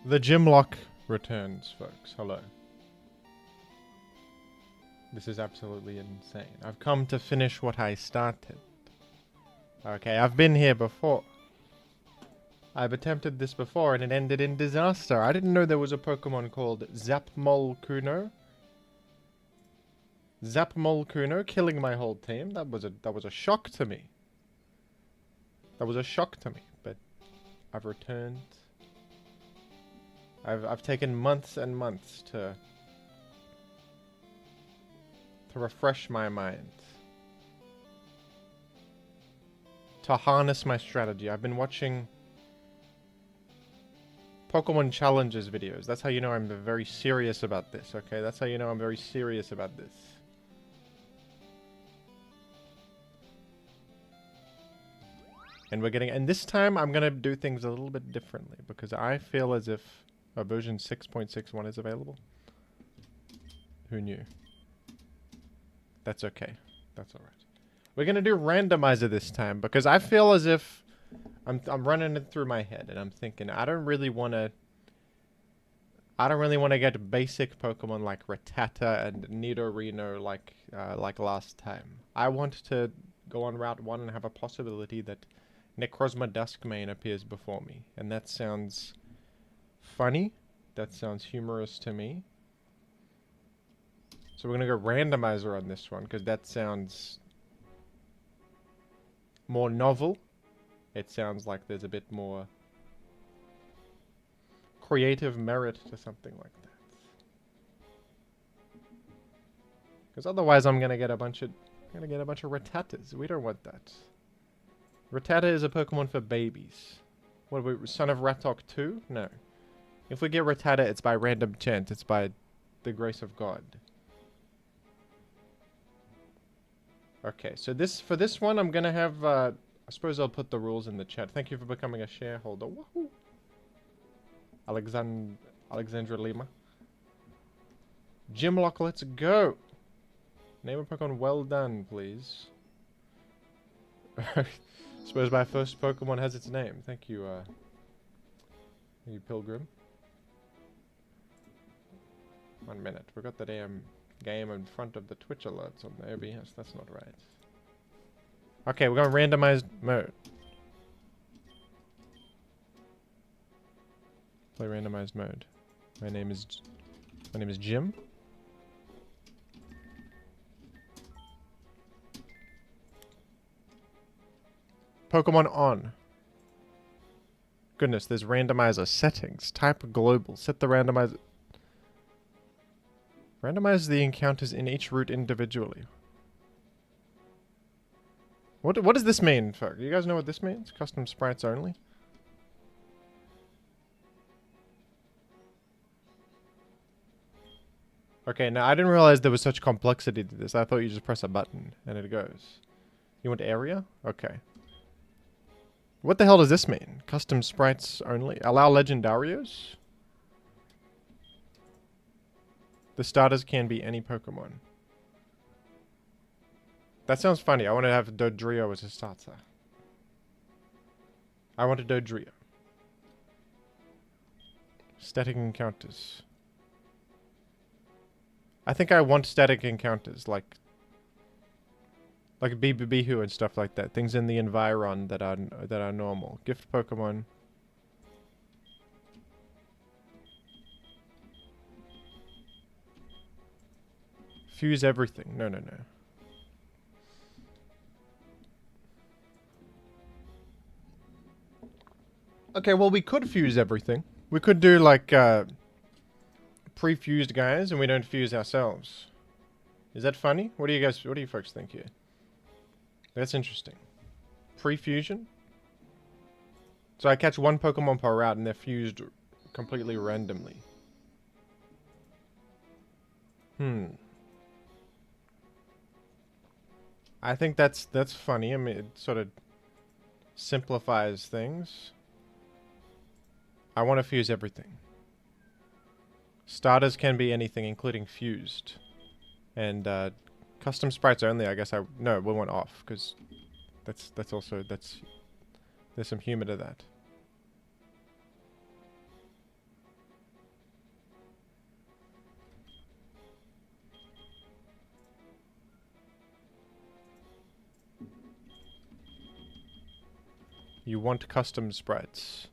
The JimLocke returns, folks. Hello. This is absolutely insane. I've come to finish what I started. Okay, I've been here before. I've attempted this before and it ended in disaster. I didn't know there was a Pokemon called Zapmolkuno. Zapmolkuno killing my whole team. That was a shock to me. That was a shock to me, but I've returned. I've taken months and months to refresh my mind. To harness my strategy. I've been watching Pokemon Challenges videos. That's how you know I'm very serious about this, okay? That's how you know I'm very serious about this. And we're getting... And this time, I'm gonna do things a little bit differently. Because I feel as if a version 6.61 is available. Who knew? That's okay. That's alright. We're gonna do Randomizer this time. Because I feel as if... I'm running it through my head. And I'm thinking, I don't really want to get basic Pokemon like Rattata and Nidorino like last time. I want to go on Route 1 and have a possibility that Necrozma Duskmane appears before me. And that sounds funny. That sounds humorous to me. So we're going to go Randomizer on this one, because that sounds more novel. It sounds like there's a bit more creative merit to something like that. Because otherwise I'm going to get a bunch of Rattatas. We don't want that. Rattata is a Pokemon for babies. What are we, Son of Ratok 2? No. If we get Rattata, it's by random chance. It's by the grace of God. Okay, so for this one, I'm gonna have, I suppose I'll put the rules in the chat. Thank you for becoming a shareholder. Woohoo! Alexandra Lima. JimLocke, let's go! Name a Pokemon well done, please. Suppose my first Pokemon has its name. Thank you, Pilgrim. 1 minute. We got the damn game in front of the Twitch alerts on the OBS. That's not right. Okay, we're going randomized mode. Play randomized mode. My name is Jim. Pokemon on. Goodness, there's randomizer settings. Type global. Set the randomizer. Randomize the encounters in each route individually. What does this mean? Do you guys know what this means? Custom sprites only? Okay, now I didn't realize there was such complexity to this. I thought you just press a button and it goes. You want area? Okay. What the hell does this mean? Custom sprites only? Allow legendarios? The starters can be any Pokemon. That sounds funny. I want to have Dodrio as a starter. I want a Dodrio. Static encounters. I think I want static encounters, like Bihu and stuff like that. Things in the environ that are normal. Gift Pokemon. Fuse everything. No. Okay, well we could fuse everything. We could do like pre-fused guys and we don't fuse ourselves. Is that funny? What do you folks think here? That's interesting. Pre-fusion? So I catch one Pokemon per route and they're fused completely randomly. I think that's funny. I mean, it sort of simplifies things. I want to fuse everything. Starters can be anything, including fused. And custom sprites only, I guess no, we want off, because there's some humor to that. You want custom sprites.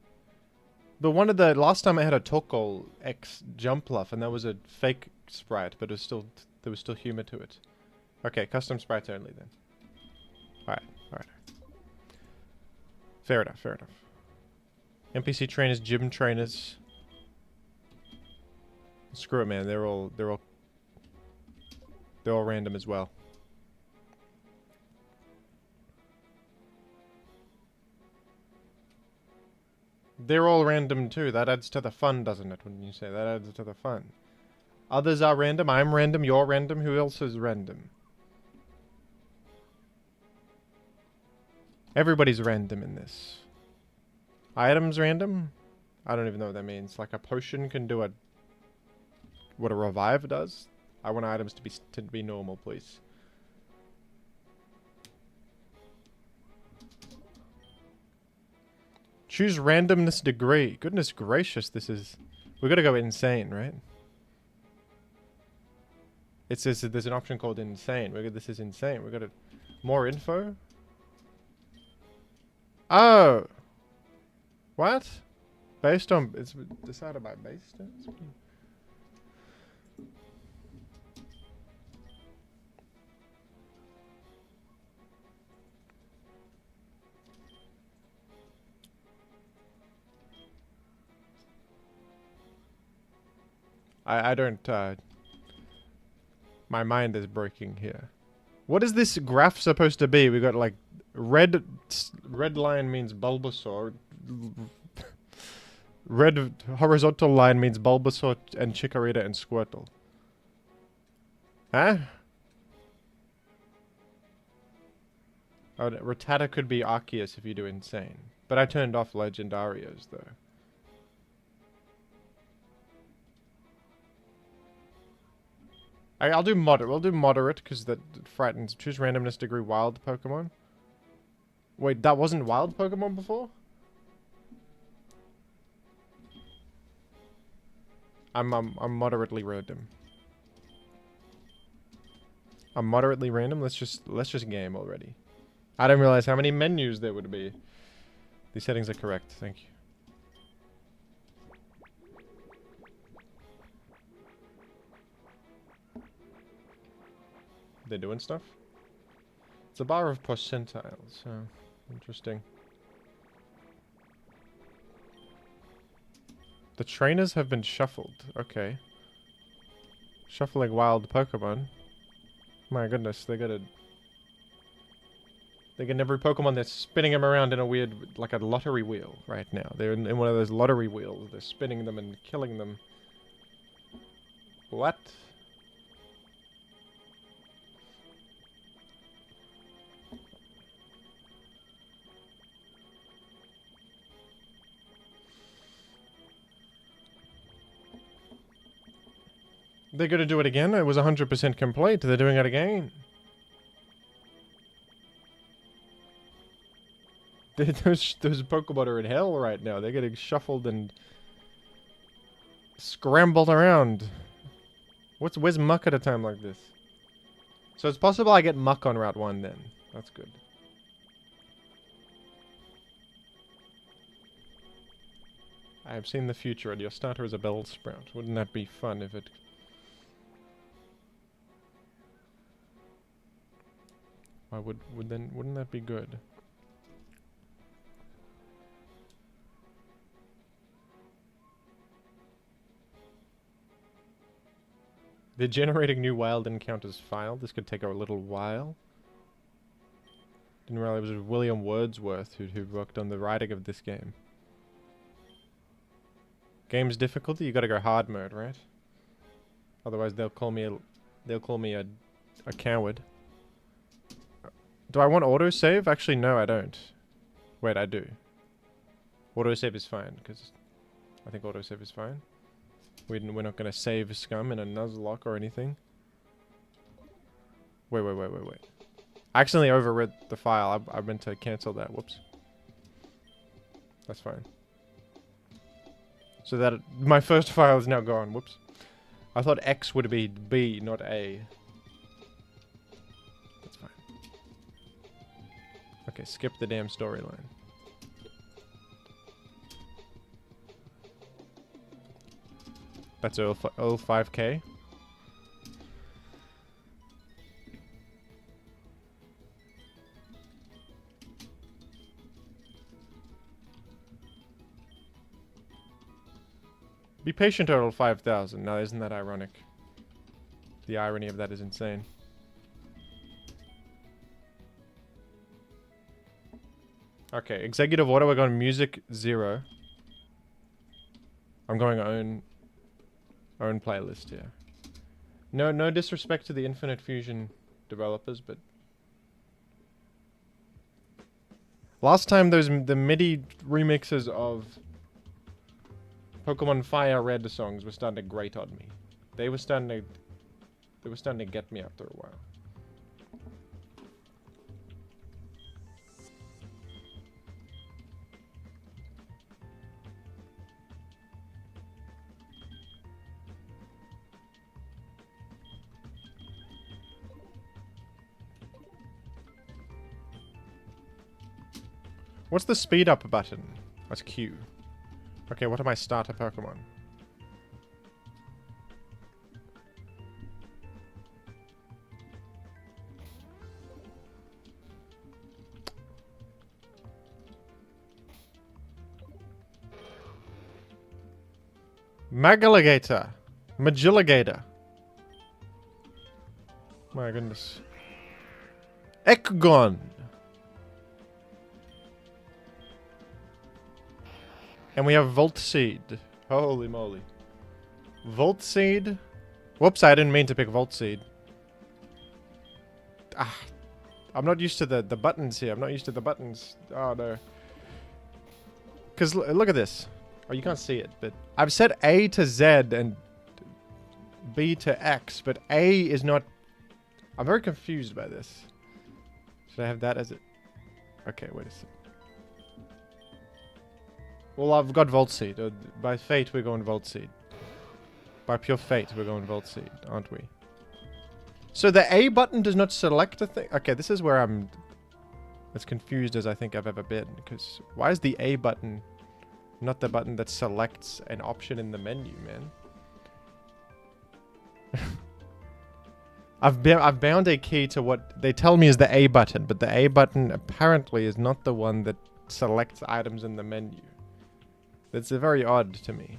But one of the last time I had a Tokol X Jumpluff, and that was a fake sprite, but it was still there was still humor to it. Okay, custom sprites only then. Alright, alright. Fair enough, fair enough. NPC trainers, gym trainers. Screw it, man. They're all random as well. They're all random too. That adds to the fun, doesn't it? When you say that adds to the fun. Others are random. I'm random. You're random. Who else is random? Everybody's random in this. Items random? I don't even know what that means. Like a potion can do what a revive does. I want items to be normal, please. Choose randomness degree. Goodness gracious, this is... We gotta go insane, right? It says that there's an option called insane. This is insane. We gotta... More info? Oh! What? Based on... It's decided by base stats? I don't, my mind is breaking here. What is this graph supposed to be? We got like red line means Bulbasaur. Red horizontal line means Bulbasaur and Chikorita and Squirtle. Huh? Oh, Rattata could be Arceus if you do insane. But I turned off Legendarios though. I'll do moderate. We'll do moderate because that frightens. Choose randomness degree wild Pokemon. Wait, that wasn't wild Pokemon before? I'm moderately random. I'm moderately random. Let's just game already. I didn't realize how many menus there would be. These settings are correct. Thank you. They're doing stuff? It's a bar of percentiles. Oh, interesting. The trainers have been shuffled. Okay. Shuffling wild Pokemon. My goodness, they got every Pokemon, they're spinning them around in a weird, like a lottery wheel right now. They're in one of those lottery wheels. They're spinning them and killing them. What? They're gonna do it again? It was 100% complete. They're doing it again. Those Pokemon are in hell right now. They're getting shuffled and scrambled around. Where's Muck at a time like this? So it's possible I get Muck on Route 1 then. That's good. I have seen the future and your starter is a Bellsprout. Wouldn't that be fun if it... Why wouldn't that be good? They're generating new wild encounters file. This could take a little while. Didn't realize it was William Wordsworth who worked on the writing of this game. Game's difficulty, you gotta go hard mode, right? Otherwise they'll call me a coward. Do I want autosave? Actually, no, I don't. Wait, I do. Autosave is fine, because I think autosave is fine. We're not going to save scum in a Nuzlocke or anything. Wait. I accidentally overread the file. I meant to cancel that. Whoops. That's fine. So that my first file is now gone. Whoops. I thought X would be B, not A. That's fine. Okay, skip the damn storyline. That's all 5k. Be patient, Earl 5000. Now, isn't that ironic? The irony of that is insane. Okay, executive order. We're going music 0. I'm going own playlist here. No disrespect to the Infinite Fusion developers, but last time the MIDI remixes of Pokemon Fire Red songs were starting to grate on me. They were starting to get me after a while. What's the speed up button? That's Q. Okay, what are my starter Pokemon? Magaligator. Magilligator. My goodness. Ekgon. And we have Volt Seed. Holy moly. Volt Seed? Whoops, I didn't mean to pick Volt Seed. Ah, I'm not used to the buttons here. I'm not used to the buttons. Oh, no. Because look at this. Oh, you can't see it, but I've set A to Z and B to X, but A is not... I'm very confused by this. Should I have that as it? Okay, wait a second. Well, I've got Volt Seed. By fate, we're going Volt Seed. By pure fate, we're going Volt Seed, aren't we? So the A button does not select a thing? Okay, this is where I'm as confused as I think I've ever been. Because why is the A button not the button that selects an option in the menu, man? I've bound a key to what they tell me is the A button, but the A button apparently is not the one that selects items in the menu. That's very odd to me.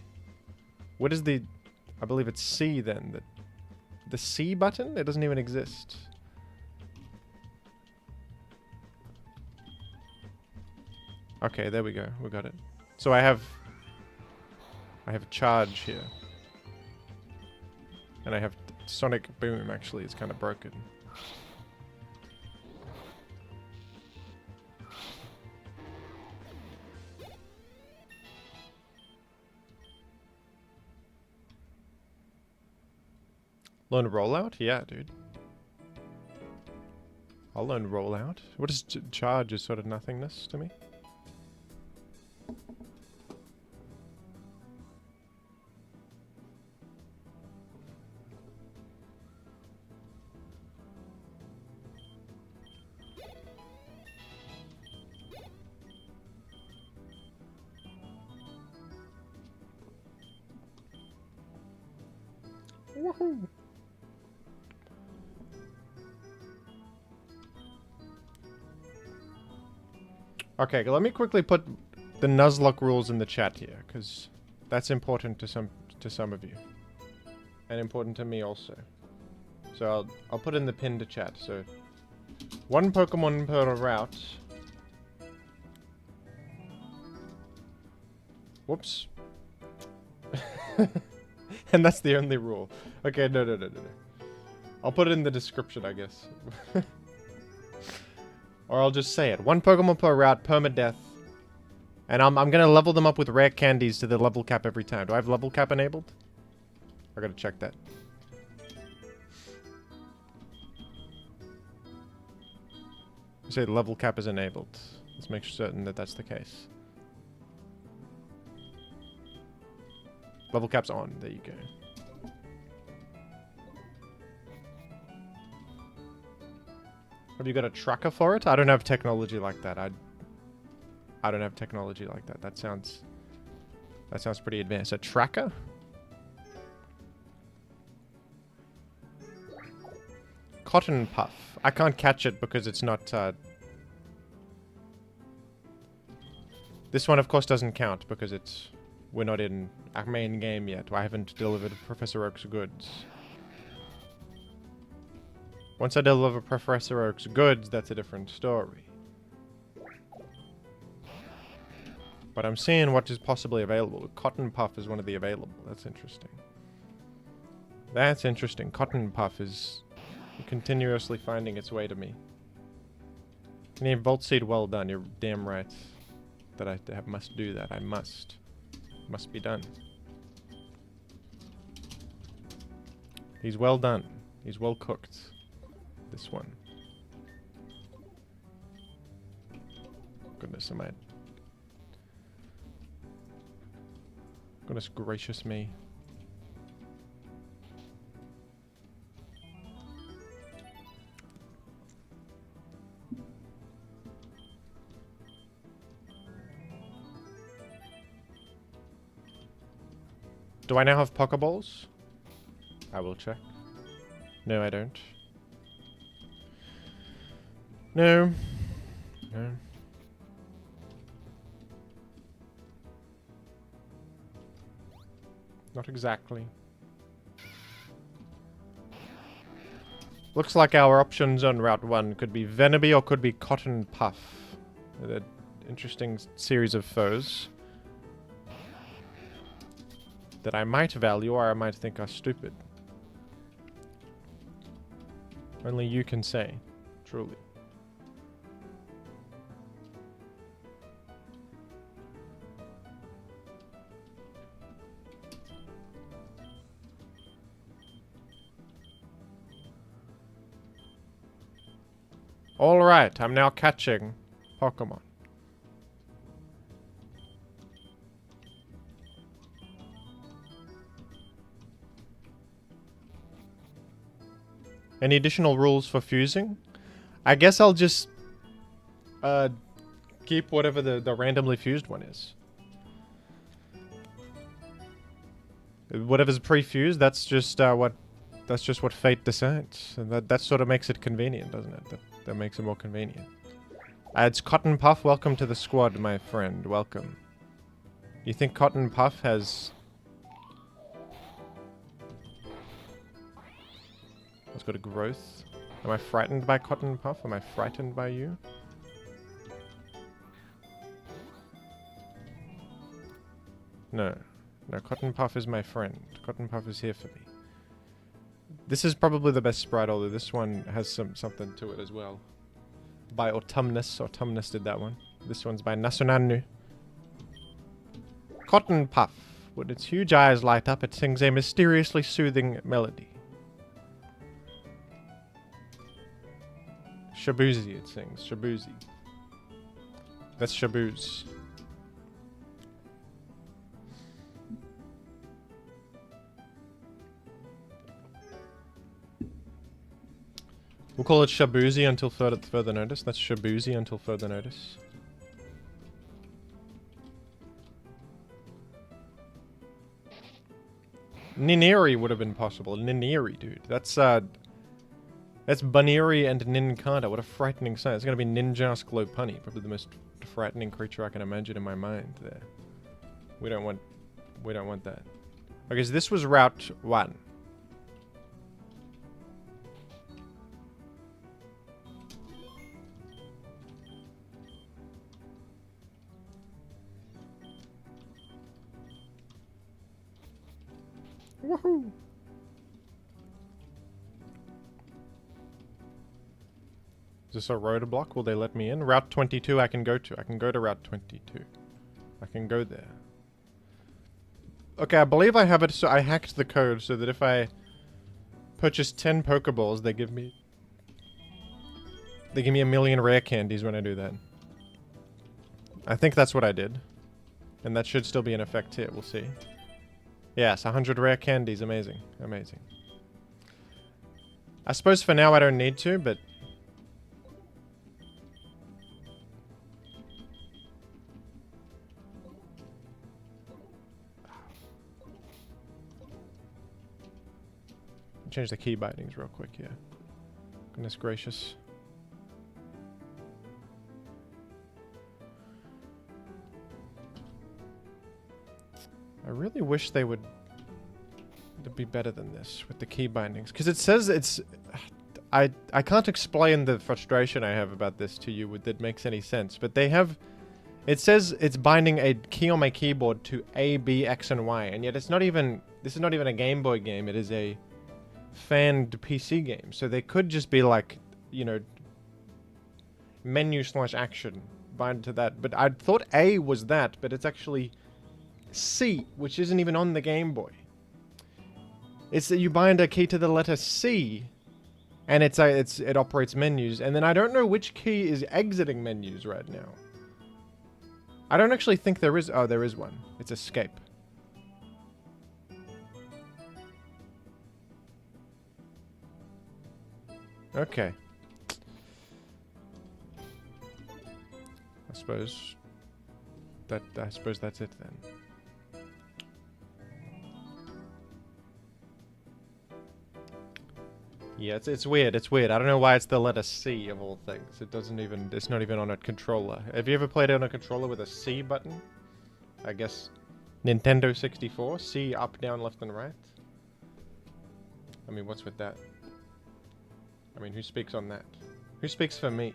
What is the... I believe it's C then. The C button? It doesn't even exist. Okay, there we go. We got it. So I have charge here. And I have Sonic Boom, actually. It's kind of broken. Learn rollout? Yeah, dude. I'll learn rollout. What is charge? Is sort of nothingness to me. Woohoo! Okay, let me quickly put the Nuzlocke rules in the chat here, because that's important to some of you, and important to me also. So I'll put in the pin to chat. So 1 Pokemon per route. Whoops. And that's the only rule. Okay, no. I'll put it in the description, I guess. Or I'll just say it. 1 Pokemon per route, permadeath. And I'm gonna level them up with rare candies to the level cap every time. Do I have level cap enabled? I gotta check that. You say level cap is enabled. Let's make certain that that's the case. Level cap's on. There you go. Have you got a tracker for it? I don't have technology like that. I don't have technology like that. That sounds pretty advanced. A tracker? Cotton Puff. I can't catch it because it's not... This one, of course, doesn't count because it's... We're not in our main game yet. I haven't delivered Professor Oak's goods. Once I deliver Professor Oak's goods, that's a different story. But I'm seeing what is possibly available. Cotton Puff is one of the available. That's interesting. That's interesting. Cotton Puff is continuously finding its way to me. Yeah, Volt Seed, well done. You're damn right that I must do that. I must. Must be done. He's well done. He's well cooked. This one. Goodness, am I... Goodness gracious me. Do I now have Pokeballs? I will check. No, I don't. No. No. Not exactly. Looks like our options on Route 1 could be Veneby or could be Cotton Puff. They're interesting series of foes that I might value or I might think are stupid. Only you can say, truly. Alright, I'm now catching Pokemon. Any additional rules for fusing? I guess I'll just keep whatever the randomly fused one is. Whatever's pre-fused, that's just what fate decides. And that sort of makes it convenient, doesn't it? That makes it more convenient. It's Cotton Puff. Welcome to the squad, my friend. Welcome. You think Cotton Puff has... Let's go to growth. Am I frightened by Cotton Puff? Am I frightened by you? No. No, Cotton Puff is my friend. Cotton Puff is here for me. This is probably the best sprite, although this one has something to it as well. By Autumnus. Autumnus did that one. This one's by Nasunanu. Cotton Puff. When its huge eyes light up, it sings a mysteriously soothing melody. Shabuzi, it sings. Shabuzi. That's Shabooze. We'll call it Shabuzi until further notice. That's Shabuzi until further notice. Nineri would have been possible. Nineri, dude. That's Buneri and Ninkanda. What a frightening sight. It's gonna be Ninjas Glowpunny. Probably the most frightening creature I can imagine in my mind there. We don't want that. Okay, so this was Route 1. Woohoo! Is this a roadblock? Will they let me in? Route 22 I can go to. I can go to Route 22. I can go there. Okay, I believe I have it, so I hacked the code so that if I purchase 10 Pokeballs, they give me a million rare candies when I do that. I think that's what I did. And that should still be in effect here, we'll see. Yes, 100 rare candies, amazing, amazing. I suppose for now I don't need to, but... Change the key bindings real quick here. Goodness gracious. I really wish they would be better than this with the key bindings. Because it says it's... I can't explain the frustration I have about this to you that makes any sense. But they have... It says it's binding a key on my keyboard to A, B, X, and Y. And yet it's not even... This is not even a Game Boy game. It is a fanned PC game. So they could just be like, you know... Menu/action. Bind to that. But I thought A was that. But it's actually... C, which isn't even on the Game Boy. It's that you bind a key to the letter C, and it operates menus, and then I don't know which key is exiting menus right now. I don't actually think there is... Oh, there is one. It's escape. Okay. I suppose that's it then. Yeah, it's weird. It's weird. I don't know why it's the letter C of all things. It doesn't even... It's not even on a controller. Have you ever played it on a controller with a C button? I guess Nintendo 64? C, up, down, left, and right? I mean, what's with that? I mean, who speaks on that? Who speaks for me?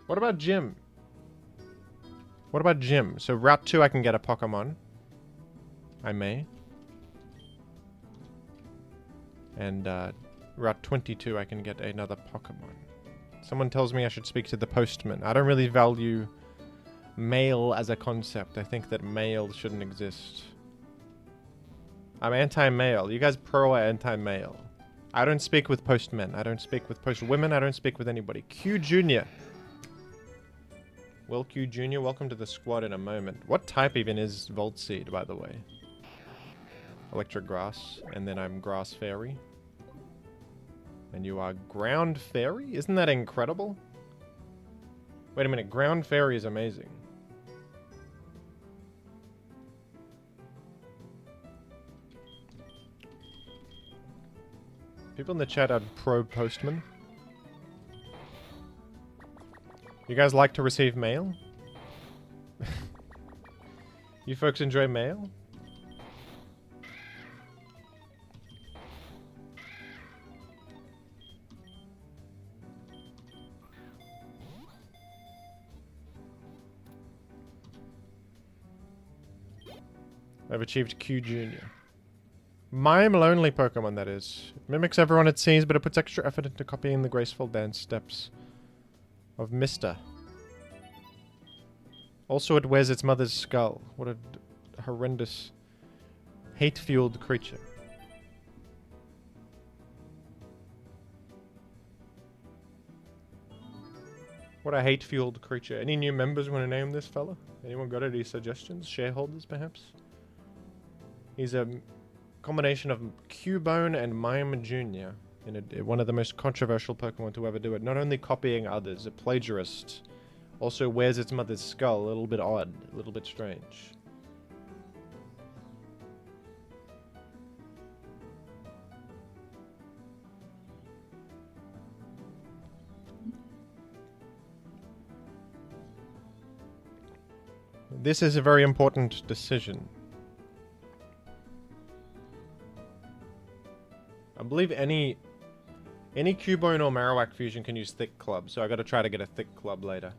What about Jim? What about Jim? So Route 2 I can get a Pokemon. I may. And, Route 22, I can get another Pokemon. Someone tells me I should speak to the postman. I don't really value mail as a concept. I think that mail shouldn't exist. I'm anti-mail. You guys pro or anti-mail? I don't speak with postmen. I don't speak with postwomen. I don't speak with anybody. Q Jr. Well, Q Jr., welcome to the squad in a moment. What type even is Volt Seed, by the way? Electric Grass. And then I'm Grass Fairy. And you are Ground Fairy? Isn't that incredible? Wait a minute, Ground Fairy is amazing. People in the chat are pro-postman. You guys like to receive mail? You folks enjoy mail? I've achieved Q Jr. Mime Lonely Pokemon, that is. It mimics everyone it sees, but it puts extra effort into copying the graceful dance steps of Mister. Also, it wears its mother's skull. What a horrendous, hate-fueled creature. What a hate-fueled creature. Any new members want to name this fella? Anyone got any suggestions? Shareholders, perhaps? He's a combination of Cubone and Mime Jr. in one of the most controversial Pokemon to ever do it. Not only copying others, a plagiarist. Also wears its mother's skull. A little bit odd. A little bit strange. This is a very important decision. I believe any Cubone or Marowak fusion can use Thick Club, so I gotta try to get a Thick Club later.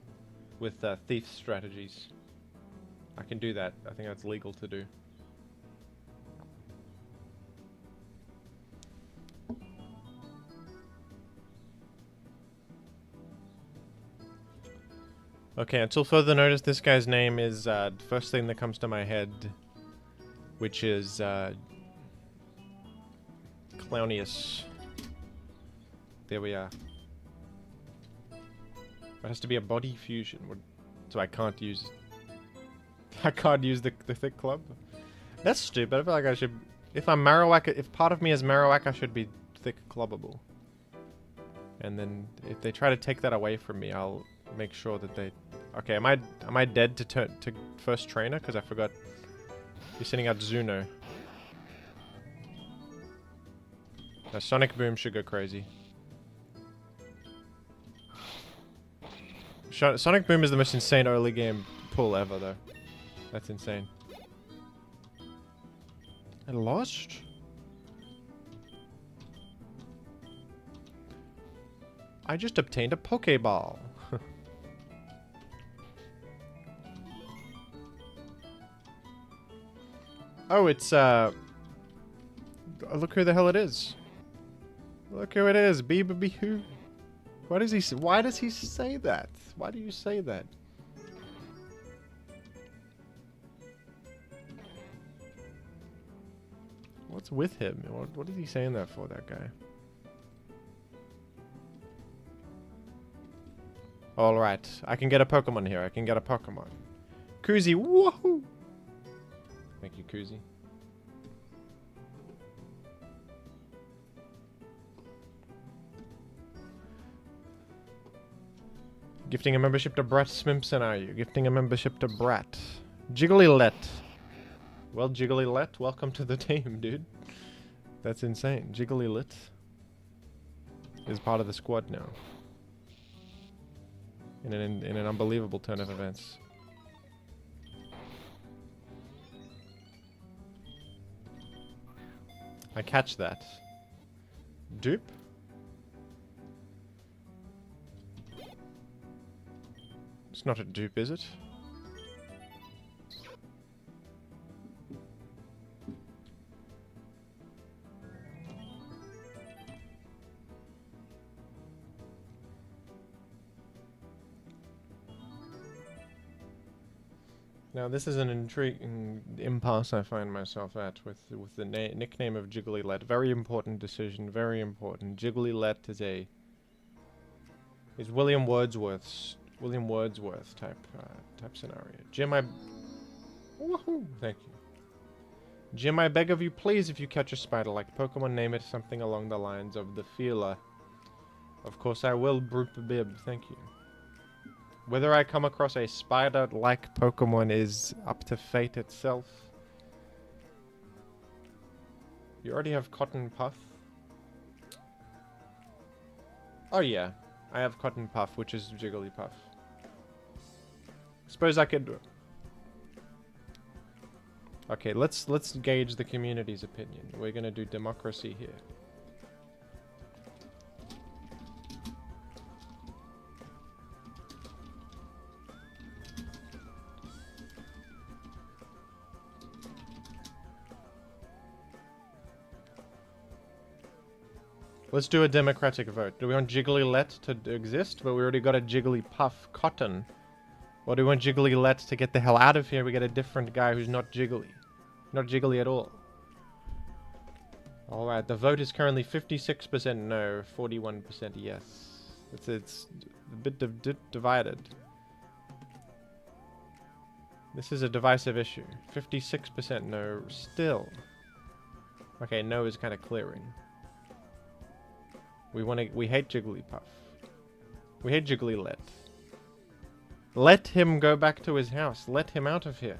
With thief strategies. I can do that. I think that's legal to do. Okay, until further notice, this guy's name is, first thing that comes to my head, which is, Clownius. There we are. It has to be a body fusion, so I can't use... I can't use the Thick Club? That's stupid. I feel like I should... If I'm Marowak, if part of me is Marowak, I should be Thick Clubbable. And then, if they try to take that away from me, I'll make sure that they... Okay, am I dead to first trainer? Because I forgot. You're sending out Zuno. Now, Sonic Boom should go crazy. Sonic Boom is the most insane early game pull ever, though. That's insane. I lost? I just obtained a Pokeball. Oh, it's, look who the hell it is. Look who it is, Bee-Bee-Hoo. Why does he say that? Why do you say that? What's with him? What is he saying that for, that guy? Alright, I can get a Pokemon here. I can get a Pokemon. Koozie, woohoo! Thank you, Koozie. Gifting a membership to Brett Smimpson, are you? Gifting a membership to Brat. Jigglylet. Well, Jigglylet, welcome to the team, dude. That's insane. Jigglylet is part of the squad now. In an unbelievable turn of events. I catch that. Dupe? It's not a dupe, is it? Now this is an intriguing impasse I find myself at with the nickname of Jigglylet. Very important decision, very important. Jigglylet is William Wordsworth type scenario. Jim, woohoo! Thank you. Jim, I beg of you, please, if you catch a spider like Pokemon, name it something along the lines of the Feeler. Of course I will, Broop-a-bib. Thank you. Whether I come across a spider-like Pokemon is up to fate itself. You already have Cotton Puff? Oh yeah, I have Cotton Puff, which is Jigglypuff. Suppose I could... Okay, let's gauge the community's opinion. We're gonna do democracy here. Let's do a democratic vote. Do we want Jigglylet to exist? But we already got a Jigglypuff Cotton. Or do we want Jigglylet to get the hell out of here? We get a different guy who's not Jiggly. Not Jiggly at all. Alright, the vote is currently 56% no, 41% yes. It's a bit divided. This is a divisive issue. 56% no, still. Okay, no is kind of clearing. We hate Jigglypuff. We hate Jigglylet. Let him go back to his house. Let him out of here.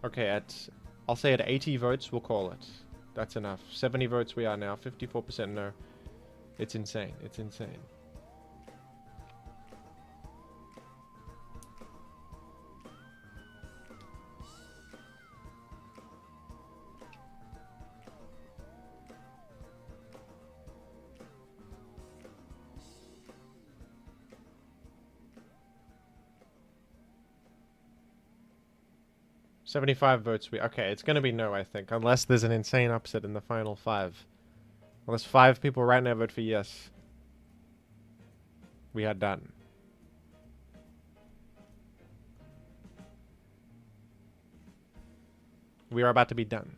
Okay, I'll say at 80 votes, we'll call it. That's enough. 70 votes we are now. 54% no. It's insane. It's insane. $75 votes. Okay, it's gonna be no, I think, unless there's an insane upset in the final 5. Unless 5 people right now vote for yes, we are done. We are about to be done.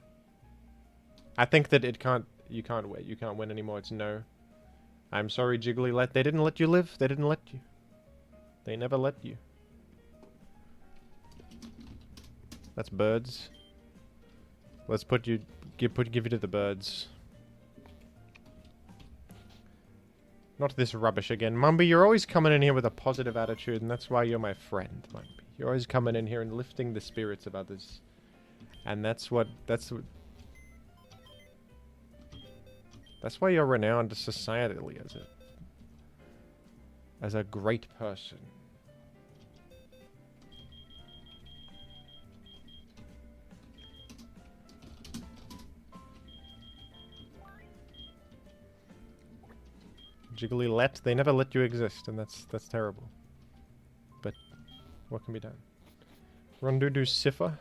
I think that you can't wait. You can't win anymore. It's no. I'm sorry, Jigglylet. They didn't let you live. They didn't let you. They never let you. That's birds. Let's give you to the birds. Not this rubbish again. Mumby, you're always coming in here with a positive attitude, and that's why you're my friend, Mumby. You're always coming in here and lifting the spirits of others. And that's what That's why you're renowned societally as a great person. Jiggly they never let you exist, and that's terrible. But what can be done? Rondudu Siffer.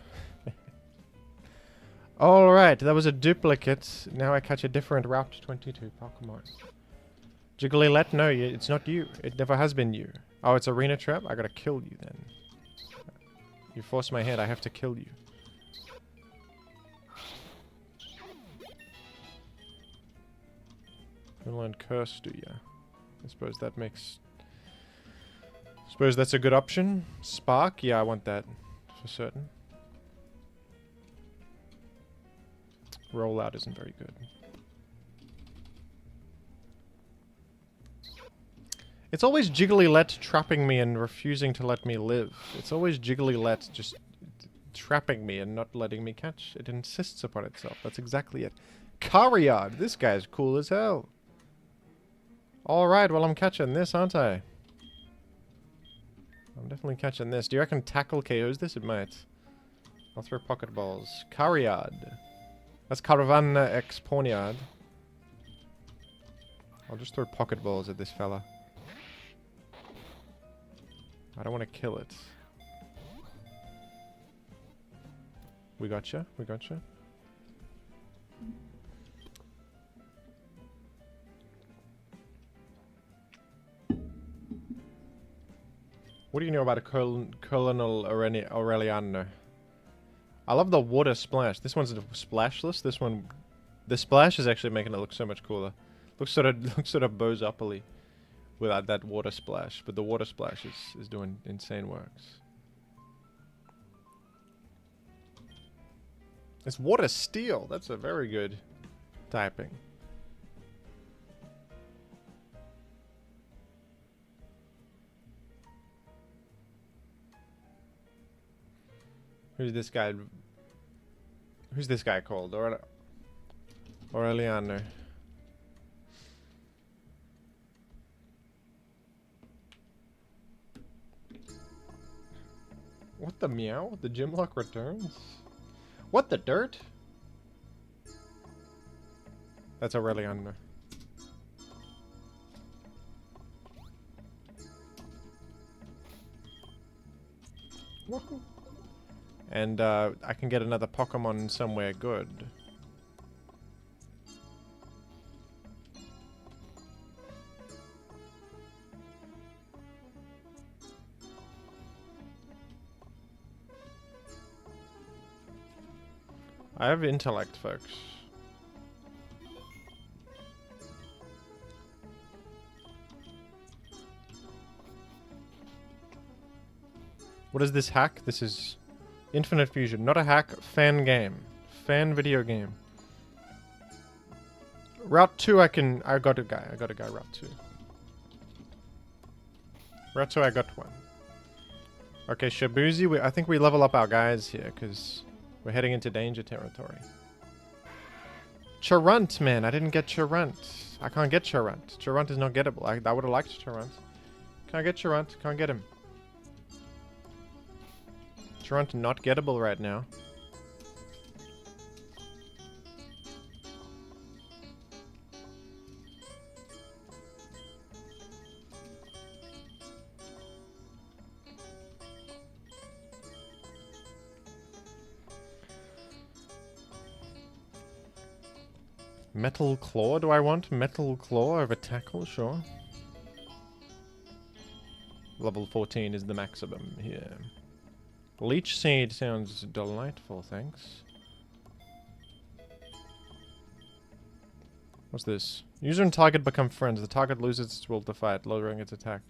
Alright, that was a duplicate. Now I catch a different Route 22 Pokemon. Jiggly no, it's not you. It never has been you. Oh, it's Arena Trap? I gotta kill you then. You force my hand, I have to kill you. You learn Curse, do ya? I suppose that makes... Suppose that's a good option. Spark? Yeah, I want that. For certain. Rollout isn't very good. It's always Jiggly trapping me and refusing to let me live. It's always Jiggly just trapping me and not letting me catch. It insists upon itself. That's exactly it. Cariad! This guy's cool as hell. Alright, well I'm catching this, aren't I? I'm definitely catching this. Do you reckon Tackle KOs this? It might. I'll throw Pokeballs. Cariad. That's Caravan X Ponyard. I'll just throw Pokeballs at this fella. I don't want to kill it. We gotcha. We gotcha. What do you know about a Colonel Aureliano? I love the water splash. This one's splashless. This one, the splash is actually making it look so much cooler. Looks sort of Bose Upperly without that water splash. But the water splash is doing insane works. It's water steel. That's a very good typing. Who's this guy? Who's this guy called? Aureliano. What the meow? The JimLocke returns? What the dirt? That's Aureliano. Woohoo. And I can get another Pokemon somewhere good. I have intellect, folks. What is this hack? This is... Infinite Fusion, not a hack, fan game. Fan video game. Route 2 I got a guy, Route 2. Route 2 I got one. Okay, Shabuzi, I think we level up our guys here, because we're heading into danger territory. Charunt, man, I didn't get Charunt. I can't get Charunt. Charunt is not gettable. I would have liked Charunt. Can't get Charunt, can't get him. Charunt not gettable right now. Metal Claw, do I want? Metal Claw over Tackle? Sure. Level 14 is the maximum here. Leech Seed sounds delightful, thanks. What's this? User and target become friends. The target loses its will to fight, lowering its attack.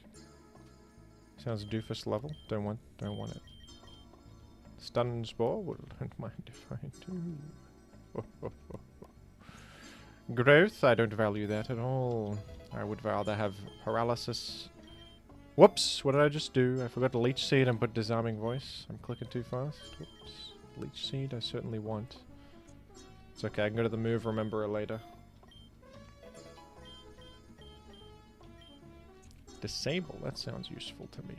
Sounds doofus level. Don't want it. Stun Spore? Wouldn't mind if I do. Growth? I don't value that at all. I would rather have paralysis. Whoops! What did I just do? I forgot to Leech Seed and put Disarming Voice. I'm clicking too fast. Whoops. Leech Seed I certainly want. It's okay, I can go to the move, remember it later. Disable. That sounds useful to me.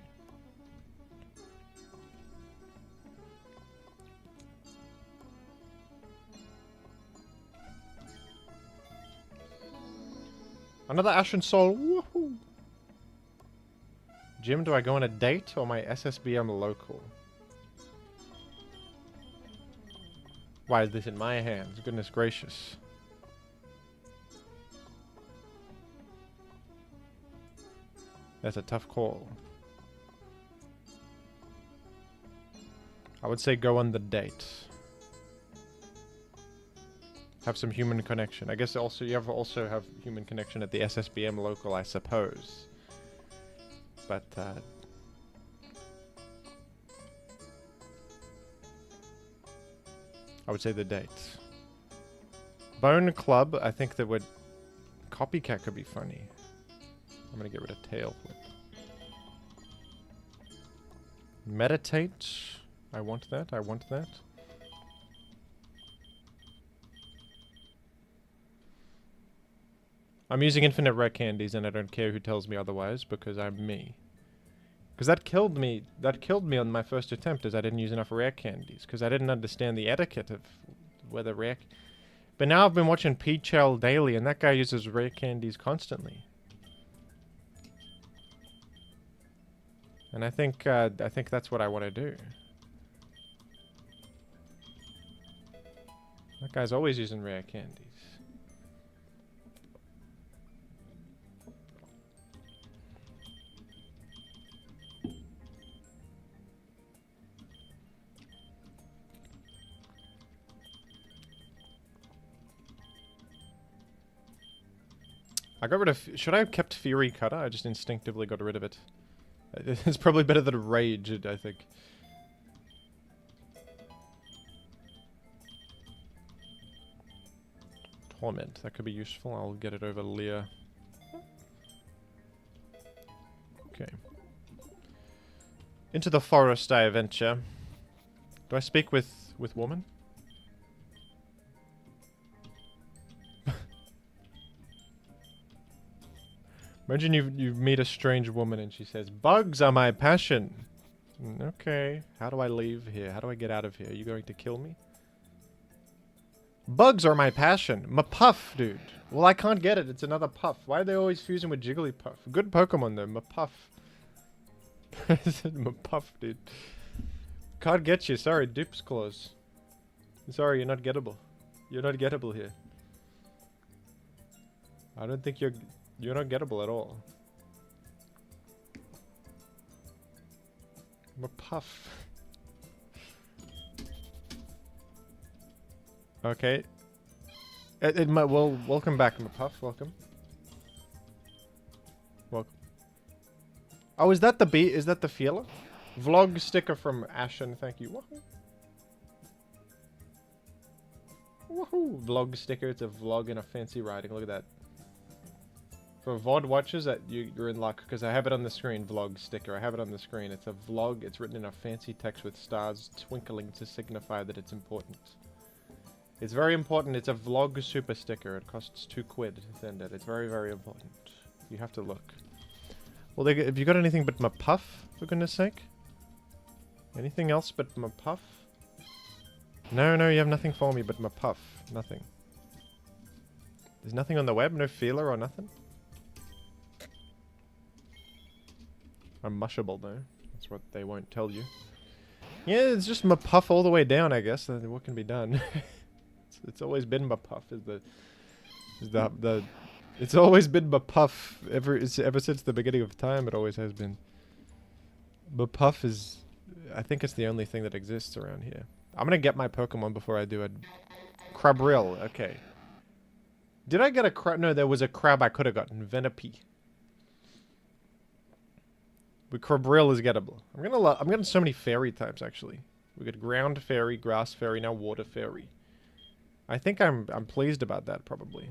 Another Ashen Soul. Woohoo! Jim, do I go on a date or my SSBM local? Why is this in my hands? Goodness gracious. That's a tough call. I would say go on the date. Have some human connection. I guess also you also have human connection at the SSBM local, I suppose. But I would say the date. Bone Club, I think that would... Copycat could be funny. I'm gonna get rid of Tail Flip. Meditate. I want that, I want that. I'm using infinite rare candies and I don't care who tells me otherwise because I'm me. Because that killed me on my first attempt as I didn't use enough rare candies. Because I didn't understand the etiquette of whether rare... But now I've been watching Peachel daily and that guy uses rare candies constantly. And I think that's what I want to do. That guy's always using rare candies. I got rid of... Should I have kept Fury Cutter? I just instinctively got rid of it. It's probably better than Rage, I think. Torment. That could be useful. I'll get it over Leah. Okay. Into the forest I venture. Do I speak with woman? Imagine you meet a strange woman and she says, "Bugs are my passion." Okay, how do I leave here? How do I get out of here? Are you going to kill me? Bugs are my passion. Mapuff, dude. Well, I can't get it. It's another puff. Why are they always fusing with Jigglypuff? Good Pokemon though, Mapuff. Mapuff, dude. Can't get you. Sorry, Dupes Claws. Sorry, you're not gettable. You're not gettable here. I don't think you're not gettable at all. Mapuff. Okay. Well, welcome back, Mapuff. Welcome. Welcome. Oh, is that the bee? Is that the feeler? Vlog sticker from Ashen. Thank you. Woohoo. Woohoo. Vlog sticker. It's a vlog in a fancy writing. Look at that. For VOD watchers, you're in luck, because I have it on the screen, vlog sticker. I have it on the screen. It's a vlog. It's written in a fancy text with stars twinkling to signify that it's important. It's very important. It's a vlog super sticker. It costs £2 to send it. It's very, very important. You have to look. Well, have you got anything but Mapuff, for goodness sake? Anything else but Mapuff? No, you have nothing for me but Mapuff. Nothing. There's nothing on the web? No feeler or nothing? I'm mushable though. That's what they won't tell you. Yeah, it's just Mapuff all the way down, I guess. What can be done? it's always been Mapuff. It's always been Mapuff. Ever since the beginning of time, it always has been. Mapuff is... I think it's the only thing that exists around here. I'm gonna get my Pokemon before I do a... Crabrill, okay. Did I get a crab? No, there was a crab I could have gotten. Venipede. But Crabrill is gettable. I'm getting so many fairy types actually. We got ground fairy, grass fairy, now water fairy. I think I'm pleased about that probably.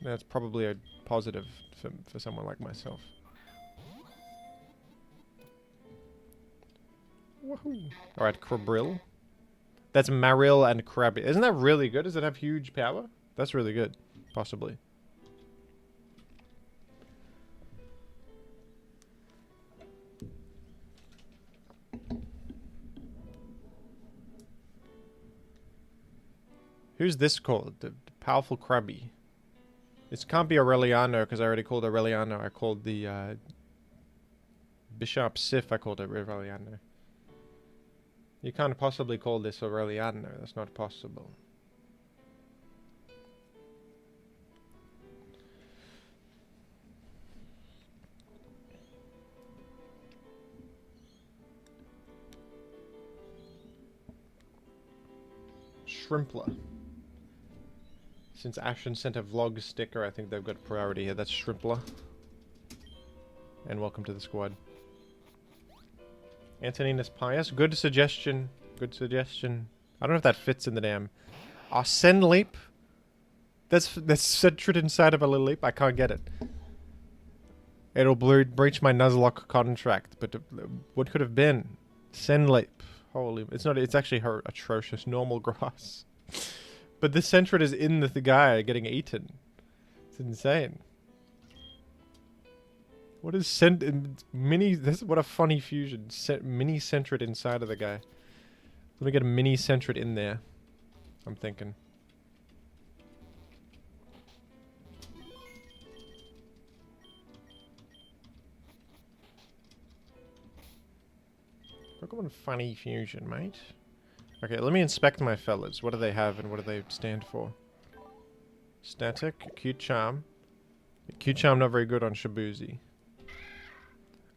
That's probably a positive for someone like myself. Woohoo! All right, Crabrill. That's Marill and Crabby. Isn't that really good? Does it have huge power? That's really good. Possibly. Who's this called? The powerful Krabby. This can't be Aureliano because I already called Aureliano. I called the Bishop Sif. I called Aureliano. You can't possibly call this Aureliano. That's not possible. Shrimpler. Since Ashton sent a vlog sticker, I think they've got priority here. That's Shrimpler. And welcome to the squad. Antoninus Pius. Good suggestion. Good suggestion. I don't know if that fits in the damn... Arsene Leap? That's centered inside of a little leap. I can't get it. It'll breach my Nuzlocke contract. But what could have been? Senleap. Holy... It's not... It's actually atrocious. Normal grass. But the centrid is in the guy getting eaten. It's insane. What is mini? What a funny fusion. Mini centrid inside of the guy. Let me get a mini centrid in there. I'm thinking. Pokemon funny fusion, mate. Okay, let me inspect my fellas. What do they have and what do they stand for? Static, Cute Charm. Cute Charm not very good on Shibuzi.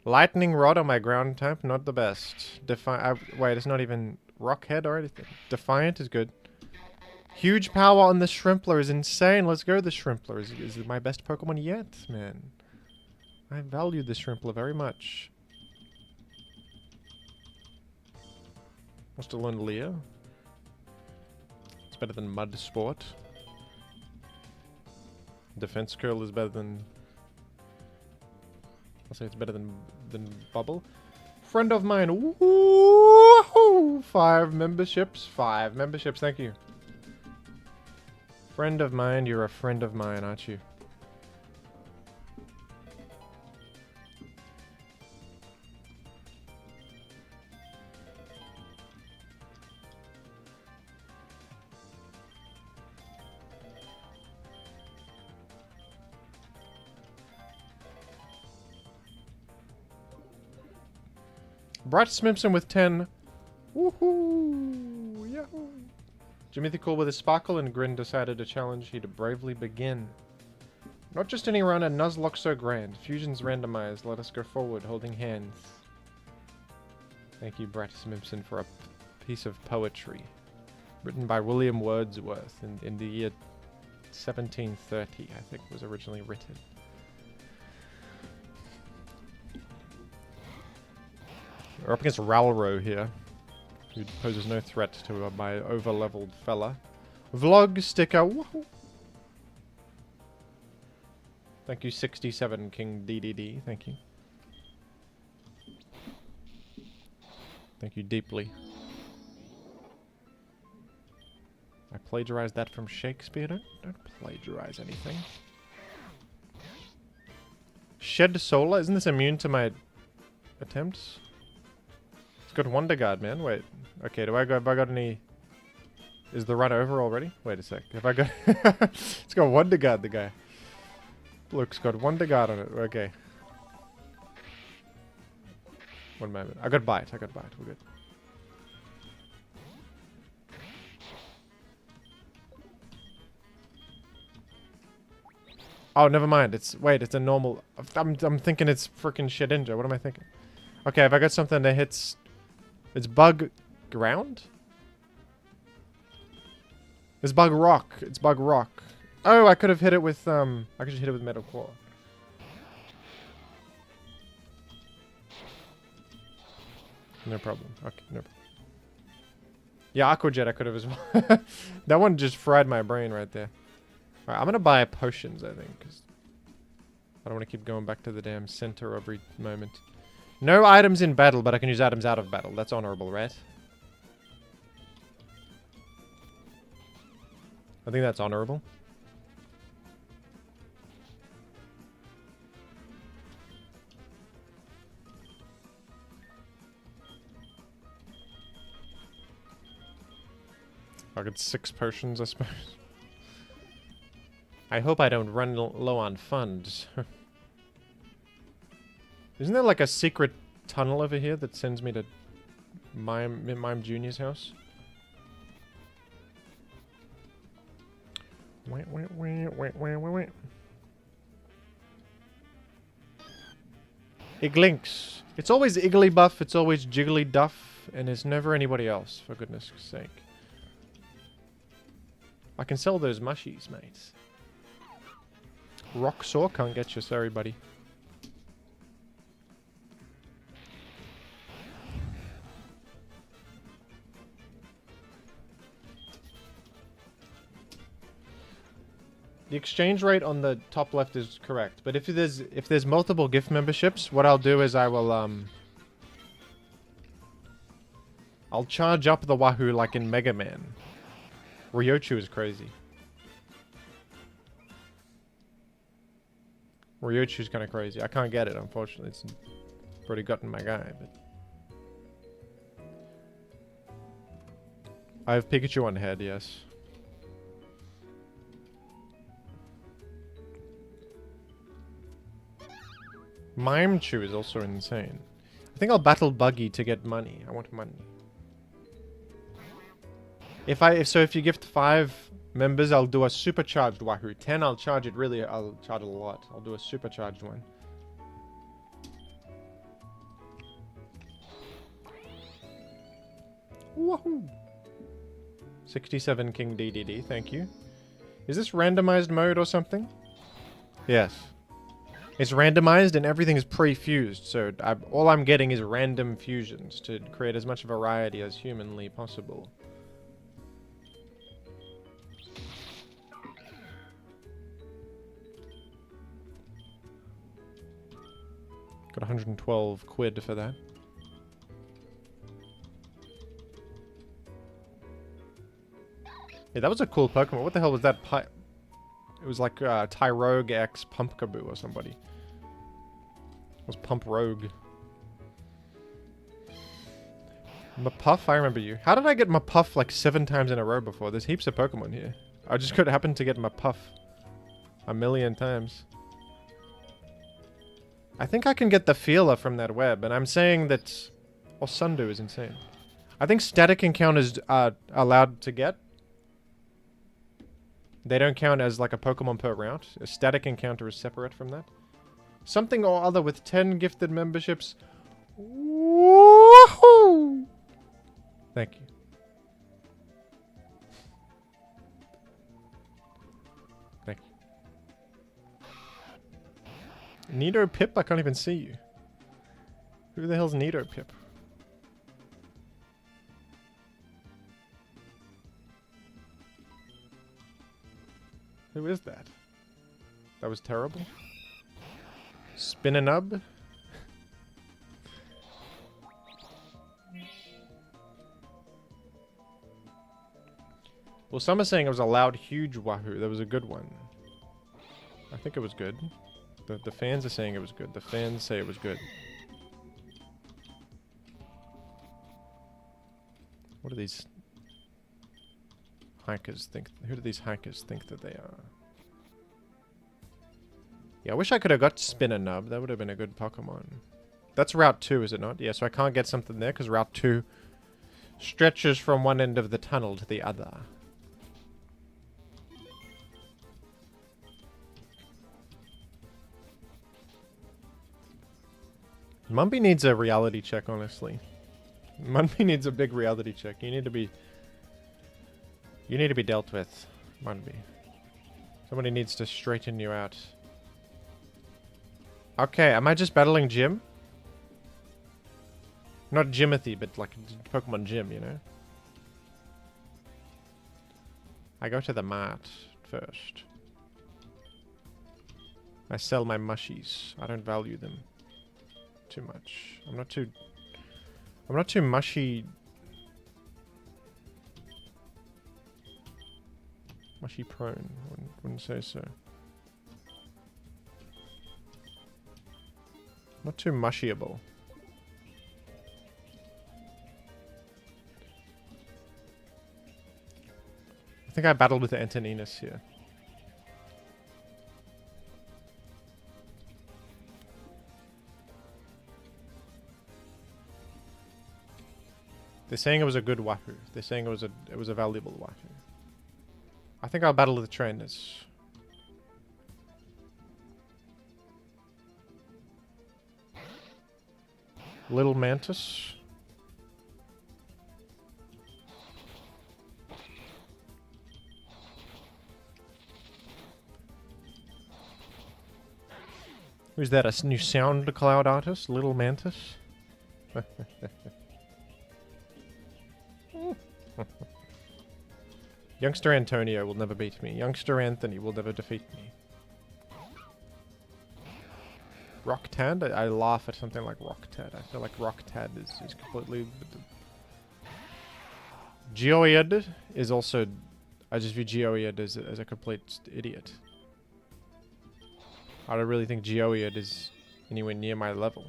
Lightning Rod on my ground type, not the best. Wait, it's not even Rock Head or anything. Defiant is good. Huge power on the Shrimpler is insane. Let's go, the Shrimpler. Is my best Pokemon yet, man. I value the Shrimpler very much. Must have learned Leo. It's better than Mud Sport. Defense Curl is better than... I'll say it's better than Bubble. Friend of mine. Woohoo! 5 memberships. 5 memberships, thank you. Friend of mine, you're a friend of mine, aren't you? Bright Simpson with 10. Woohoo! Yahoo! Jimothy with a sparkle and grin decided to challenge he to bravely begin. Not just any run, a Nuzlocke so grand. Fusions randomized, let us go forward, holding hands. Thank you, Bright Simpson, for a piece of poetry. Written by William Wordsworth in the year 1730, I think, was originally written. We're up against Ralro here, who poses no threat to my over-leveled fella. Vlog sticker, woohoo! Thank you, 67 King DDD, thank you. Thank you deeply. I plagiarized that from Shakespeare. Don't plagiarize anything. Shed Solar, isn't this immune to my attempts? Got Wonder Guard, man. Wait. Okay, have I got any... Is the run over already? Wait a sec. Have I got... It's got Wonder Guard, the guy. Look's got Wonder Guard on it. Okay. One moment. I got Bite. We're good. Oh, never mind. Wait, it's a normal... I'm thinking it's freaking Shedinja. What am I thinking? Okay, have I got something that hits... It's Bug Ground? It's Bug Rock. It's Bug Rock. Oh, I could have hit it with, I could just hit it with Metal Claw. No problem. Okay, no problem. Yeah, Aqua Jet I could have as well. That one just fried my brain right there. Alright, I'm gonna buy potions, I think, because I don't want to keep going back to the damn center every moment. No items in battle, but I can use items out of battle. That's honorable, right? I think that's honorable. I get 6 potions, I suppose. I hope I don't run low on funds. Isn't there like a secret tunnel over here that sends me to Mime Jr.'s house? Wait. Iglinks. It's always Igglybuff, it's always Jigglyduff, and there's never anybody else, for goodness sake. I can sell those mushies, mates. Rocksaw can't get you, sorry, buddy. The exchange rate on the top left is correct, but if there's multiple gift memberships, what I'll do is I'll charge up the Wahoo like in Mega Man. Ryochu is crazy. Ryochu's kind of crazy. I can't get it, unfortunately. It's already gotten my guy, but I have Pikachu on head, yes. Mimechu is also insane. I think I'll battle Buggy to get money. I want money. If you gift 5 members, I'll do a supercharged Wahoo. 10, I'll charge it I'll charge it a lot. I'll do a supercharged one. Wahoo! 67 King DDD, thank you. Is this randomized mode or something? Yes. It's randomized and everything is pre-fused, so all I'm getting is random fusions to create as much variety as humanly possible. Got 112 quid for that. Yeah, that was a cool Pokemon. What the hell was that? It was like Tyrogue X Pumpkaboo or somebody. It was Pump Rogue. Mapuff, I remember you. How did I get Mapuff like 7 times in a row before? There's heaps of Pokemon here. I just could happen to get Mapuff a million times. I think I can get the feeler from that web, and I'm saying that... Oh, Sundew is insane. I think static encounters are allowed to get. They don't count as like a Pokemon per route. A static encounter is separate from that. Something or other with 10 gifted memberships. Woohoo! Thank you. Thank you. Nido Pip? I can't even see you. Who the hell's Nido Pip? Who is that? That was terrible. Spin-a-nub? Well, some are saying it was a loud, huge Wahoo. That was a good one. I think it was good. The fans are saying it was good. The fans say it was good. What do these hikers think? Who do these hikers think that they are? Yeah, I wish I could have got Spin-a-nub. That would have been a good Pokemon. That's Route 2, is it not? Yeah, so I can't get something there because Route 2 stretches from one end of the tunnel to the other. Mumpy needs a reality check, honestly. Mumpy needs a big reality check. You need to be dealt with, Mumpy. Somebody needs to straighten you out. Okay, am I just battling Jim? Not Jimothy, but like Pokemon Jim, you know? I go to the mart first. I sell my mushies. I don't value them too much. I'm not too mushy prone. Wouldn't say so. Not too mushyable. think I battled with the Antoninus here. They're saying it was a good Wahoo. They're saying it was a valuable Wahoo. I think I'll battle with the trainers. Little Mantis. Who's that? A new sound cloud artist? Little Mantis? Youngster Antonio will never beat me. Youngster Anthony will never defeat me. Rocktad? I laugh at something like Rocktad. I feel like Rocktad is completely... Geoid is also... I just view Geoid as a complete idiot. I don't really think Geoid is anywhere near my level.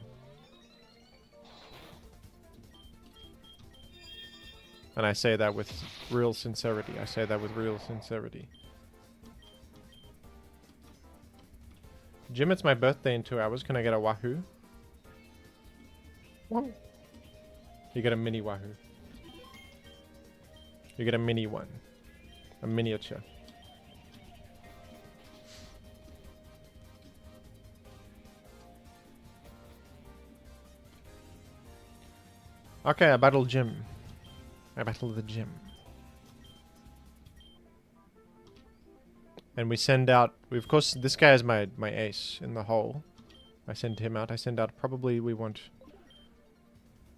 And I say that with real sincerity. I say that with real sincerity. Jim, it's my birthday in 2 hours. Can I get a Wahoo? Whoa. You get a mini Wahoo. You get a mini one. A miniature. Okay, I battled Jim. I battled the Jim. And we send out... of course, this guy is my ace in the hole. I send him out. I send out probably we want...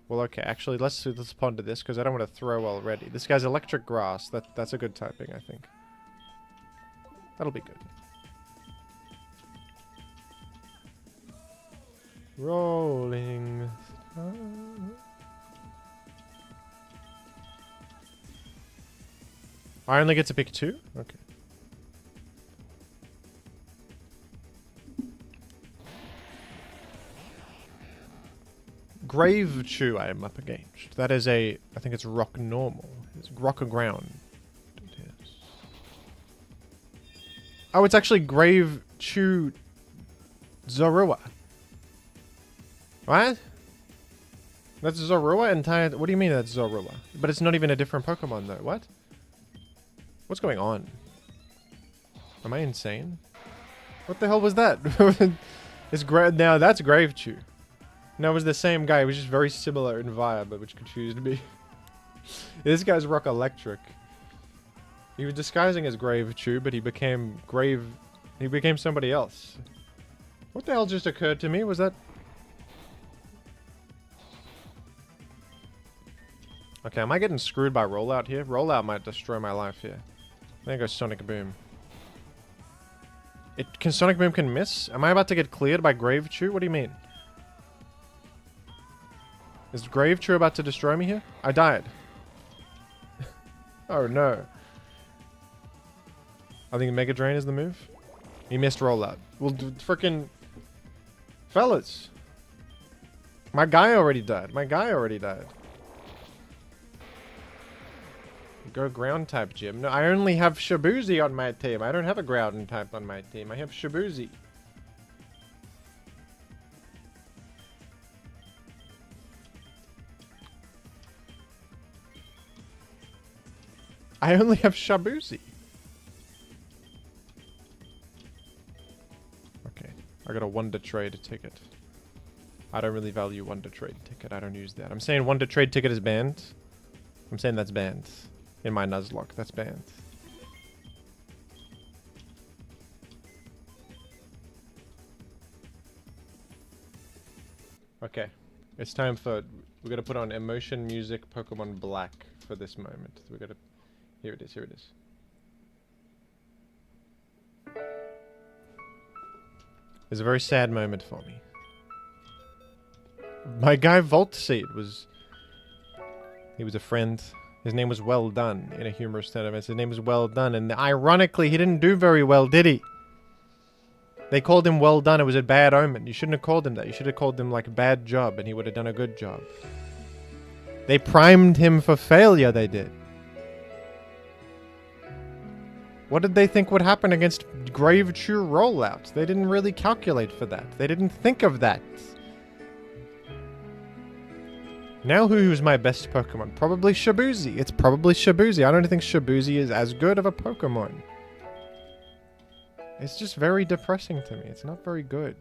Well, okay, actually, let's ponder this, because I don't want to throw already. This guy's Electric Grass. That's a good typing, I think. That'll be good. Rolling... I only get to pick 2? Okay. Grave Chew I am up against. That is a... I think it's rock normal. It's rock ground. Yes. Oh, it's actually Grave Chew Zorua. What? That's Zorua entire... What do you mean that's Zorua? But it's not even a different Pokemon though. What? What's going on? Am I insane? What the hell was that? It's now that's Grave Chew. No, it was the same guy. It was just very similar in vibe, but which confused me. This guy's Rock Electric. He was disguising as Grave Chew, but he became He became somebody else. What the hell just occurred to me? Was that... Okay, am I getting screwed by Rollout here? Rollout might destroy my life here. There goes Sonic Boom. Sonic Boom can miss? Am I about to get cleared by Grave Chew? What do you mean? Is Grave Chew about to destroy me here? I died. Oh no. I think Mega Drain is the move. He missed Rollout. Well, frickin' fellas. My guy already died. My guy already died. Go ground type, Jim. No, I only have Shabuzi on my team. I don't have a ground type on my team. I have Shabuzi. I only have Shabuzi. Okay. I got a Wonder Trade ticket. I don't really value Wonder Trade ticket. I don't use that. I'm saying Wonder Trade ticket is banned. I'm saying that's banned. In my Nuzlocke, that's banned. Okay. It's time for... We're gonna put on emotion music Pokemon Black for this moment. We're gonna... Here it is, here it is. It's a very sad moment for me. My guy Volt Seed was... He was a friend. His name was Well Done in a humorous sentiment. His name was Well Done, and ironically, he didn't do very well, did he? They called him Well Done. It was a bad omen. You shouldn't have called him that. You should have called him like Bad Job, and he would have done a good job. They primed him for failure, they did. What did they think would happen against Grave Chew rollouts? They didn't really calculate for that. They didn't think of that. Now who's my best Pokemon? Probably Shabuzi. It's probably Shabuzi. I don't think Shabuzi is as good of a Pokemon. It's just very depressing to me. It's not very good.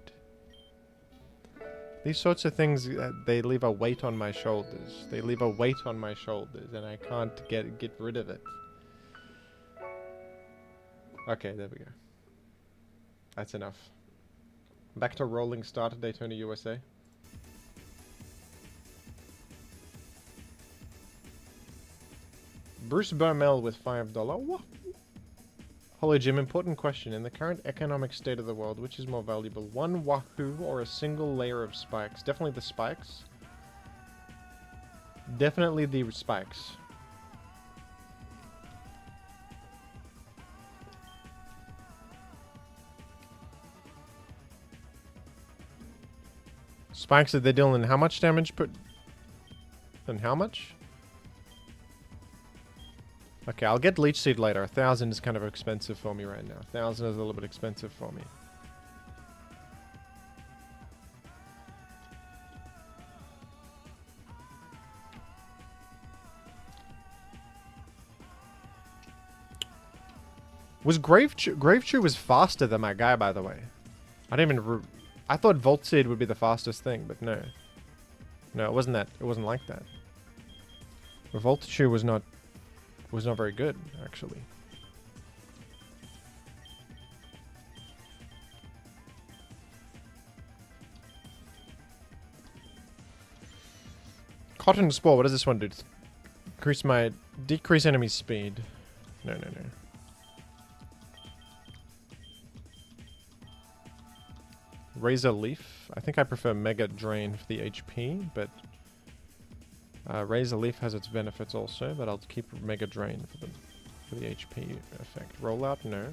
These sorts of things, they leave a weight on my shoulders. They leave a weight on my shoulders, and I can't get rid of it. Okay, there we go. That's enough. Back to Rolling Start at Daytona, USA. Bruce Burmell with $5. What? Hello Jim, important question. In the current economic state of the world, which is more valuable? One Wahoo or a single layer of spikes? Definitely the spikes. Definitely the spikes. Spikes, are they dealing how much damage per... And how much? Okay, I'll get Leech Seed later. 1,000 is kind of expensive for me right now. 1,000 is a little bit expensive for me. Was Gravechew was faster than my guy, by the way. I didn't even... I thought Volt Seed would be the fastest thing, but no. No, it wasn't that. It wasn't like that. Voltachew was not very good, actually. Cotton Spore, what does this one do? Decrease enemy speed. No. Razor Leaf. I think I prefer Mega Drain for the HP, but Razor Leaf has its benefits also, but I'll keep Mega Drain for the HP effect. Rollout, no.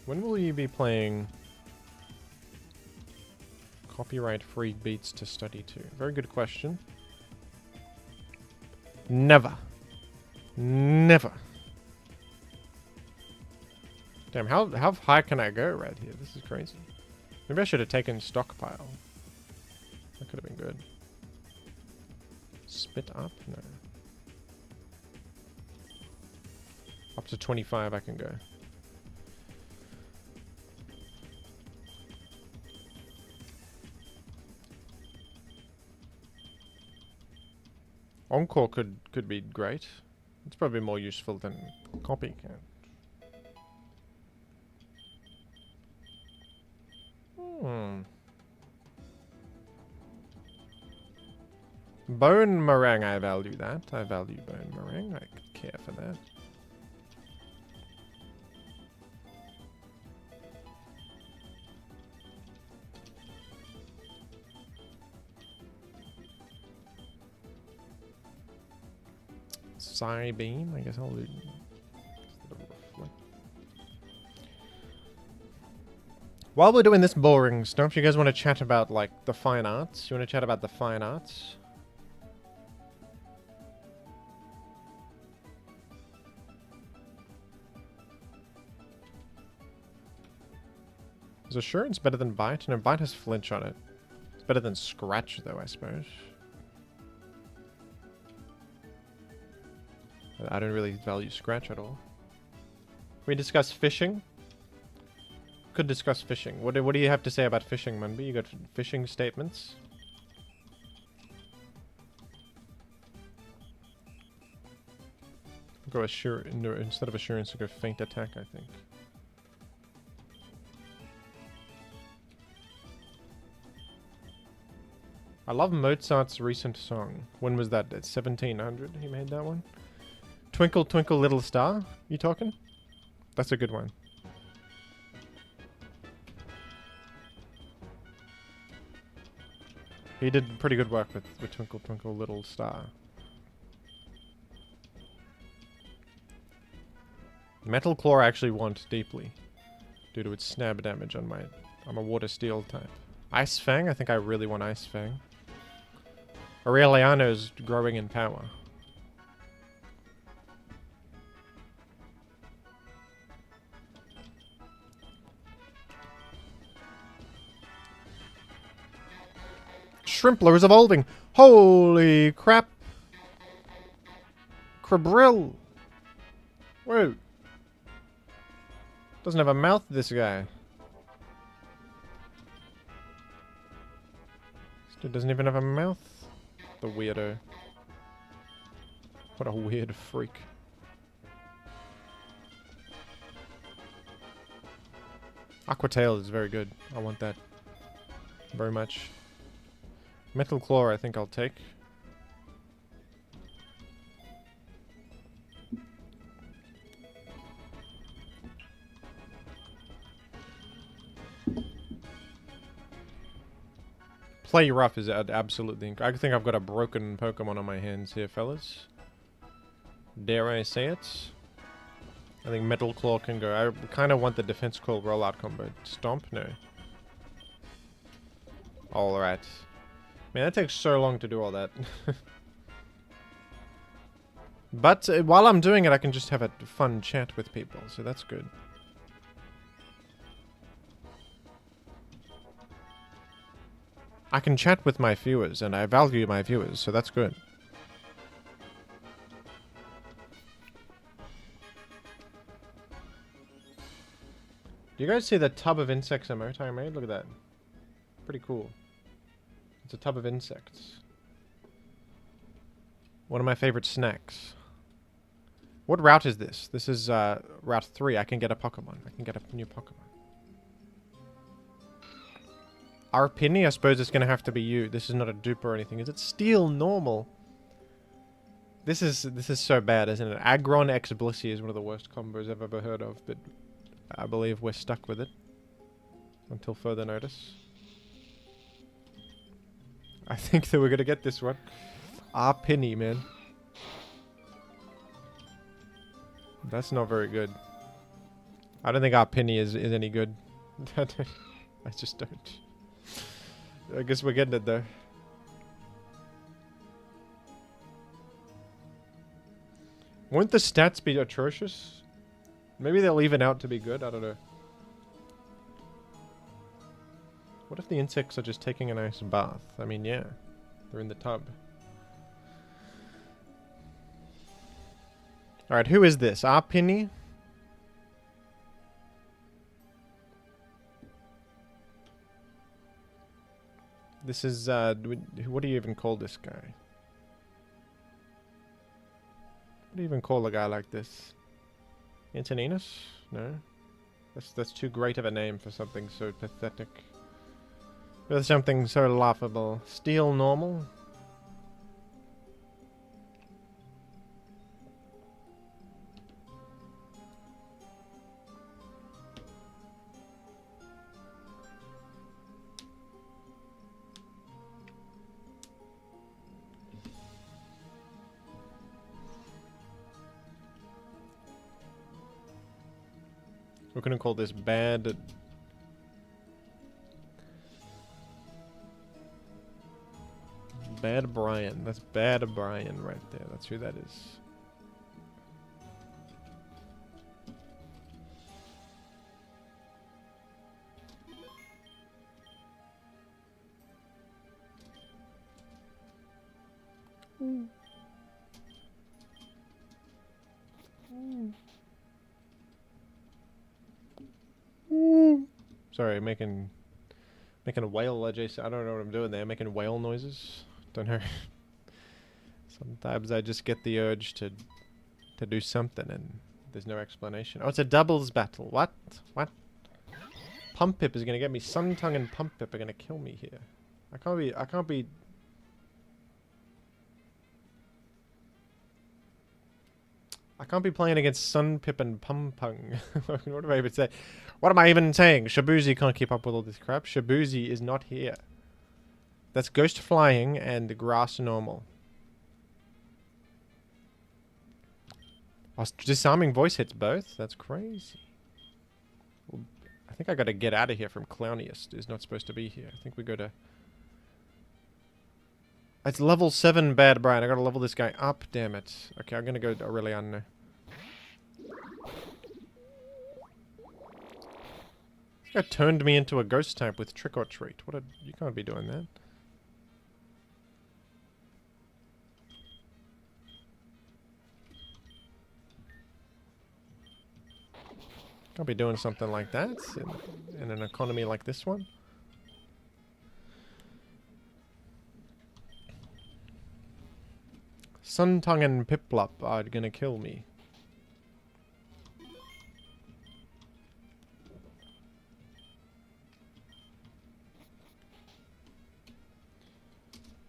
When will you be playing copyright-free beats to study to? Very good question. Never. Never. Damn, how high can I go right here? This is crazy. Maybe I should have taken Stockpile. That could have been good. Spit up? No. Up to 25 I can go. Encore could be great. It's probably more useful than Copycat. Bone Meringue, I value that. I value Bone Meringue. I could care for that. Psy Beam, I guess I'll do. While we're doing this boring stuff, you guys want to chat about, like, the fine arts? You want to chat about the fine arts? Is Assurance better than Bite? No, Bite has Flinch on it. It's better than Scratch, though, I suppose. I don't really value Scratch at all. Can we discuss fishing? Could discuss fishing. What do you have to say about fishing, Munby? You got fishing statements? Go instead of Assurance, go Feint Attack, I think. I love Mozart's recent song. When was that? At 1700 he made that one? Twinkle Twinkle Little Star? You talking? That's a good one. He did pretty good work with Twinkle Twinkle Little Star. Metal Claw I actually want deeply, due to its snap damage on my... I'm a Water Steel type. Ice Fang? I think I really want Ice Fang. Aureliano's growing in power. Shrimpler is evolving! Holy crap! Krabrill! Whoa! Doesn't have a mouth, this guy. This dude doesn't even have a mouth. The weirdo. What a weird freak. Aquatail is very good. I want that. Very much. Metal Claw I think I'll take. Play rough is absolutely I think I've got a broken Pokemon on my hands here, fellas. Dare I say it? I think Metal Claw can go. I kind of want the Defense Claw rollout combo. Stomp? No. Alright. Man, that takes so long to do all that. But while I'm doing it, I can just have a fun chat with people, so that's good. I can chat with my viewers, and I value my viewers, so that's good. Do you guys see the tub of insects emote I made? Look at that. Pretty cool. It's a tub of insects. One of my favorite snacks. What route is this? This is route 3. I can get a Pokemon. I can get a new Pokemon. Our Penny, I suppose it's going to have to be you. This is not a dupe or anything. Is it Steel Normal? This is so bad, isn't it? Aggron X Blissey is one of the worst combos I've ever heard of, but I believe we're stuck with it until further notice. I think that we're going to get this one. Our Penny, man. That's not very good. I don't think our Penny is any good. I just don't. I guess we're getting it though. Won't the stats be atrocious? Maybe they'll even out to be good, I don't know. What if the insects are just taking a nice bath? I mean, yeah. They're in the tub. Alright, who is this? Our Penny? This is, what do you even call this guy? What do you even call a guy like this? Antoninus? No? That's too great of a name for something so pathetic. For something so laughable. Steel Normal? We're gonna call this Bad... Bad Brian. That's Bad Brian right there. That's who that is. Sorry, making a whale adjacent. I don't know what I'm doing there. Making whale noises. Don't know. Sometimes I just get the urge to do something and there's no explanation. Oh, it's a doubles battle. What? What? Pump-Pip is gonna get me. Suntongue and Pump-Pip are gonna kill me here. I can't be playing against Sunpip and Pumpung. What do I even say? What am I even saying? Shabuzi can't keep up with all this crap. Shabuzi is not here. That's Ghost Flying and Grass Normal. Oh, Disarming Voice hits both? That's crazy. Well, I think I gotta get out of here from Clowniest. Is not supposed to be here. I think we go to... It's level 7 Bad Brian. I gotta level this guy up, damn it. Okay, I'm gonna go to Aurelian now. This guy turned me into a ghost type with Trick or Treat. What a... You can't be doing that. Can't be doing something like that in an economy like this one. Suntongue and Piplup are gonna kill me.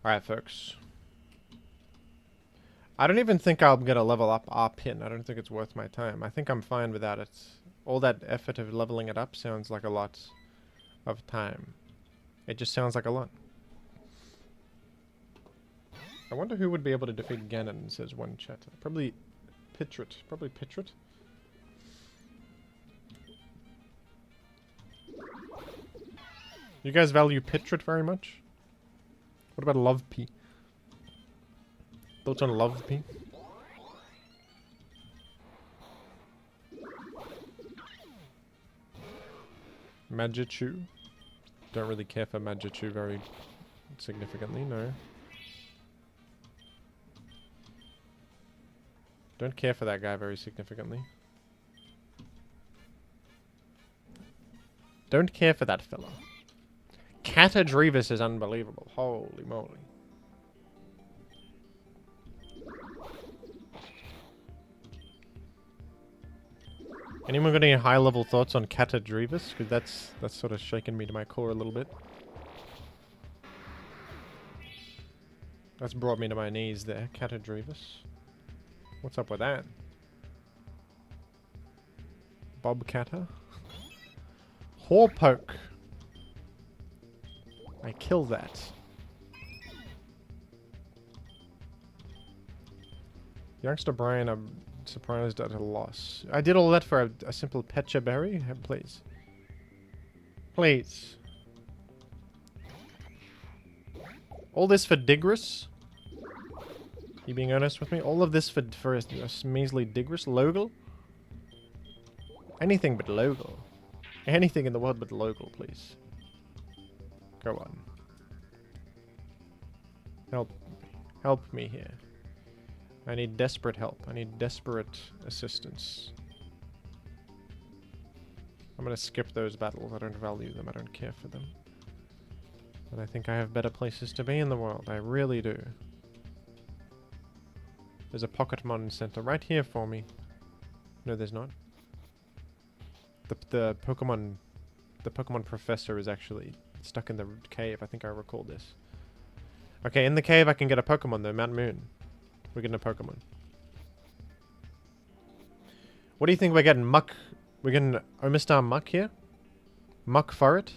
Alright, folks. I don't even think I'm gonna level up our pin. I don't think it's worth my time. I think I'm fine without it. All that effort of leveling it up sounds like a lot of time. It just sounds like a lot. I wonder who would be able to defeat Ganon, says one chatter. Probably Pitrit. Probably Pitrit. You guys value Pitrit very much? What about Love P? Thoughts on Love P? Magichu. Don't really care for Magichu very significantly, no. Don't care for that guy very significantly. Don't care for that fella. Catadrevis is unbelievable. Holy moly. Anyone got any high-level thoughts on Catadrevis? Because that's sort of shaken me to my core a little bit. That's brought me to my knees there, Catadrevis. What's up with that? Bobcatter? Horpoke. I kill that. Youngster Brian, I'm surprised at a loss. I did all that for a simple Pecha Berry? Please. Please. All this for Digris? You being honest with me? All of this for a measly Digris? Logal? Anything but Logal. Anything in the world but Logal, please. Go on. Help me here. I need desperate help. I need desperate assistance. I'm gonna skip those battles. I don't value them. I don't care for them. And I think I have better places to be in the world. I really do. There's a Pokémon Center right here for me. No, there's not. The Pokemon Professor is actually stuck in the cave. I think I recall this. Okay, in the cave I can get a Pokemon though. Mount Moon. We're getting a Pokemon. What do you think we're getting? Muck. We're getting Omistar Muck here? Muck Furret?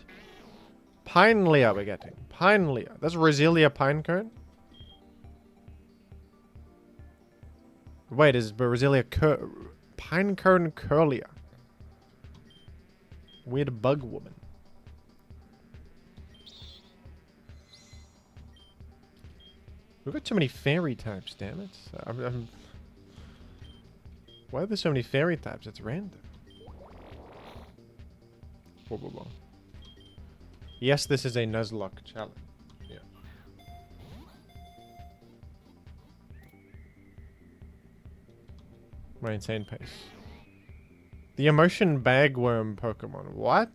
Pinelea we're getting. Pinelea. That's Roselia Pinecone? Wait, is Roselia Pinecone Curlia? Weird bug woman. We've got too many fairy types, damn it. Why are there so many fairy types? It's random. Whoa, whoa, whoa. Yes, this is a Nuzlocke challenge. Yeah. My insane pace. The emotion bagworm Pokemon. What?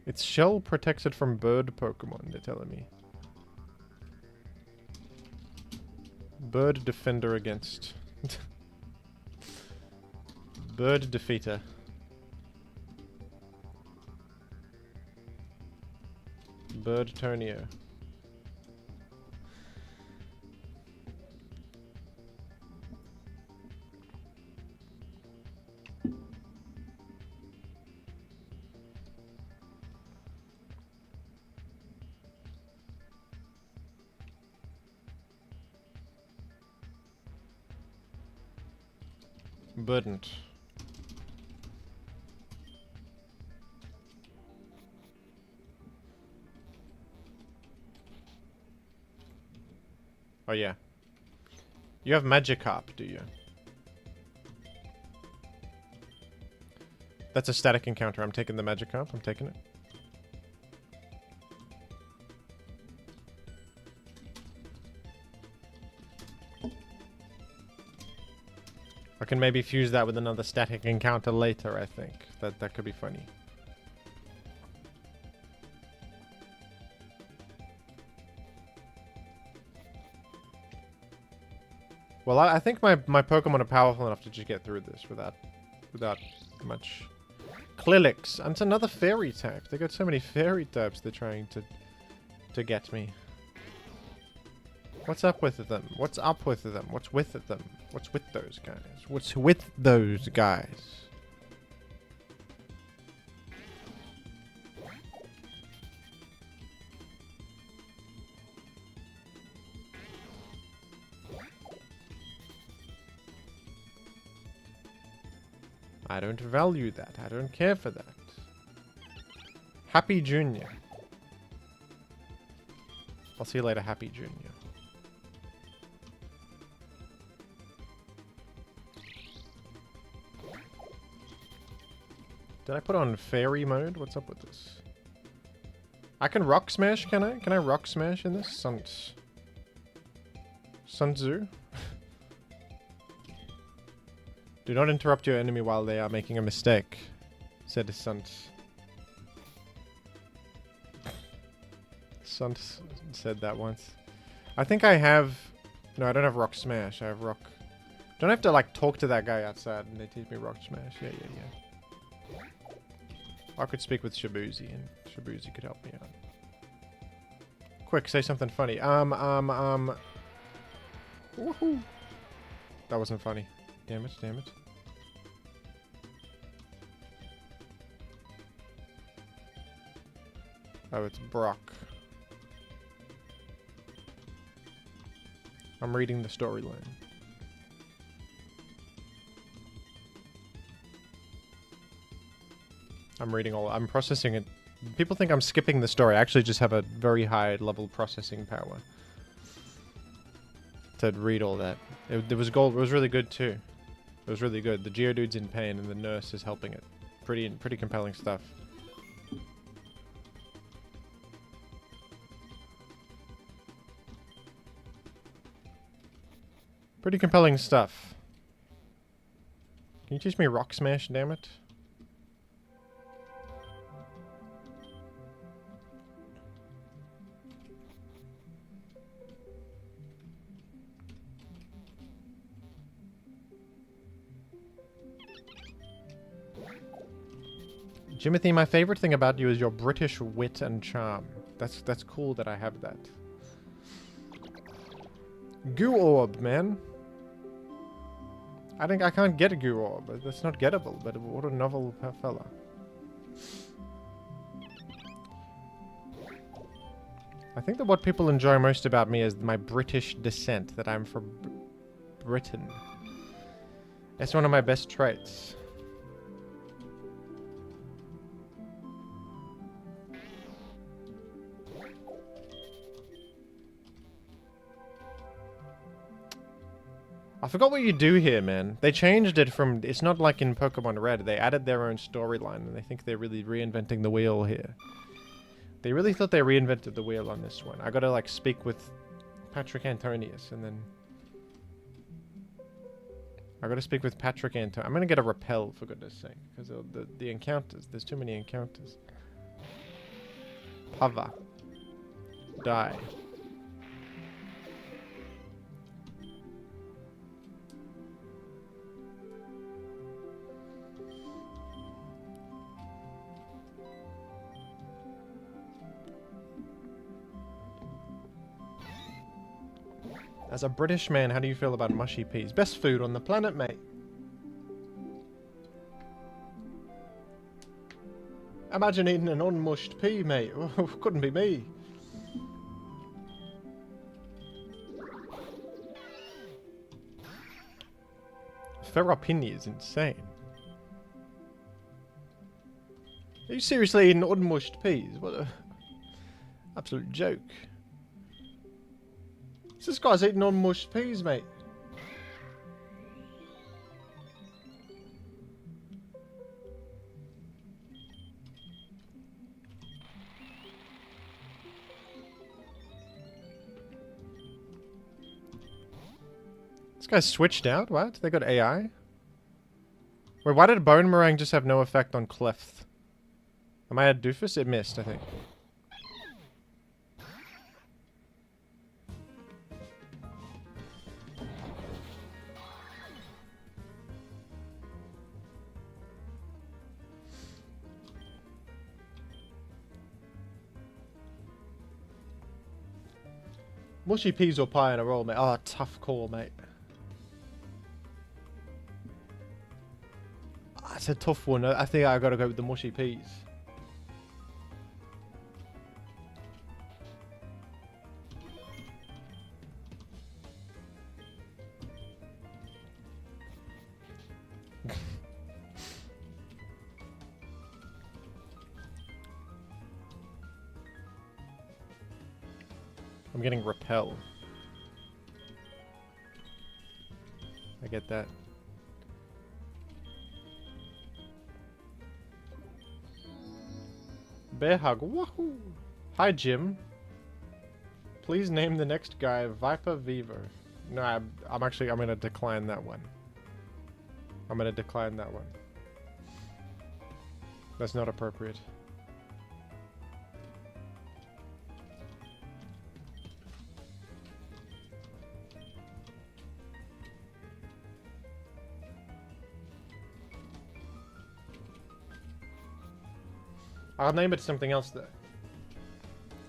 Its shell protects it from bird Pokemon, they're telling me. Bird defender against. Bird defeater. Bird Tonio. Verdant. Oh yeah. You have Magikarp, do you? That's a static encounter. I'm taking the Magikarp. I'm taking it. I can maybe fuse that with another static encounter later, I think. That could be funny. Well, I think my Pokemon are powerful enough to just get through this without much. Clillix. And it's another fairy type. They got so many fairy types they're trying to get me. What's up with them? What's up with them? What's with them? What's with those guys? What's with those guys? I don't value that. I don't care for that. Happy Junior. I'll see you later, Happy Junior. Did I put on fairy mode? What's up with this? I can rock smash, can I? Can I rock smash in this? Sun Tzu? Do not interrupt your enemy while they are making a mistake, said the Sunt. Sunt said that once. I think I have... No, I don't have rock smash. I have rock... Don't I have to, like, talk to that guy outside and they teach me rock smash? Yeah. I could speak with Shabuzi, and Shabuzi could help me out. Quick, say something funny. Woohoo! That wasn't funny. Damn it. Oh, it's Brock. I'm reading the storyline. I'm processing it. People think I'm skipping the story. I actually just have a very high level processing power to read all that. It was gold. It was really good too. It was really good. The Geodude's in pain and the nurse is helping it. Pretty compelling stuff. Pretty compelling stuff. Can you teach me rock smash, damn it? Jimothy, my favorite thing about you is your British wit and charm. That's cool that I have that. Goo orb, man. I think I can't get a goo orb. That's not gettable, but what a novel fella. I think that what people enjoy most about me is my British descent, that I'm from Britain. That's one of my best traits. I forgot what you do here, man. They changed it from... It's not like in Pokemon Red. They added their own storyline, and they think they're really reinventing the wheel here. They really thought they reinvented the wheel on this one. I gotta, like, speak with Patrick Antonius, and then... I gotta speak with Patrick Antonius. I'm gonna get a repel, for goodness sake. Because the encounters. There's too many encounters. Pava. Die. As a British man, how do you feel about mushy peas? Best food on the planet, mate. Imagine eating an unmushed pea, mate. Couldn't be me. Ferropini is insane. Are you seriously eating unmushed peas? What a absolute joke. This This guy's eating on mushed peas, mate. This guy's switched out? What? They got AI? Wait, why did Bone Meringue just have no effect on Cleft? Am I a doofus? It missed, I think. Mushy peas or pie in a roll, mate. Oh, tough call, mate. That's a tough one. I think I gotta go with the mushy peas. I'm getting repel. I get that. Bear hug. Woohoo! Hi, Jim. Please name the next guy Viper Vivo. No, I'm gonna decline that one. I'm gonna decline that one. That's not appropriate. I'll name it something else though.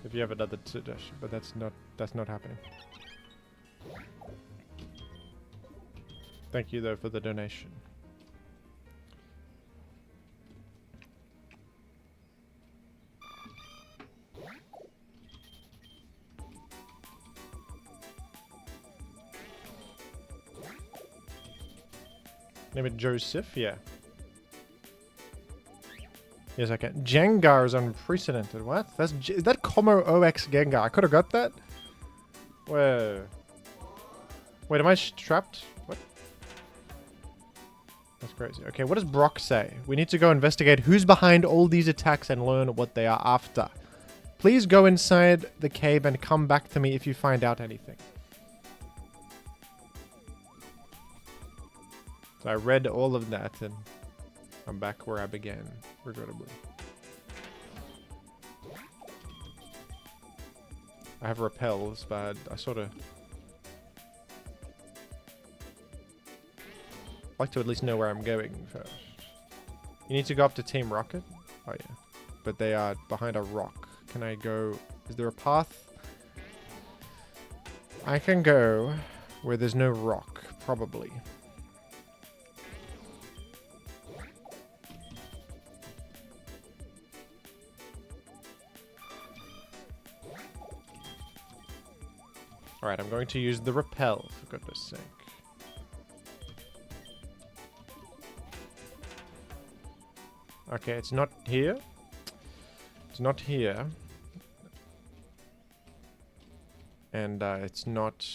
If you have another suggestion, but that's not happening. Thank you though for the donation. Name it Joseph, yeah. Yes, I can. Gengar is unprecedented. What? Is that Como OX Gengar? I could have got that. Whoa. Wait, am I trapped? What? That's crazy. Okay, what does Brock say? We need to go investigate who's behind all these attacks and learn what they are after. Please go inside the cave and come back to me if you find out anything. So I read all of that and I'm back where I began, regrettably. I have repels, but I sort of like to at least know where I'm going first. You need to go up to Team Rocket? Oh yeah. But they are behind a rock. Can I go? Is there a path? I can go where there's no rock, probably. Alright, I'm going to use the repel, for goodness sake. Okay, it's not here. It's not here. And it's not...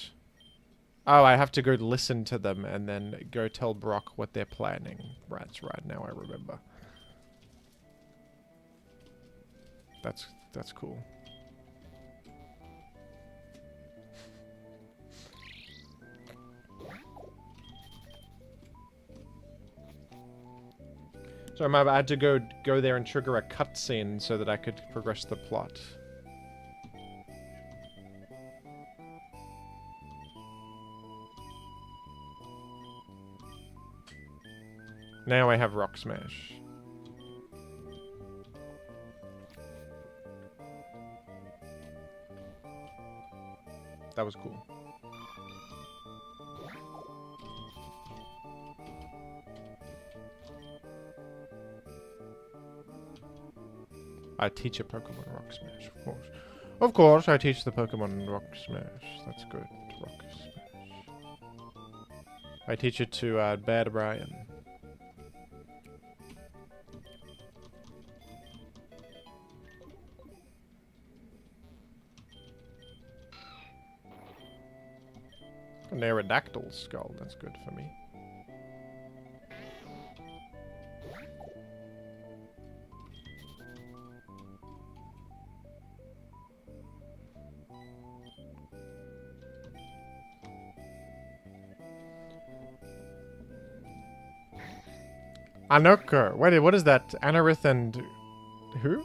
Oh, I have to go listen to them and then go tell Brock what they're planning. That's right, now I remember. That's cool. So I had to go there and trigger a cutscene so that I could progress the plot. Now I have Rock Smash. That was cool. I teach a Pokemon Rock Smash, of course. Of course, I teach the Pokemon Rock Smash. That's good. Rock Smash. I teach it to Bad Brian. An Aerodactyl skull, that's good for me. Anoko. Wait, what is that? Anarith and... who?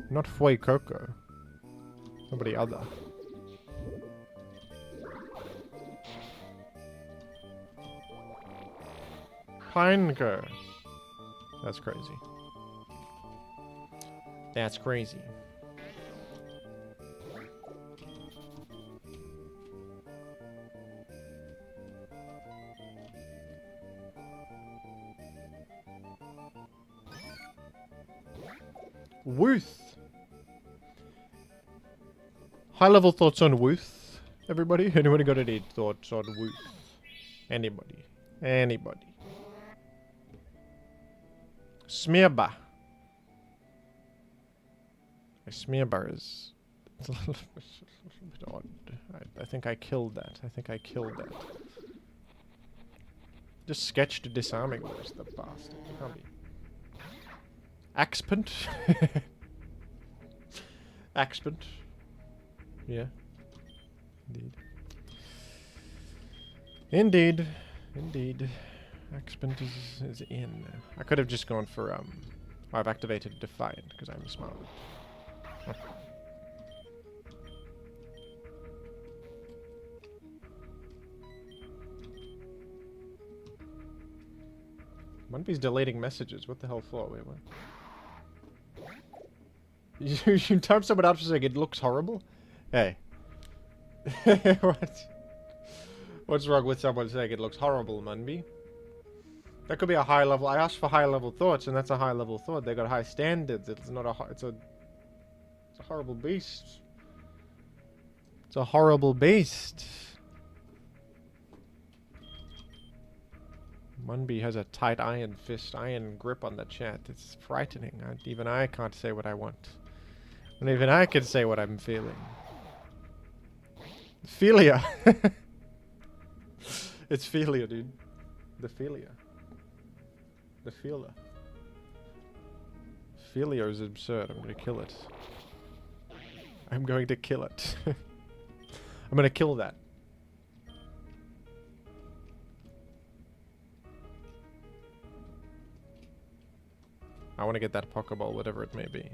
Not Fuecoco. Somebody other. Pineco. That's crazy. That's crazy. Wooth. High level thoughts on Wooth, everybody? Anybody got any thoughts on Wooth? Anybody? Anybody? Smearba. Smearba is a little bit odd. I think I killed that. I think I killed that. Just sketched disarming moves, the bastard. It can't be. Axpent? Axpent. Yeah. Indeed. Indeed. Indeed. Axpent is in. I could have just gone for, I've activated Defiant, because I'm smart. Huh. Munby's deleting messages. What the hell for? Wait, what? You type someone out for saying it looks horrible? Hey. What? What's wrong with someone saying it looks horrible, Munby? That could be a high level. I asked for high level thoughts, and that's a high level thought. They got high standards. It's not a. It's a horrible beast. It's a horrible beast. Munby has a tight iron fist, iron grip on the chat. It's frightening. Even I can't say what I want. And even I can say what I'm feeling. Philia. It's Philia, dude. The Philia. The Philia. Philia is absurd. I'm going to kill it. I'm going to kill it. I'm going to kill that. I want to get that Pokeball, whatever it may be.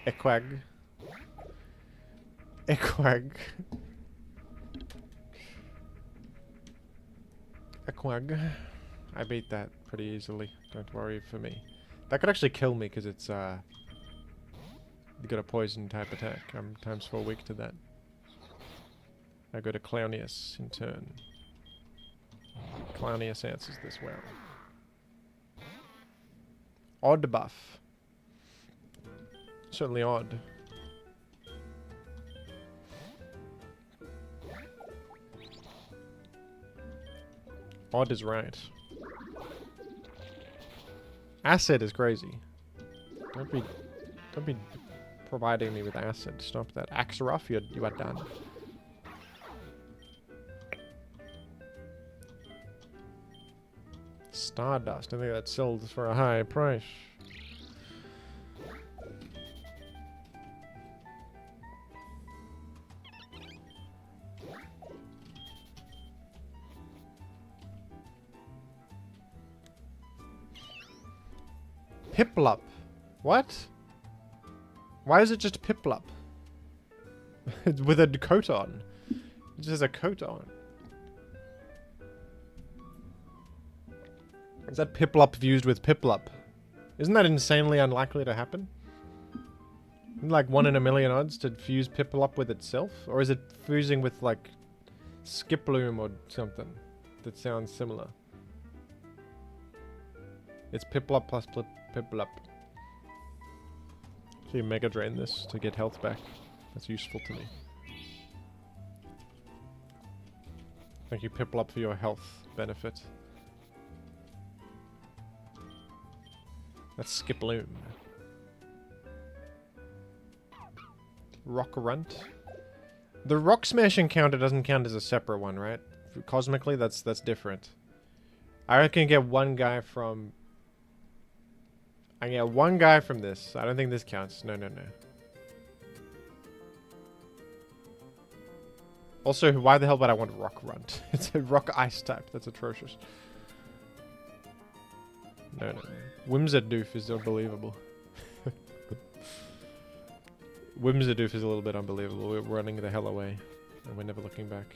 Equag. Equag. Equag. I beat that pretty easily. Don't worry for me. That could actually kill me because it's, you got a poison type attack. I'm ×4 weak to that. I go to Clownius in turn. Clownius answers this well. Odd buff. Certainly odd. Odd is right. Acid is crazy. Don't be providing me with acid. Stop that. Axeroth, you are done. Stardust. I think that sells for a high price. Piplup. What? Why is it just Piplup? With a coat on. It just has a coat on. Is that Piplup fused with Piplup? Isn't that insanely unlikely to happen? Isn't like 1 in a million odds to fuse Piplup with itself? Or is it fusing with like Skiploom or something that sounds similar? It's Piplup plus Piplup. So you Mega Drain this to get health back. That's useful to me. Thank you, Piplup, for your health benefit. That's Skiploom. Rock Runt. The rock smash encounter doesn't count as a separate one, right? Cosmically, that's different. I reckon get one guy from... I get one guy from this. I don't think this counts. No, no, no. Also, why the hell would I want Rock Runt? It's a Rock Ice type. That's atrocious. No, no. Whimsadoof is unbelievable. Whimsadoof is a little bit unbelievable. We're running the hell away. And we're never looking back.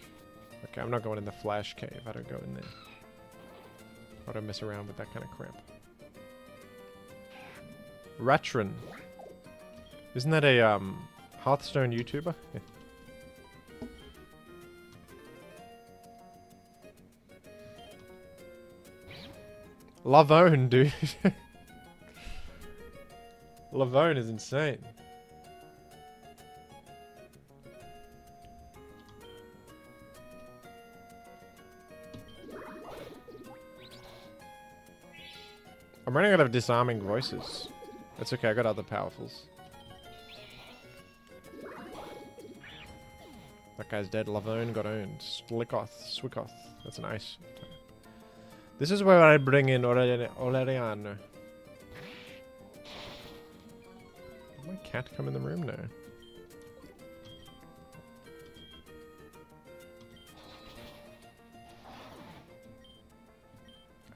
Okay, I'm not going in the Flash Cave. I don't go in there. I don't mess around with that kind of crap. Ratron. Isn't that a Hearthstone YouTuber? Yeah. Lavone, dude. Lavone is insane. I'm running out of disarming voices. That's okay, I got other powerfuls. That guy's dead. Lavone got owned. Swickoth. That's nice. This is where I bring in Oleriano. Did my cat come in the room? No.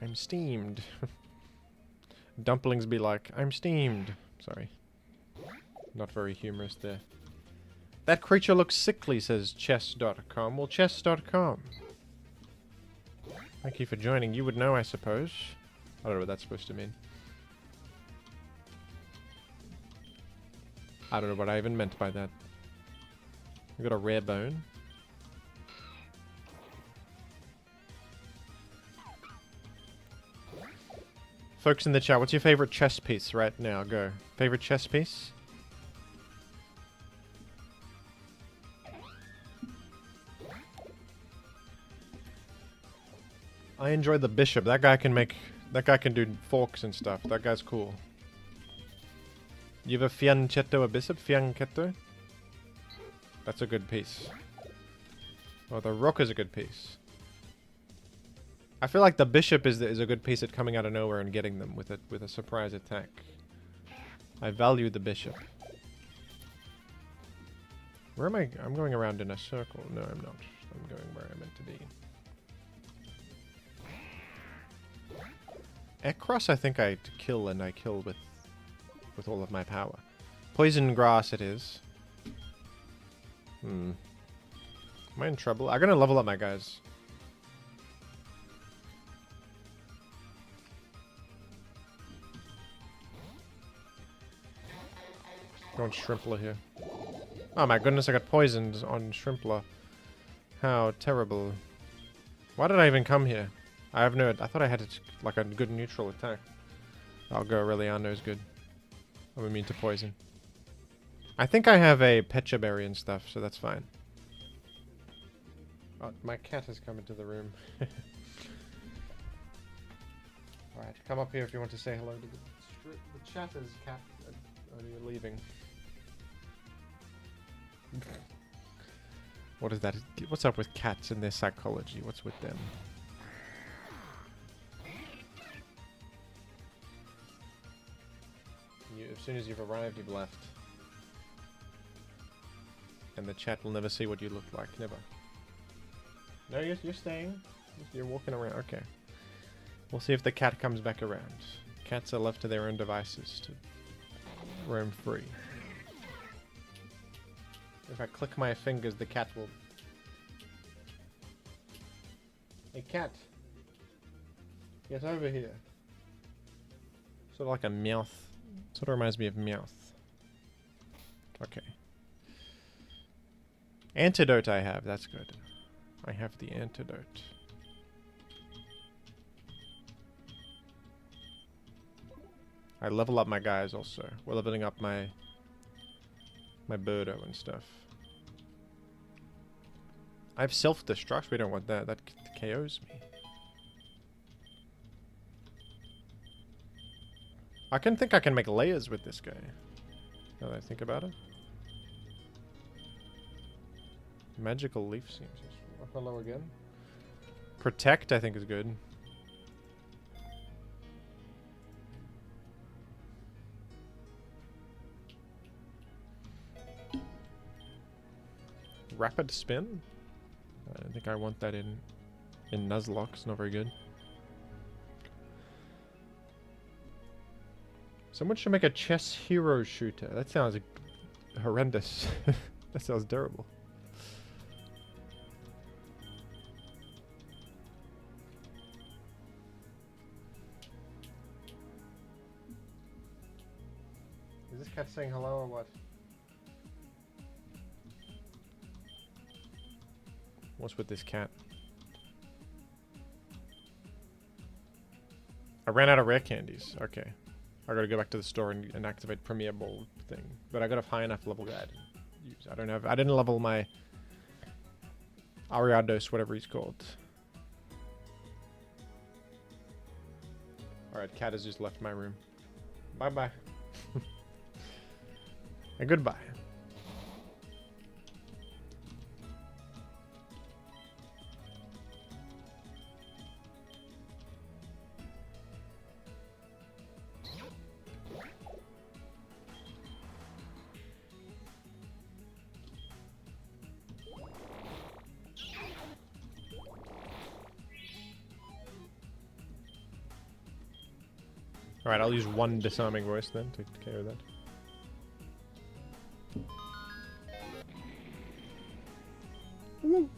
I'm steamed. Dumplings be like, I'm steamed. Sorry. Not very humorous there. That creature looks sickly, says chess.com. Well, chess.com. Thank you for joining. You would know, I suppose. I don't know what that's supposed to mean. I don't know what I even meant by that. We got a rare bone. Folks in the chat, what's your favorite chess piece right now? Go. Favorite chess piece? I enjoy the bishop. That guy can do forks and stuff. That guy's cool. You have a fianchetto, a bishop? Fianchetto? That's a good piece. Oh, the rook is a good piece. I feel like the bishop is a good piece at coming out of nowhere and getting them with a surprise attack. I value the bishop. Where am I? I'm going around in a circle. No, I'm not. I'm going where I'm meant to be. Ekros, I think I kill, and I kill with all of my power. Poison grass it is. Am I in trouble? I'm gonna level up my guys. Going Shrimpler here. Oh my goodness, I got poisoned on Shrimpler. How terrible. Why did I even come here? I have no... I thought I had like a good neutral attack. I'll go Aureliano is good. I'm immune to poison. I think I have a Pecha Berry and stuff, so that's fine. Oh, my cat has come into the room. Alright, come up here if you want to say hello to the chatter's cat. Oh, you're leaving. What is that? What's up with cats and their psychology? What's with them? As soon as you've arrived, you've left. And the chat will never see what you look like. Never. No, you're staying. You're walking around. Okay. We'll see if the cat comes back around. Cats are left to their own devices to roam free. If I click my fingers, the cat will... Hey, cat! Get over here. Sort of like a Meowth. Sort of reminds me of Meowth. Okay. Antidote I have. That's good. I have the antidote. I level up my guys also. We're leveling up my Birdo and stuff. I have self-destruct. We don't want that. That KOs me. I think I can make layers with this guy. Now that I think about it. Magical leaf seems useful. Hello again. Protect, I think, is good. Rapid spin? I don't think I want that in Nuzlocke. It's not very good. Someone should make a chess hero shooter. That sounds horrendous. That sounds terrible. Is this cat saying hello or what? What's with this cat? I ran out of rare candies. Okay. I gotta go back to the store and activate Premier Ball thing. But I got a high enough level guide to use. I didn't level my Ariados, whatever he's called. Alright, cat has just left my room. Bye bye. And goodbye. Alright, I'll use one disarming voice then to take care of that. Woo.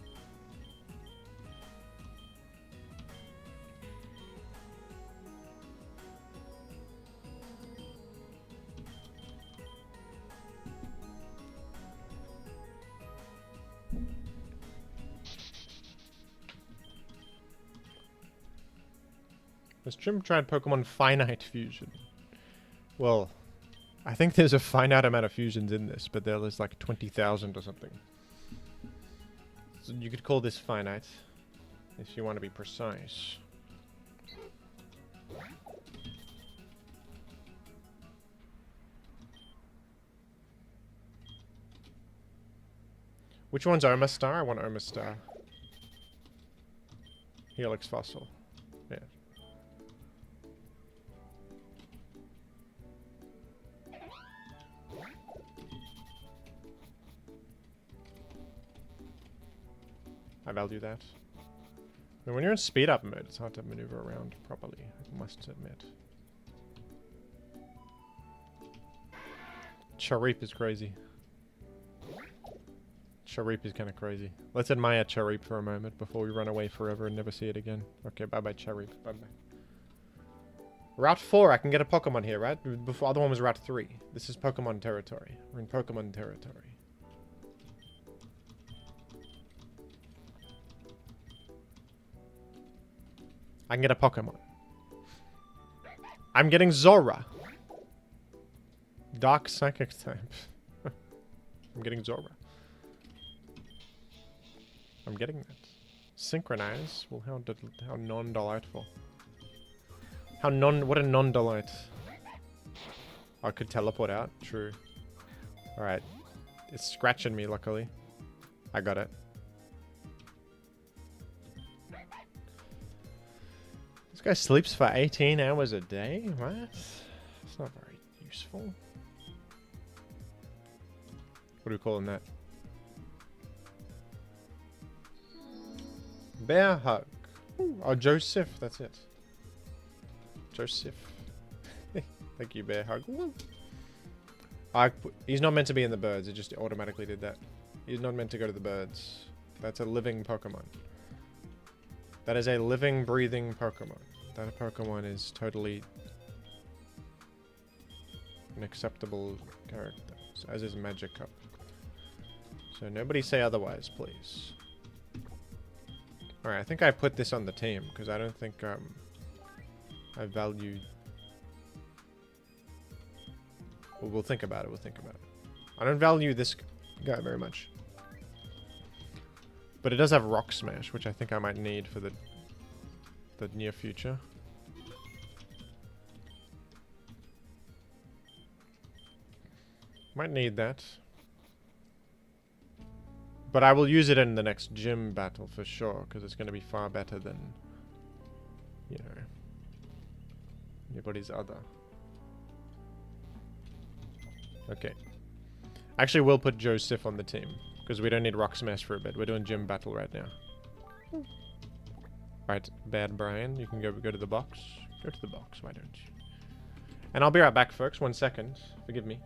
Has Jim tried Pokemon Finite Fusion? Well, I think there's a finite amount of fusions in this, but there's like 20,000 or something. So you could call this finite, if you want to be precise. Which one's Omastar? I want Omastar. Helix Fossil. Yeah. I value that. And when you're in speed up mode, it's hard to maneuver around properly, I must admit. Charip is crazy. Charip is kind of crazy. Let's admire Charip for a moment before we run away forever and never see it again. Okay, bye-bye Charip. Bye-bye. Route 4, I can get a Pokemon here, right? Before, other one was Route 3. This is Pokemon territory. We're in Pokemon territory. I can get a Pokemon. I'm getting Zora. Dark Psychic type. I'm getting Zora. I'm getting that. Synchronize? Well, how non-delightful. What a non-delight. I could teleport out. True. Alright. It's scratching me, luckily. I got it. This guy sleeps for 18 hours a day? What? That's not very useful. What do we call him that? Bear hug. Ooh, oh, Joseph. That's it. Joseph. Thank you, bear hug. Woo. He's not meant to be in the birds. It just automatically did that. He's not meant to go to the birds. That's a living Pokemon. That is a living, breathing Pokemon. That Pokemon is totally an acceptable character, as is Magikarp. So nobody say otherwise, please. Alright, I think I put this on the team, because I don't think I value... Well, we'll think about it, we'll think about it. I don't value this guy very much. But it does have Rock Smash, which I think I might need for the near future. Might need that. But I will use it in the next gym battle for sure, because it's going to be far better than, you know, anybody's other. Okay. Actually, we'll put Joseph on the team, because we don't need Rock Smash for a bit. We're doing gym battle right now. Right, Bad Brian, you can go to the box. Go to the box, why don't you? And I'll be right back, folks. 1 second. Forgive me.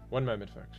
1 moment, folks.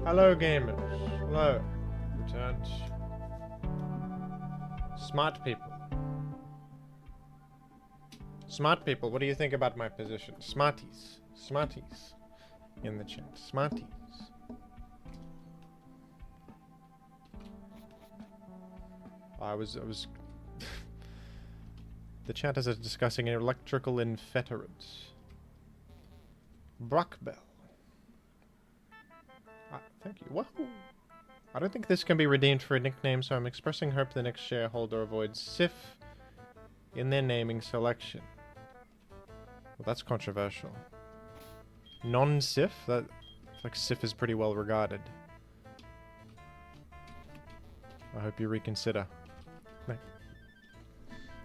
Hello, gamers. Hello. Returned. Smart people. Smart people, what do you think about my position? Smarties. Smarties. In the chat. Smarties. I was the chat is discussing electrical inveterate. Brockbell. Thank you. Wahoo! I don't think this can be redeemed for a nickname, so I'm expressing hope the next shareholder avoids Sif in their naming selection. Well, that's controversial. Non-Sif? That, like, Sif is pretty well regarded. I hope you reconsider.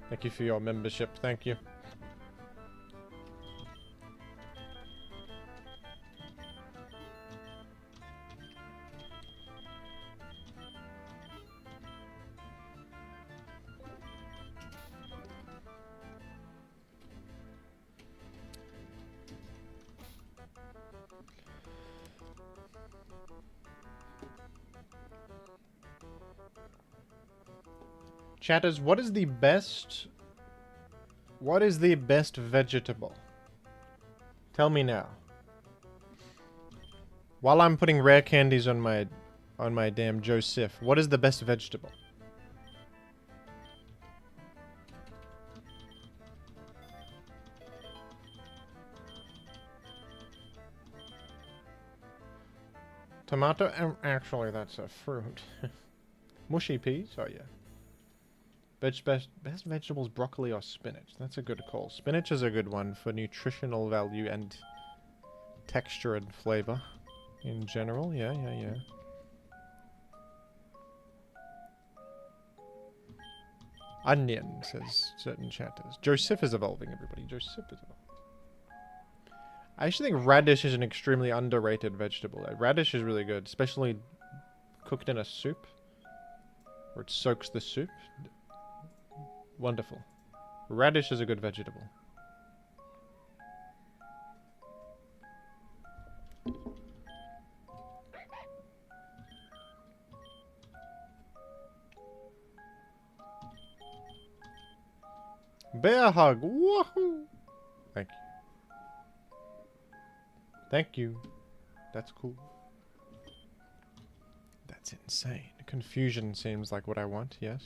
Thank you for your membership. Thank you. Chatters, what is the best vegetable? Tell me now. While I'm putting rare candies on my damn Joseph, what is the best vegetable? Tomato? Actually, that's a fruit. Mushy peas? Oh, yeah. Best vegetables, broccoli or spinach? That's a good call. Spinach is a good one for nutritional value and texture and flavor in general. Yeah. Onion, says certain chatters. Joseph is evolving, everybody. Joseph is evolving. I actually think radish is an extremely underrated vegetable. Radish is really good, especially cooked in a soup, where it soaks the soup. Wonderful. Radish is a good vegetable. Bear hug. Woohoo! Thank you. Thank you. That's cool. That's insane. Confusion seems like what I want, yes.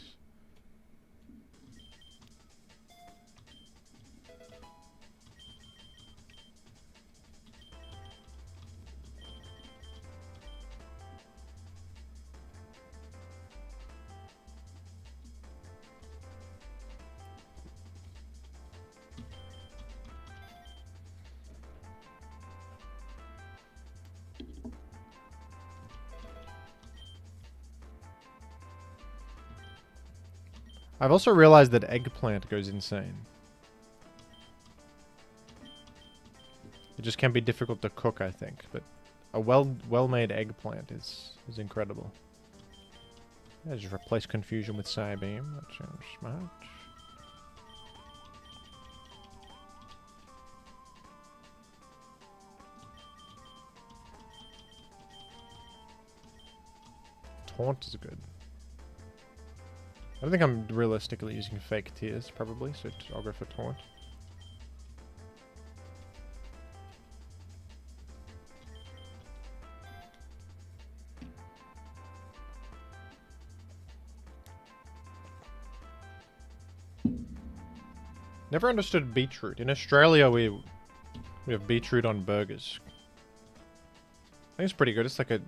I've also realized that eggplant goes insane. It just can be difficult to cook, I think, but a well-made eggplant is incredible. Yeah, just replace confusion with Psybeam. That sounds smart. Taunt is good. I don't think I'm realistically using fake tears, probably, so I'll go for Taunt. Never understood beetroot. In Australia, we have beetroot on burgers. I think it's pretty good. It's like a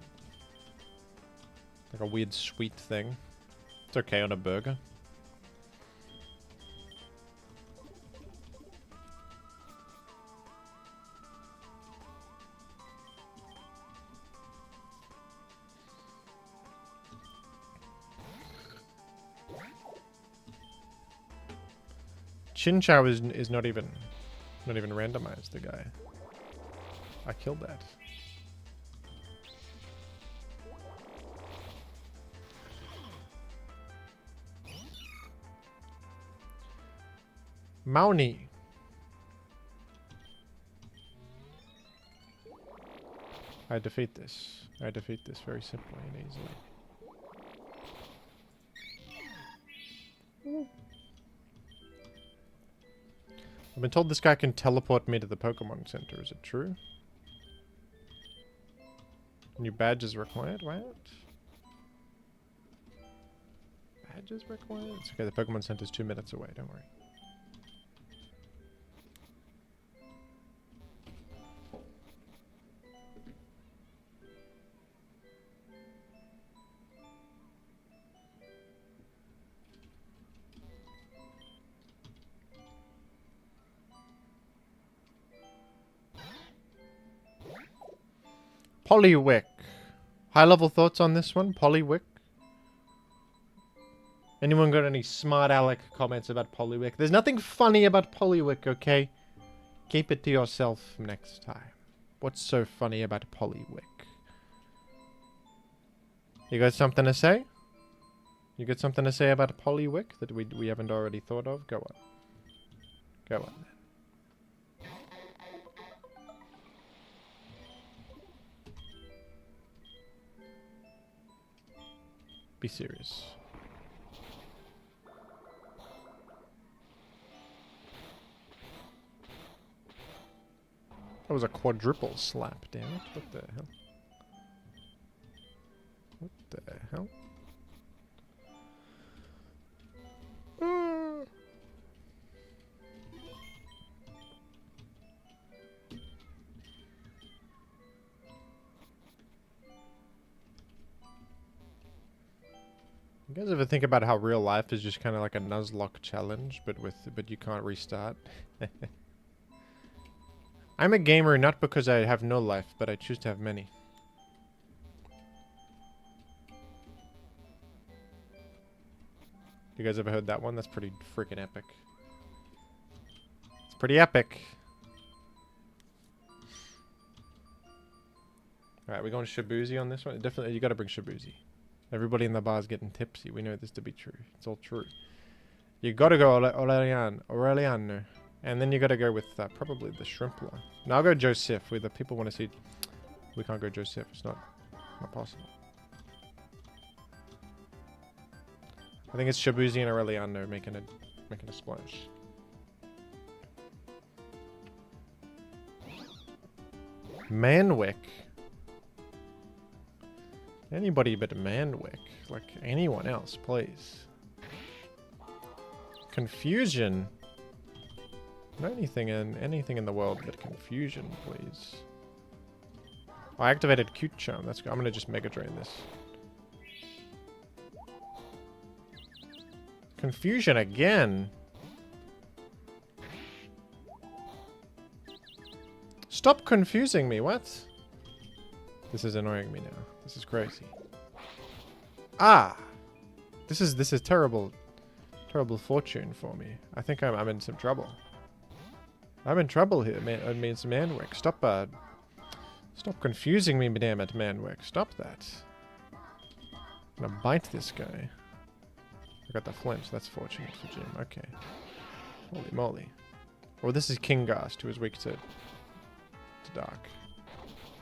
weird sweet thing. It's okay on a burger. Chinchow is not even randomized, the guy. I killed that. Mauni. I defeat this. I defeat this very simply and easily. I've been told this guy can teleport me to the Pokemon Center. Is it true? New badges required? What? Badges required? It's okay, the Pokemon Center's 2 minutes away, don't worry. Poliwick. High-level thoughts on this one? Poliwick? Anyone got any smart aleck comments about Poliwick? There's nothing funny about Poliwick, okay? Keep it to yourself next time. What's so funny about Poliwick? You got something to say? You got something to say about Poliwick that we haven't already thought of? Go on. Go on then. Be serious. That was a quadruple slap, damn it. What the hell? What the hell? You guys ever think about how real life is just kind of like a Nuzlocke challenge, but you can't restart? I'm a gamer not because I have no life, but I choose to have many. You guys ever heard that one? That's pretty freaking epic. It's pretty epic. Alright, we're going Shabuzi on this one. Definitely, you gotta bring Shabuzi. Everybody in the bar is getting tipsy. We know this to be true. It's all true. You gotta go Aureliano. And then you gotta go with probably the Shrimpler. No, I'll go Joseph. The people want to see... We can't go Joseph. It's not possible. I think it's Shabuzi and Aureliano making a splash. Manwick. Anybody but Manwick. Like anyone else, please. Confusion. Anything in the world but confusion, please. Oh, I activated Cute Charm. That's good. I'm gonna just Mega Drain this. Confusion again. Stop confusing me. What? This is annoying me now. This is crazy. Ah! This is terrible fortune for me. I think I'm in some trouble. I'm in trouble here, man. I mean, it's Manwick. Stop confusing me, damn it, Manwick. Stop that. I'm gonna bite this guy. I got the flinch. That's fortunate for Jim. Okay. Holy moly. Oh, this is Kingast, who is weak to dark.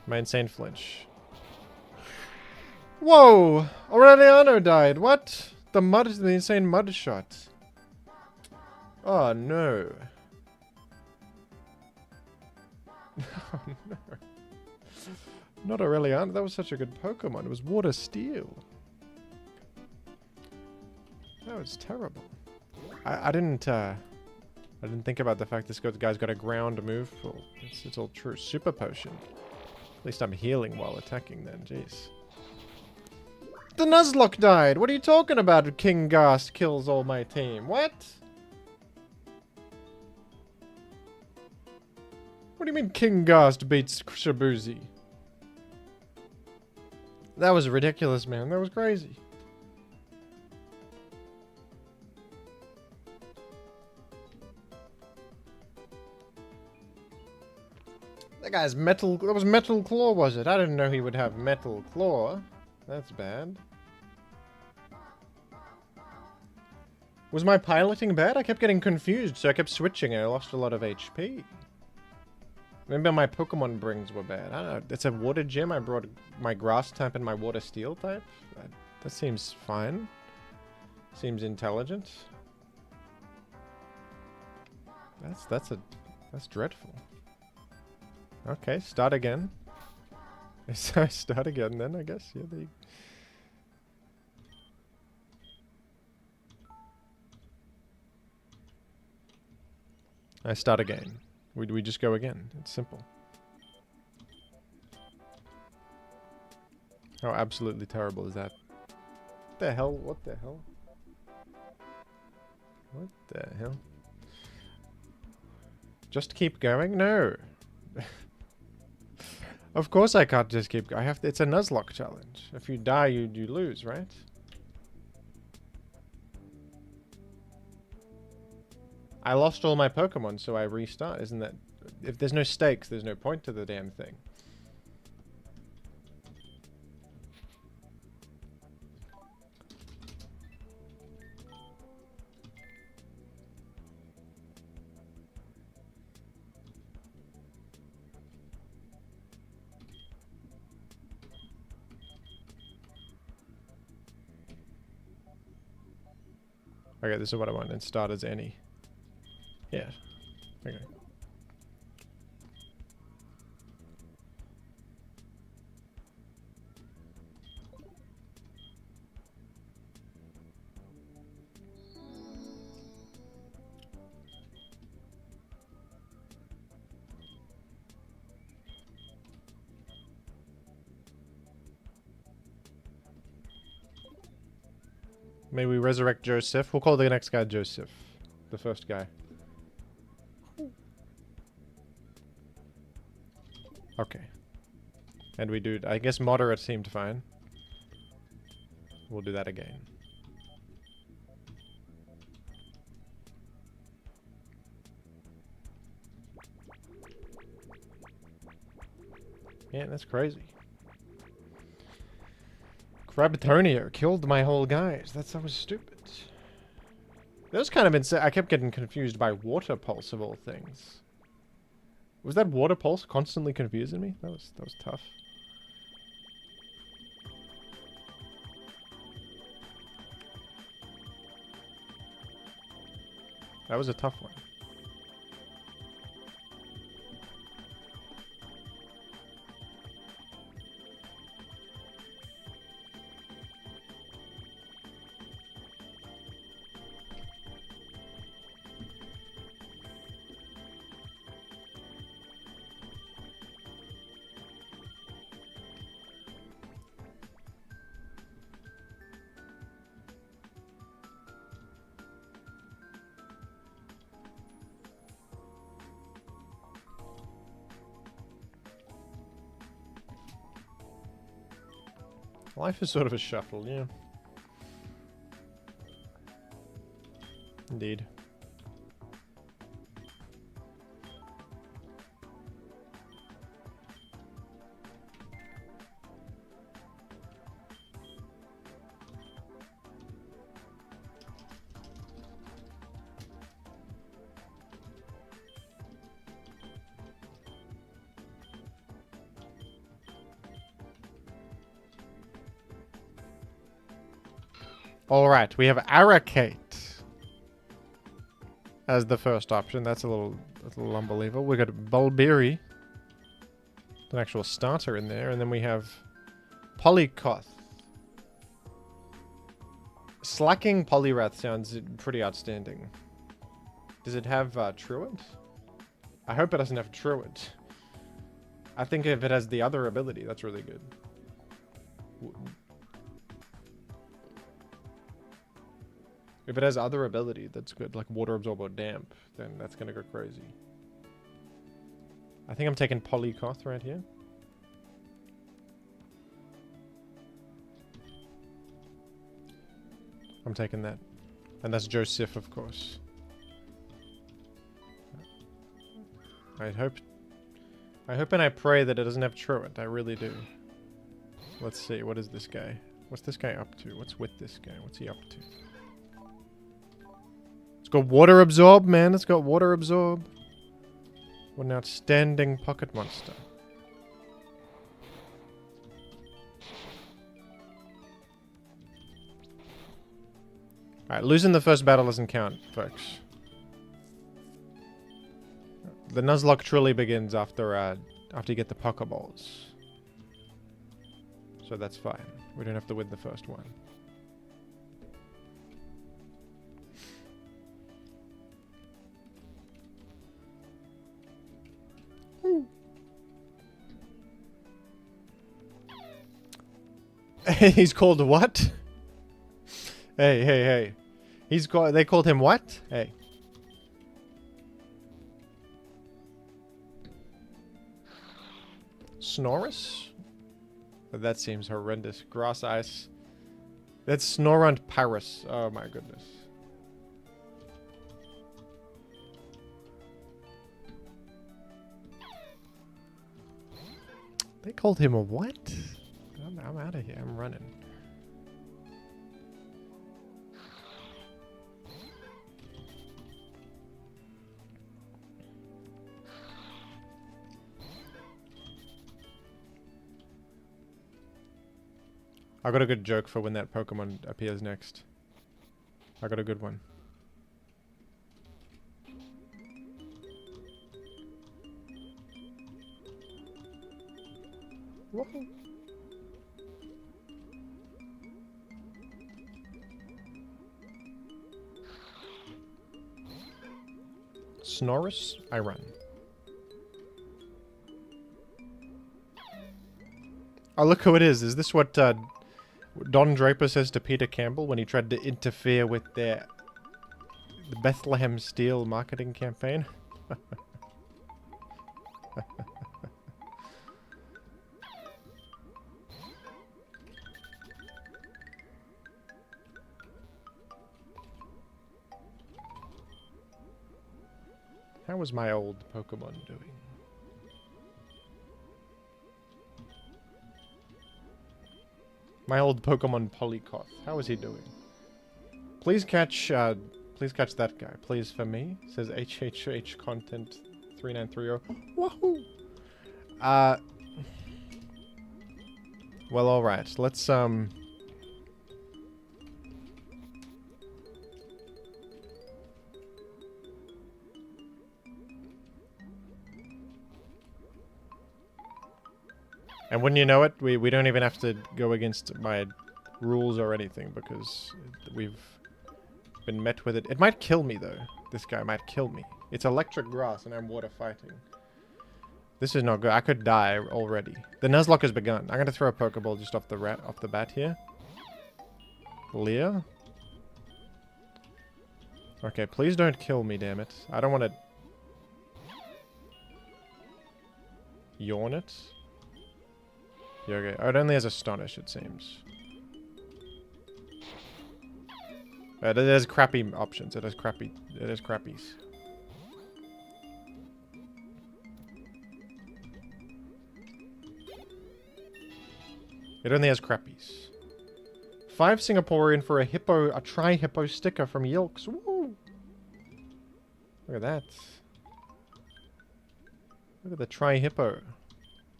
My insane flinch. Whoa! Aureliano died. What? The insane mud shot. Oh no. Oh no. Not Aureliano. That was such a good Pokemon. It was Water Steel. That was terrible. I didn't think about the fact this guy's got a ground move. Well, it's all true. Super Potion. At least I'm healing while attacking then. Jeez. The Nuzlocke died! What are you talking about? Kingast kills all my team. What? What do you mean Kingast beats Shabuzi? That was ridiculous, man. That was crazy. That guy's metal... That was Metal Claw, was it? I didn't know he would have Metal Claw. That's bad. Was my piloting bad? I kept getting confused, so I kept switching and I lost a lot of HP. Maybe my Pokemon brings were bad. I don't know. It's a water gym. I brought my grass type and my water steel type. That seems fine. Seems intelligent. That's dreadful. Okay, start again. So start again then, I guess. Yeah, I start again. We just go again. It's simple. How absolutely terrible is that? What the hell? What the hell? What the hell? Just keep going? No. Of course I can't just keep going. It's a Nuzlocke challenge. If you die, you lose, right? I lost all my Pokemon, so I restart. Isn't that... If there's no stakes, there's no point to the damn thing. Okay, this is what I want. And start as any. Yeah. Okay. May we resurrect Joseph? We'll call the next guy Joseph. The first guy. Okay. And we do... I guess moderate seemed fine. We'll do that again. Yeah, that's crazy. Crabtonio killed my whole guys. That was stupid. That was kind of insane. I kept getting confused by Water Pulse of all things. Was that Water Pulse constantly confusing me? That was tough. That was a tough one. Life is sort of a shuffle, yeah. Indeed. Alright, we have Aracate as the first option. That's a little unbelievable. We got Bulbiri, an actual starter in there, and then we have Polycoth. Slacking Poliwrath sounds pretty outstanding. Does it have Truant? I hope it doesn't have Truant. I think if it has the other ability, that's really good. If it has other ability, that's good, like Water Absorb or Damp, then that's gonna go crazy. I think I'm taking Polycoth right here. I'm taking that. And that's Joseph, of course. I hope and I pray that it doesn't have Truant. I really do. Let's see, what is this guy? What's this guy up to? What's with this guy? What's he up to? It's got Water Absorb, man. It's got Water Absorb. What an outstanding pocket monster. Alright, losing the first battle doesn't count, folks. The Nuzlocke truly begins after you get the Pokeballs. So that's fine. We don't have to win the first one. He's called what? Hey, hey, hey. They called him what? Hey. Snorus? That seems horrendous. Grass ice. That's Snorunt Paris. Oh my goodness. They called him a what? I'm out of here. I'm running. I got a good joke for when that Pokemon appears next. I got a good one. Whoa. Snorus, I run. Oh, look who it is. Is this what Don Draper says to Peter Campbell when he tried to interfere with the Bethlehem Steel marketing campaign? How was my old Pokemon doing? My old Pokemon Polycoth. How is he doing? Please catch that guy. Please for me. It says HHH content 3930. Wahoo! Well, alright. Let's, And wouldn't you know it, we don't even have to go against my rules or anything because we've been met with it. It might kill me though. This guy might kill me. It's electric grass and I'm water fighting. This is not good. I could die already. The Nuzlocke has begun. I'm gonna throw a Pokeball just off the bat here. Leah? Okay, please don't kill me, damn it. I don't want to yawn it. Yeah, okay. Oh, it only has Astonish, it seems. It has crappy options. It has crappies. It only has crappies. 5 Singaporean for a tri-hippo sticker from Yilks. Woo! Look at that. Look at the tri-hippo.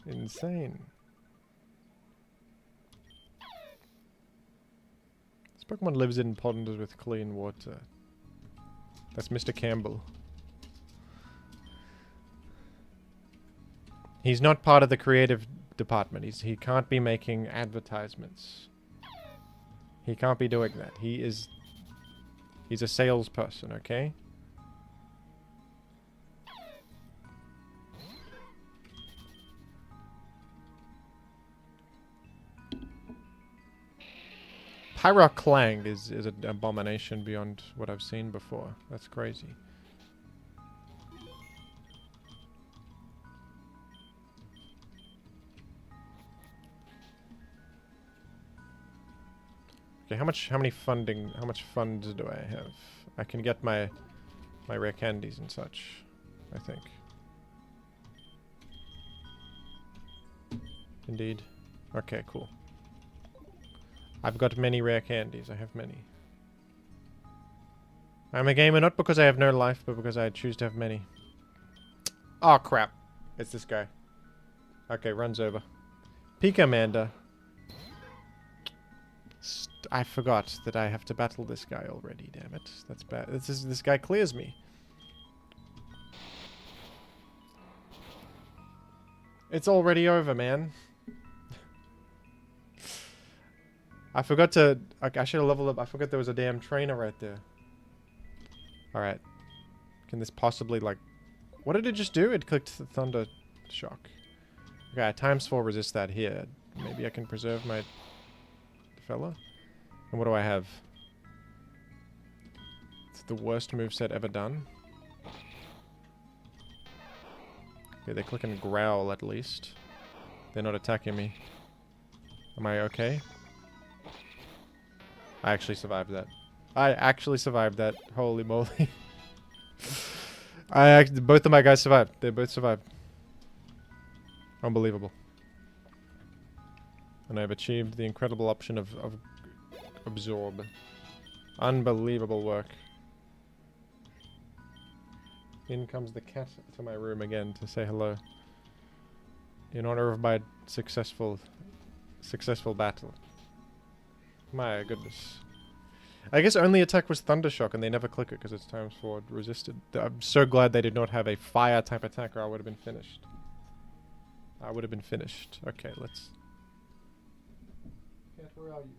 Insane. This Pokemon lives in ponds with clean water. That's Mr. Campbell. He's not part of the creative department. He can't be making advertisements. He can't be doing that. He's a salesperson, okay? Pyroclang is an abomination beyond what I've seen before. That's crazy. Okay, how much funds do I have? I can get my rare candies and such, I think. Indeed. Okay, cool. I've got many rare candies. I have many. I'm a gamer not because I have no life, but because I choose to have many. Oh, crap. It's this guy. Okay, runs over. Pika Amanda. I forgot that I have to battle this guy already, damn it. That's bad. This guy clears me. It's already over, man. I forgot to... I should have leveled up. I forgot there was a damn trainer right there. Alright. Can this possibly, like... What did it just do? It clicked the Thunder Shock. Okay, I ×4 resist that here. Maybe I can preserve my fella. And what do I have? It's the worst moveset ever done. Okay, they click and growl at least. They're not attacking me. Am I okay? I actually survived that. I actually survived that. Holy moly. Both of my guys survived. They both survived. Unbelievable. And I've achieved the incredible option of absorb. Unbelievable work. In comes the cat to my room again to say hello. In honor of my successful battle. My goodness. I guess only attack was Thunder Shock and they never click it because it's ×4 resisted. I'm so glad they did not have a fire type attack or I would have been finished. I would have been finished. Okay, let's... Cat, where are you?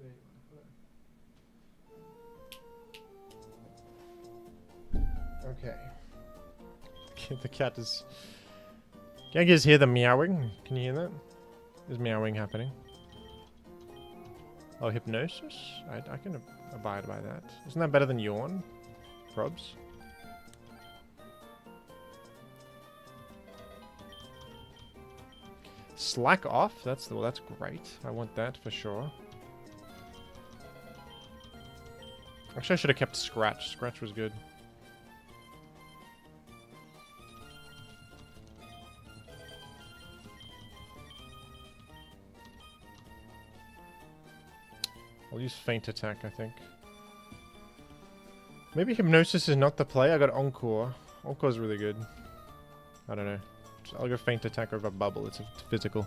There you are. Okay. The cat is... Can I just hear the meowing? Can you hear that? There's meowing happening. Oh, hypnosis? I can abide by that. Isn't that better than yawn? Probs? Slack off? That's great. I want that for sure. Actually, I should have kept Scratch. Scratch was good. I'll use Feint Attack, I think. Maybe Hypnosis is not the play. I got Encore. Encore's really good. I don't know. I'll go Feint Attack over Bubble. It's physical.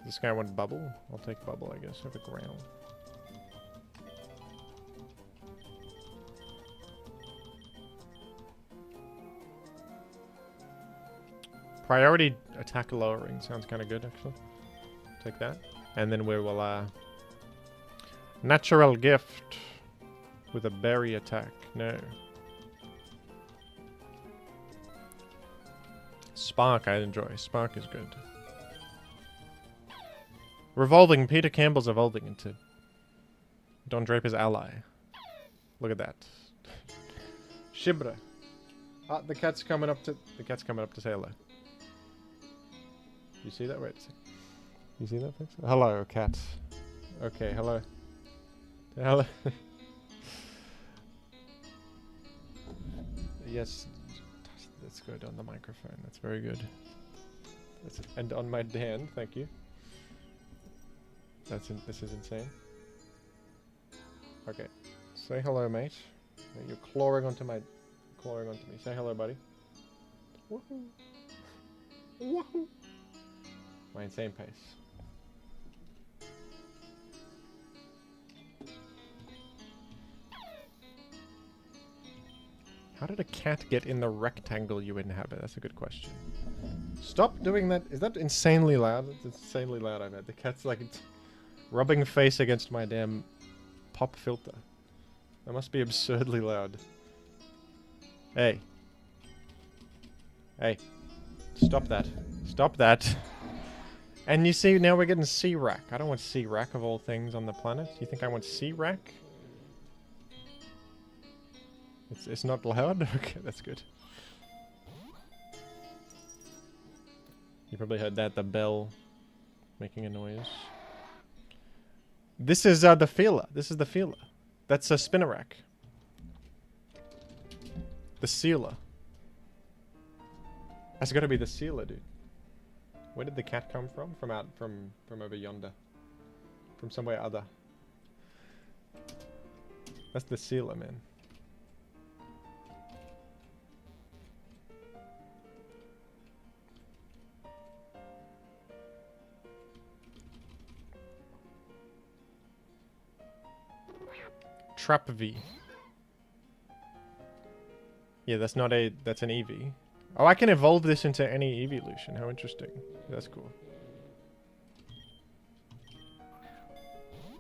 This guy want Bubble? I'll take Bubble, I guess, over Ground. Priority attack lowering sounds kind of good, actually. Take that. And then we will, Natural Gift with a berry attack. No. Spark I enjoy. Spark is good. Revolving. Peter Campbell's evolving into Don Draper's ally. Look at that. Shibra. Ah, the cat's coming up to say hello. You see that? Wait a second. You see that? Hello, cat. Okay, hello. Hello. Yes. That's good on the microphone. That's very good. And on my hand, thank you. This is insane. Okay. Say hello, mate. You're clawing onto me. Say hello, buddy. Woohoo. Woohoo. My insane pace. How did a cat get in the rectangle you inhabit? That's a good question. Stop doing that. Is that insanely loud? It's insanely loud, I bet. The cat's like rubbing face against my damn pop filter. That must be absurdly loud. Hey. Hey. Stop that. Stop that. And you see, now we're getting C-Rack. I don't want C-Rack of all things on the planet. You think I want C-Rack? It's not loud? Okay, that's good. You probably heard that, the bell making a noise. This is the feeler. This is the feeler. That's a Spinnerack. The sealer. That's gotta be the sealer, dude. Where did the cat come from? From over yonder. From somewhere other. That's the sealer, man. Trap V. Yeah, that's not a... That's an EV. Oh, I can evolve this into any evolution. How interesting. That's cool.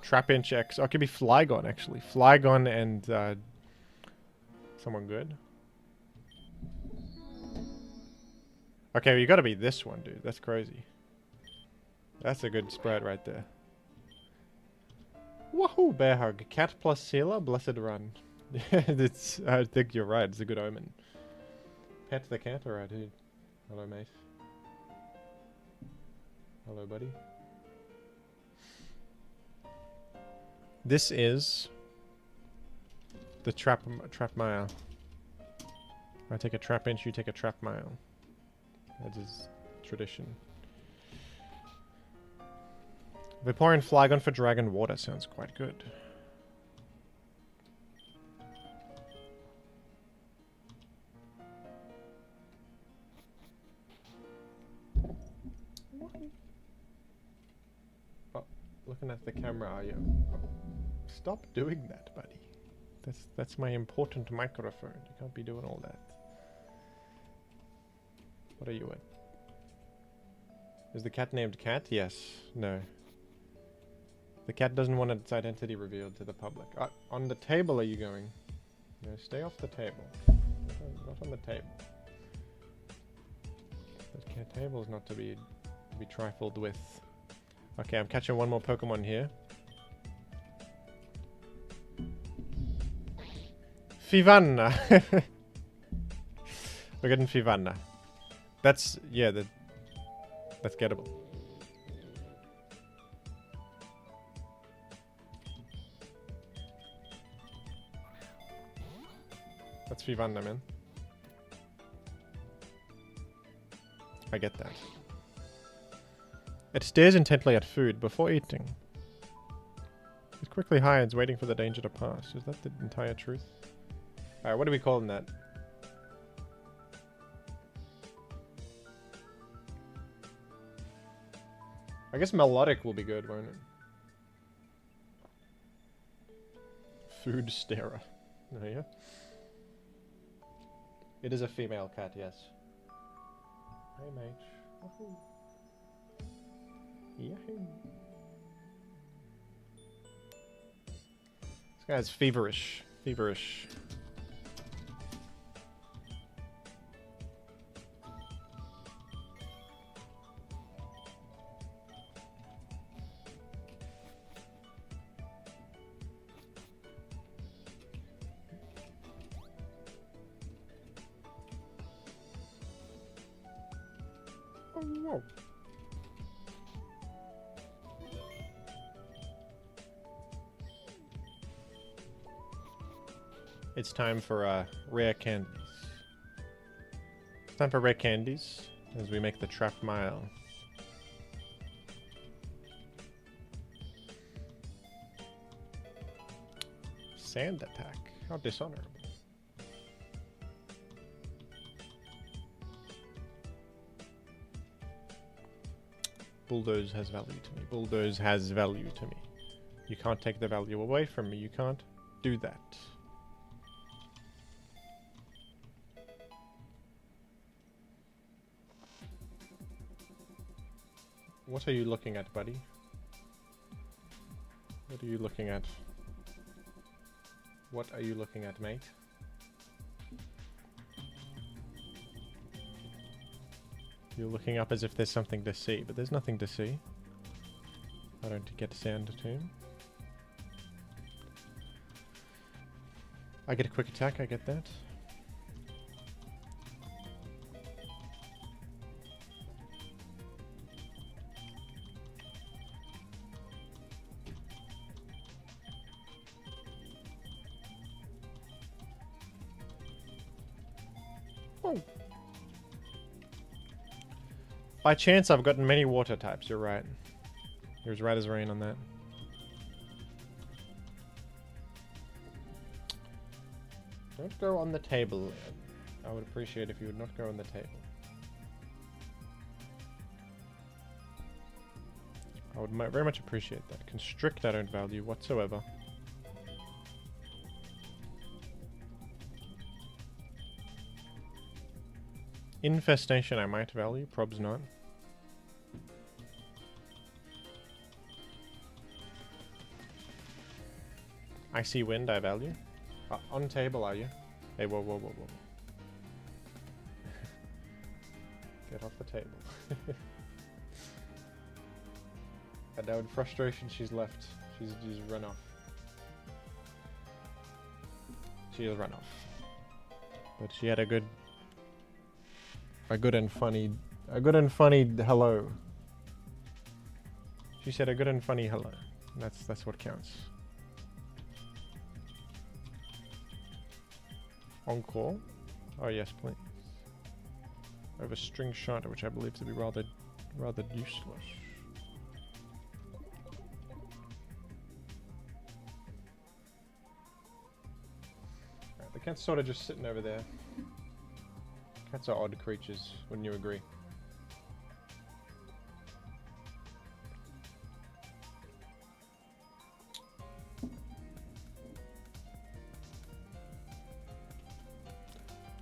Trap Inch X. Oh, it could be Flygon, actually. Flygon and... someone good. Okay, well, you gotta be this one, dude. That's crazy. That's a good spread right there. Woohoo! Bear Hug. Cat plus Sealer, Blessed Run. It's, I think you're right. It's a good omen. Pet the cat? Alright, dude. Hello, mate. Hello, buddy. This is the trap mile. I take a trap inch, you take a trap mile. That is tradition. Vaporeon Flygon for Dragon Water sounds quite good. Oh, looking at the camera, are you? Oh, stop doing that, buddy. That's my important microphone. You can't be doing all that. What are you at? Is the cat named Cat? Yes. No. The cat doesn't want its identity revealed to the public. On the table are you going? No, stay off the table. Not on the table. The cat table is not to be trifled with. Okay, I'm catching one more Pokemon here. Fivanna! We're getting Fivanna. That's, yeah, that's gettable. That's Fivanna, man. I get that. It stares intently at food before eating. It quickly hides, waiting for the danger to pass. Is that the entire truth? Alright, what are we calling that? I guess melodic will be good, won't it? Food starer. Oh, yeah? It is a female cat, yes. Hey, mate. Woohoo. Yahoo. This guy's feverish. Feverish. Whoa. It's time for rare candies. It's time for rare candies as we make the trap mile. Sand attack. How dishonorable. Bulldoze has value to me. Bulldoze has value to me. You can't take the value away from me. You can't do that. What are you looking at, buddy? What are you looking at? What are you looking at, mate? You're looking up as if there's something to see, but there's nothing to see. I don't get Sand Tomb. I get a quick attack, I get that. Oh. By chance, I've gotten many water types, you're right. You're as right as rain on that. Don't go on the table. I would appreciate if you would not go on the table. I would very much appreciate that. Constrict I don't value whatsoever. Infestation I might value, probs not. Icy wind I value. On table are you? Hey, whoa, whoa, whoa, whoa. Get off the table. And now in frustration she's left. She's run off. She has run off. But she had a good and funny hello. She said a good and funny hello. That's what counts. Encore? Oh yes, please. I have a string shot, which I believe to be rather useless. Right, the cat's sort of just sitting over there. Cats are odd creatures, wouldn't you agree?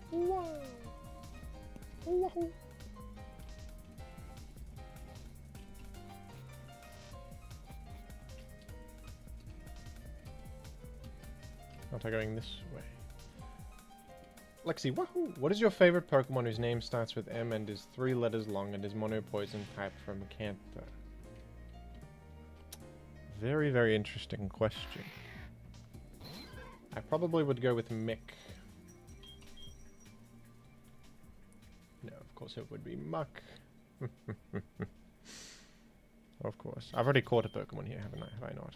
Whoa. Whoa. Not going this way. Lexi, wahoo! What is your favorite Pokemon whose name starts with M and is 3 letters long and is mono poison type from Canto? Very, very interesting question. I probably would go with Mick. No, of course it would be Muck. Of course. I've already caught a Pokemon here, haven't I? Have I not?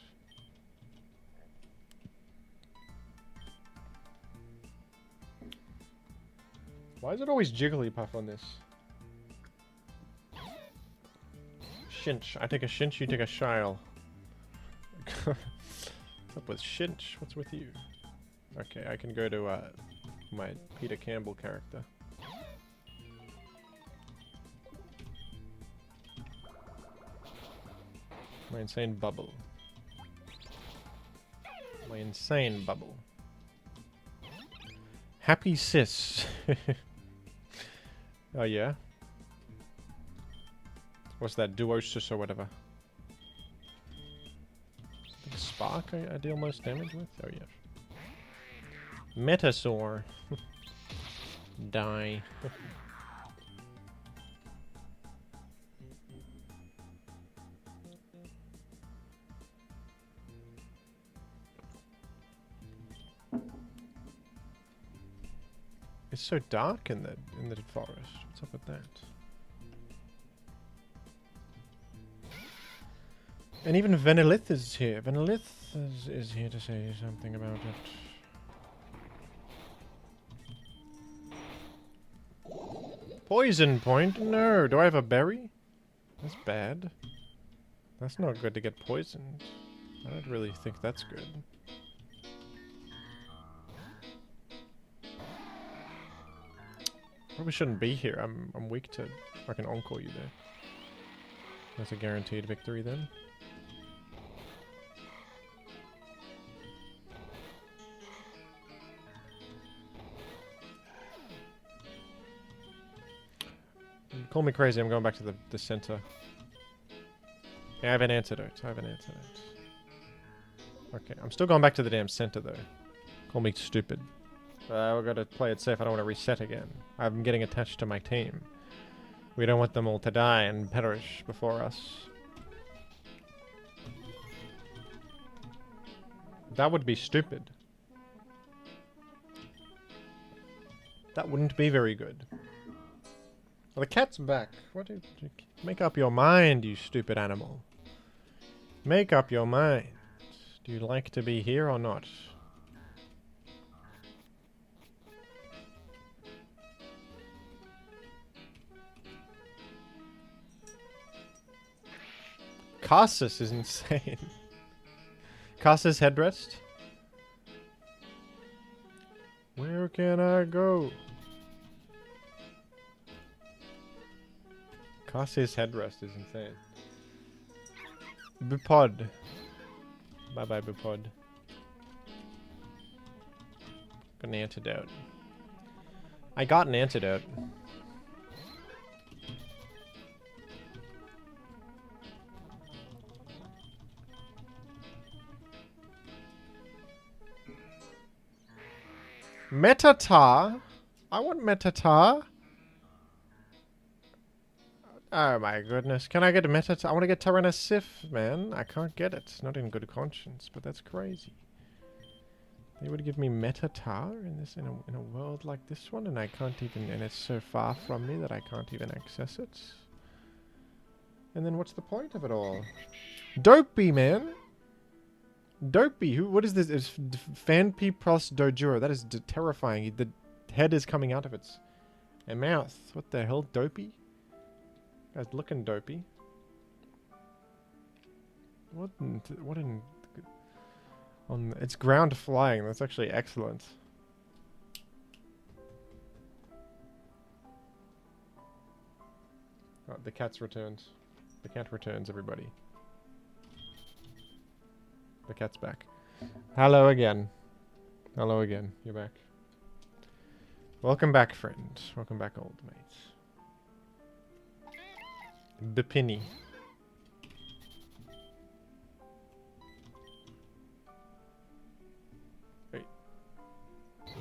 Why is it always Jigglypuff on this? Shinch. I take a Shinch, you take a Shile. What's up with Shinch? What's with you? Okay, I can go to my Peter Campbell character. My insane bubble. My insane bubble. Happy sis. Oh yeah? What's that? Duosis or whatever. I think Spark I deal most damage with? Oh yeah. Metasaur. Die. It's so dark in the forest. What's up with that? And even Vanillith is here. Vanillith is here to say something about it. Poison point? No. Do I have a berry? That's bad. That's not good to get poisoned. I don't really think that's good. Probably shouldn't be here. I'm weak to... I can encore you there. That's a guaranteed victory then. Call me crazy, I'm going back to the center. Yeah, I have an antidote. Okay, I'm still going back to the damn center though. Call me stupid. We're gonna play it safe. I don't want to reset again. I'm getting attached to my team. We don't want them all to die and perish before us. That would be stupid. That wouldn't be very good. Well, the cat's back. Make up your mind, you stupid animal. Make up your mind. Do you like to be here or not? Cassus is insane. Cassus headrest. Where can I go? Cassie's headrest is insane. Bupod. Bye bye, Bupod. Got an antidote. I got an antidote. Metatar? I want Metatar. Oh my goodness. Can I get a Metatar? I want to get Tyrannosif, man. I can't get it. Not in good conscience, but that's crazy. They would give me Metatar in a world like this one, and I can't even, and it's so far from me that I can't even access it. And then what's the point of it all? Dopey, man. Dopey. What is this? It's Fanpy plus Dojuro. That is terrifying. The head is coming out of its mouth. What the hell, Dopey? Guy's looking dopey. What in on it's ground flying. That's actually excellent. Oh, the cat's returned. The cat returns, everybody. The cat's back. Hello again. Hello again. You're back. Welcome back, friend. Welcome back, old mate. Bipini. Wait.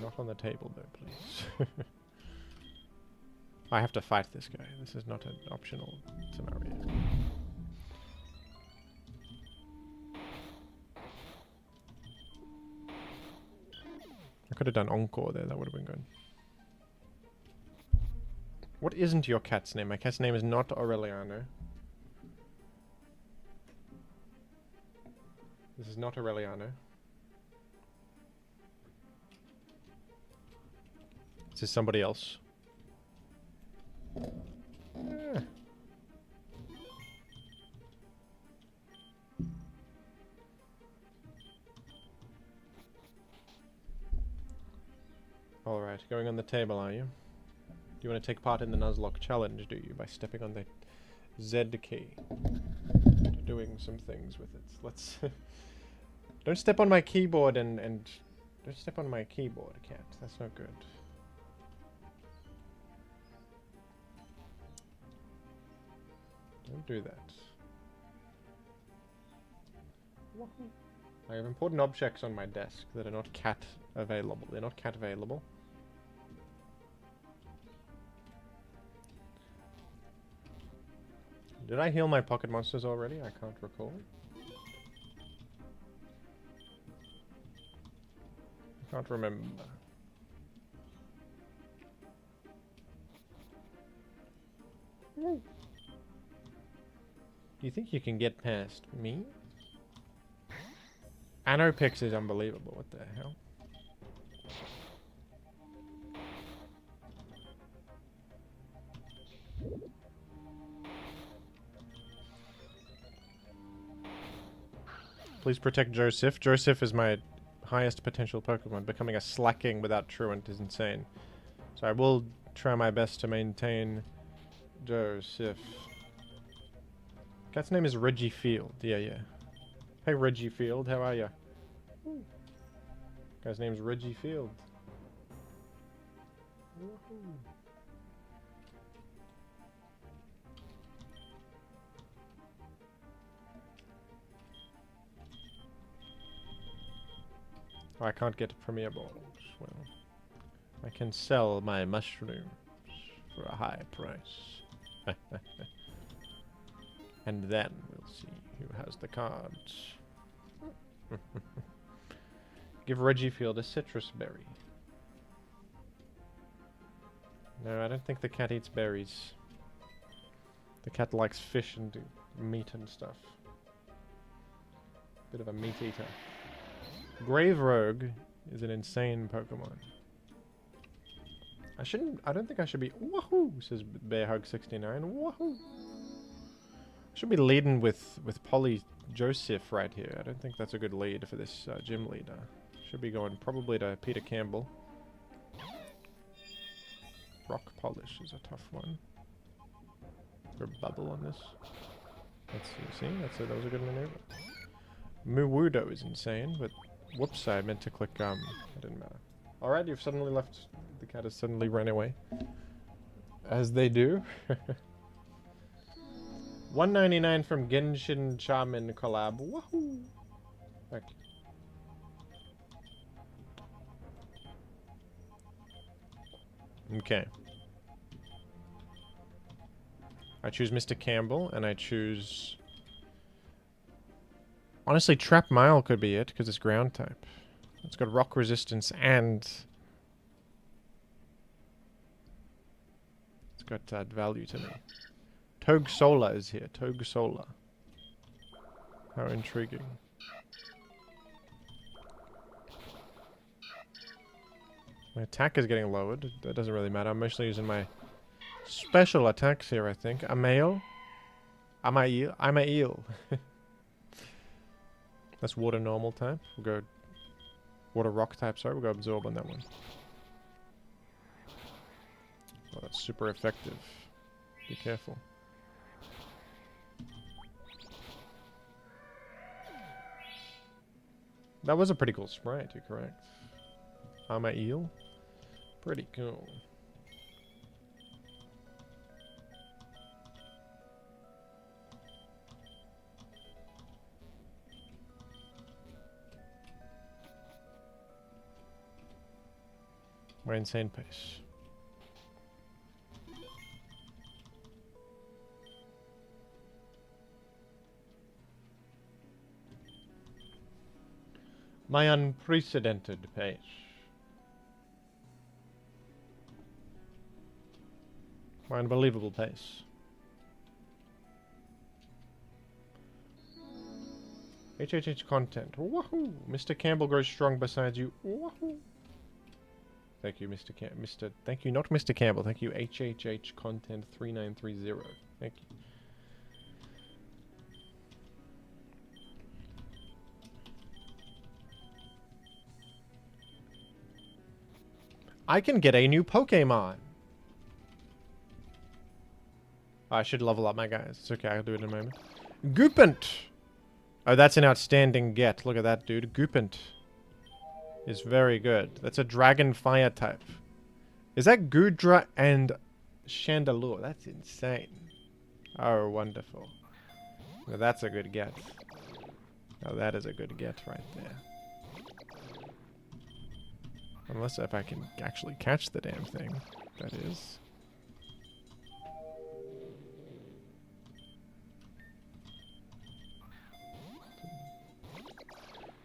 Not on the table, though, please. I have to fight this guy. This is not an optional scenario. I could have done Encore there. That would have been good. What isn't your cat's name? My cat's name is not Aureliano. This is not Aureliano. This is somebody else. Ah. Alright, going on the table, are you? Do you want to take part in the Nuzlocke challenge, do you? By stepping on the Z key. Doing some things with it. Let's... Don't step on my keyboard and... Don't step on my keyboard, cat. That's not good. Don't do that. I have important objects on my desk that are not cat available. They're not cat available. Did I heal my pocket monsters already? I can't recall. I can't remember. Do you think you can get past me? Anopix is unbelievable. What the hell? Please protect Joseph. Joseph is my highest potential Pokemon. Becoming a Slacking without Truant is insane. So I will try my best to maintain Joseph. Cat's name is Reggie Field. Yeah. Hey Reggie Field, how are ya? Guy's name's Reggie Field. Oh, I can't get Premier Balls. Well, I can sell my mushrooms for a high price. And then we'll see who has the cards. Give Reggie Field a citrus berry. No, I don't think the cat eats berries. The cat likes fish and meat and stuff. Bit of a meat eater. Grave Rogue is an insane Pokemon. I don't think I should be... Wahoo! Says BearHug69. Wahoo! I should be leading with Polly Joseph right here. I don't think that's a good lead for this gym leader. Should be going probably to Peter Campbell. Rock polish is a tough one. Or bubble on this. Let's see. That was a good maneuver. Muwudo is insane, but whoops, I meant to click it didn't matter. Alright, you've suddenly left. The cat has suddenly run away. As they do. 199 from Genshin Chamin collab. Woohoo! Thank you. Okay. I choose Mr. Campbell, and I choose... Honestly, Trap Mile could be it, because it's ground type. It's got rock resistance and... It's got value to me. Togue Solar is here. Togue Solar. How intriguing. My attack is getting lowered. That doesn't really matter. I'm mostly using my special attacks here, I think. I'm a eel. I'm a eel. That's water normal type. We'll go water rock type, sorry. We'll go absorb on that one. Oh, that's super effective. Be careful. That was a pretty cool sprite, you're correct. I'm a eel. Pretty cool. My insane pace. My unprecedented pace. My unbelievable pace. HHH content. Woohoo! Mr. Campbell grows strong beside you. Woohoo! Thank you, thank you, not Mr. Campbell. Thank you, HHH content 3930. Thank you. I can get a new Pokemon. I should level up my guys. It's okay, I'll do it in a moment. Goopant! Oh, that's an outstanding get. Look at that, dude. Goopant is very good. That's a Dragon Fire type. Is that Goodra and Chandelure? That's insane. Oh, wonderful. Now that's a good get. Oh, that is a good get right there. Unless if I can actually catch the damn thing. That is.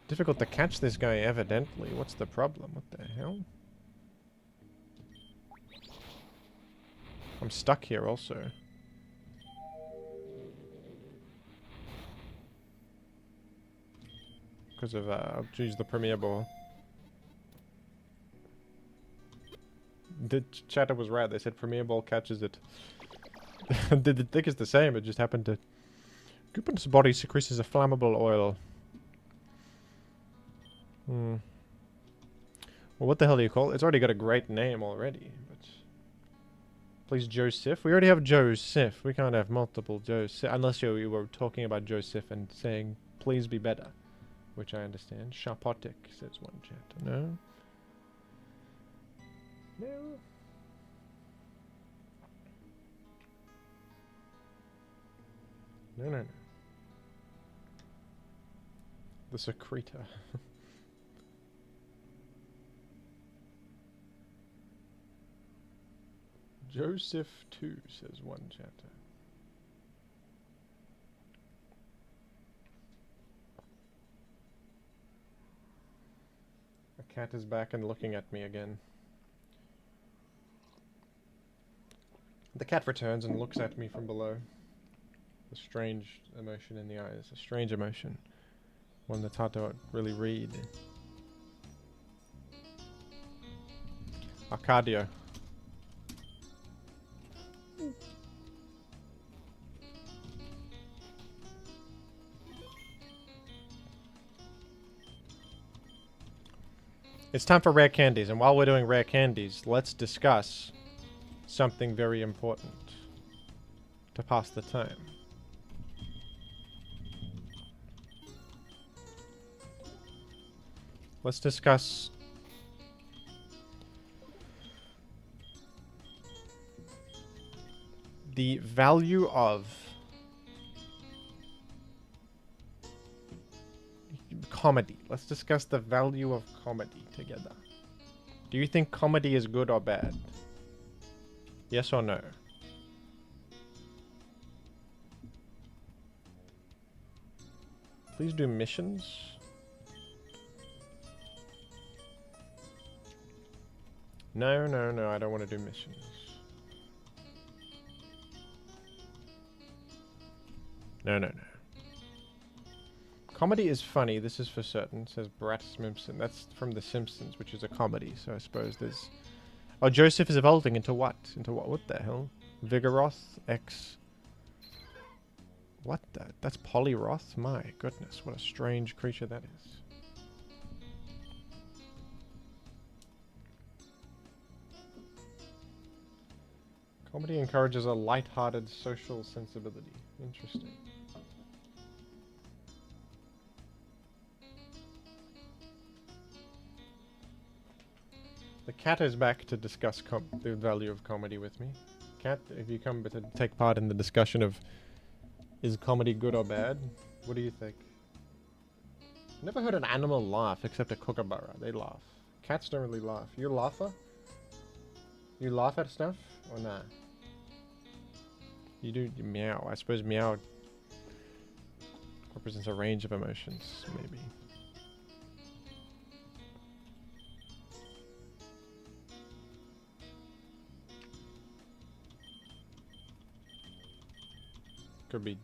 Difficult to catch this guy, evidently. What's the problem? What the hell? I'm stuck here also. Because of, I'll choose the Premier Ball. The chatter was right. They said Premier Ball catches it. The thick is the same. It just happened to... Goopant's body secretes a flammable oil. Hmm. Well, what the hell do you call it? It's already got a great name already. But please, Joseph. We already have Joseph. We can't have multiple Joseph. Unless you were talking about Joseph and saying, please be better. Which I understand. Shapotic, says one chat. No? No. No, no, no. The secretor. Joseph 2, says one chatter. A cat is back and looking at me again. The cat returns and looks at me from below. A strange emotion in the eyes. A strange emotion. One that's hard to really read. Arcadio. It's time for rare candies, and while we're doing rare candies, let's discuss something very important to pass the time. Let's discuss the value of comedy. Let's discuss the value of comedy together. Do you think comedy is good or bad? Yes or no? Please do missions. No, no, no, I don't want to do missions. No, no, no. Comedy is funny, this is for certain, says Brat Simpson. That's from The Simpsons, which is a comedy, so I suppose there's... Oh, Joseph is evolving into what? Into what? What the hell? Vigoroth X... What the? That's Polyroth? My goodness, what a strange creature that is. Comedy encourages a light-hearted social sensibility. Interesting. The cat is back to discuss the value of comedy with me. Cat, if you come to take part in the discussion of is comedy good or bad, what do you think? Never heard an animal laugh except a kookaburra. They laugh. Cats don't really laugh. You a laugher? You laugh at stuff or nah? You do meow. I suppose meow represents a range of emotions, maybe. Could be.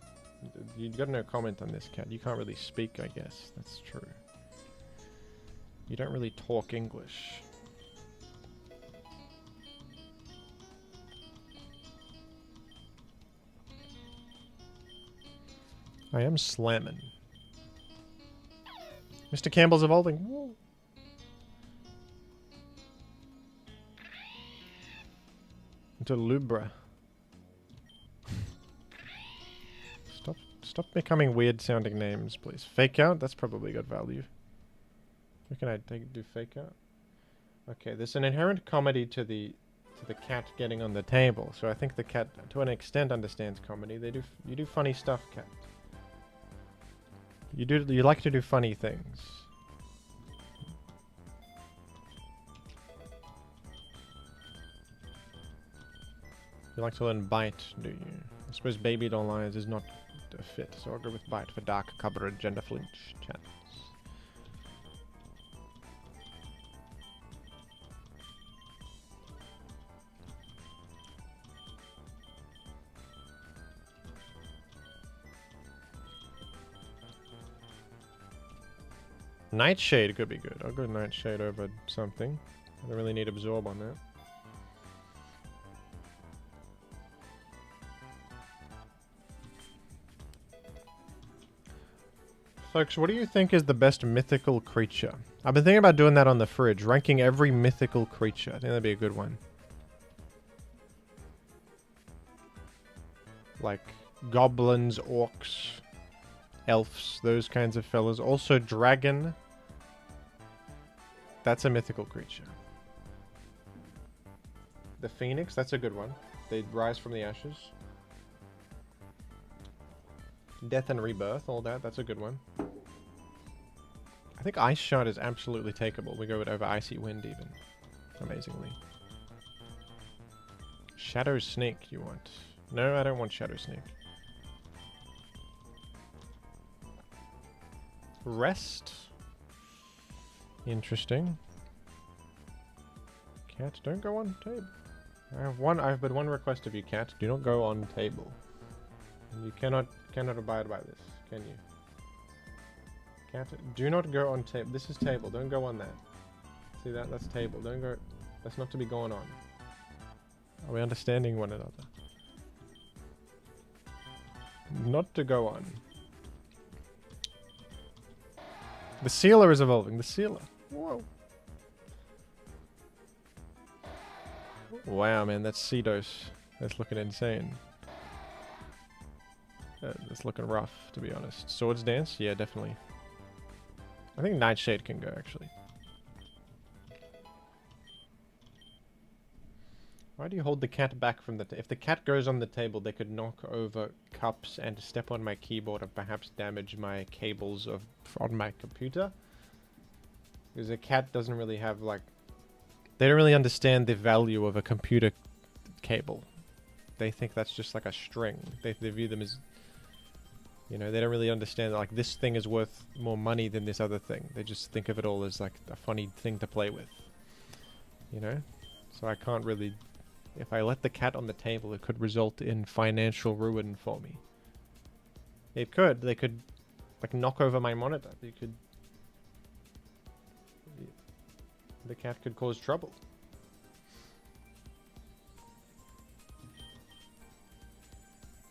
You got no comment on this, cat. You can't really speak, I guess. That's true. You don't really talk English. I am slamming. Mr. Campbell's evolving. Woo. Into Lubra. Stop becoming weird sounding names, please. Fake out? That's probably got value. Where can I do fake out? Okay, there's an inherent comedy to the cat getting on the table. So I think the cat, to an extent, understands comedy. You do funny stuff, cat. You like to do funny things. You like to learn bite, do you? I suppose Baby Doll Lions is not a fit, so I'll go with bite for dark coverage and a flinch chance. Nightshade could be good. I'll go Nightshade over something. I don't really need Absorb on that. Folks, what do you think is the best mythical creature? I've been thinking about doing that on the fridge, ranking every mythical creature. I think that'd be a good one. Like goblins, orcs, elves, those kinds of fellas. Also dragon. That's a mythical creature. The phoenix, that's a good one. They rise from the ashes. Death and rebirth, all that, that's a good one. I think Ice Shard is absolutely takeable. We go with over Icy Wind even. Amazingly. Shadow Snake you want. No, I don't want Shadow Snake. Rest. Interesting. Cat, don't go on table. I have but one request of you, cat. Do not go on table. You cannot abide by this, can you? Cat, do not go on table. This is table. Don't go on that. See that? That's table. Don't go. That's not to be going on. Are we understanding one another? Not to go on. The sealer is evolving. The sealer. Whoa. Wow, man, that's C-dose. That's looking insane. It's looking rough, to be honest. Swords Dance? Yeah, definitely. I think Nightshade can go, actually. Why do you hold the cat back from the... If the cat goes on the table, they could knock over cups and step on my keyboard and perhaps damage my cables on my computer. Because a cat doesn't really have, like... They don't really understand the value of a computer cable. They think that's just like a string. They view them as... You know, they don't really understand that, like, this thing is worth more money than this other thing. They just think of it all as, like, a funny thing to play with. You know? So I can't really... If I let the cat on the table, it could result in financial ruin for me. It could. They could, like, knock over my monitor. They could... The cat could cause trouble.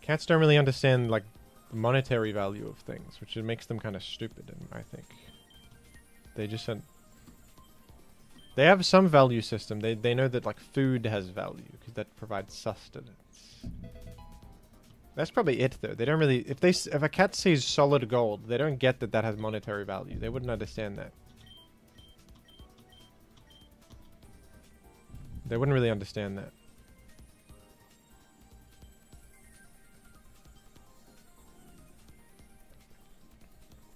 Cats don't really understand, like, the monetary value of things, which makes them kind of stupid, I think. They just... They have some value system. They know that, like, food has value, because that provides sustenance. That's probably it, though. They don't really... If a cat sees solid gold, they don't get that that has monetary value. They wouldn't understand that. They wouldn't really understand that.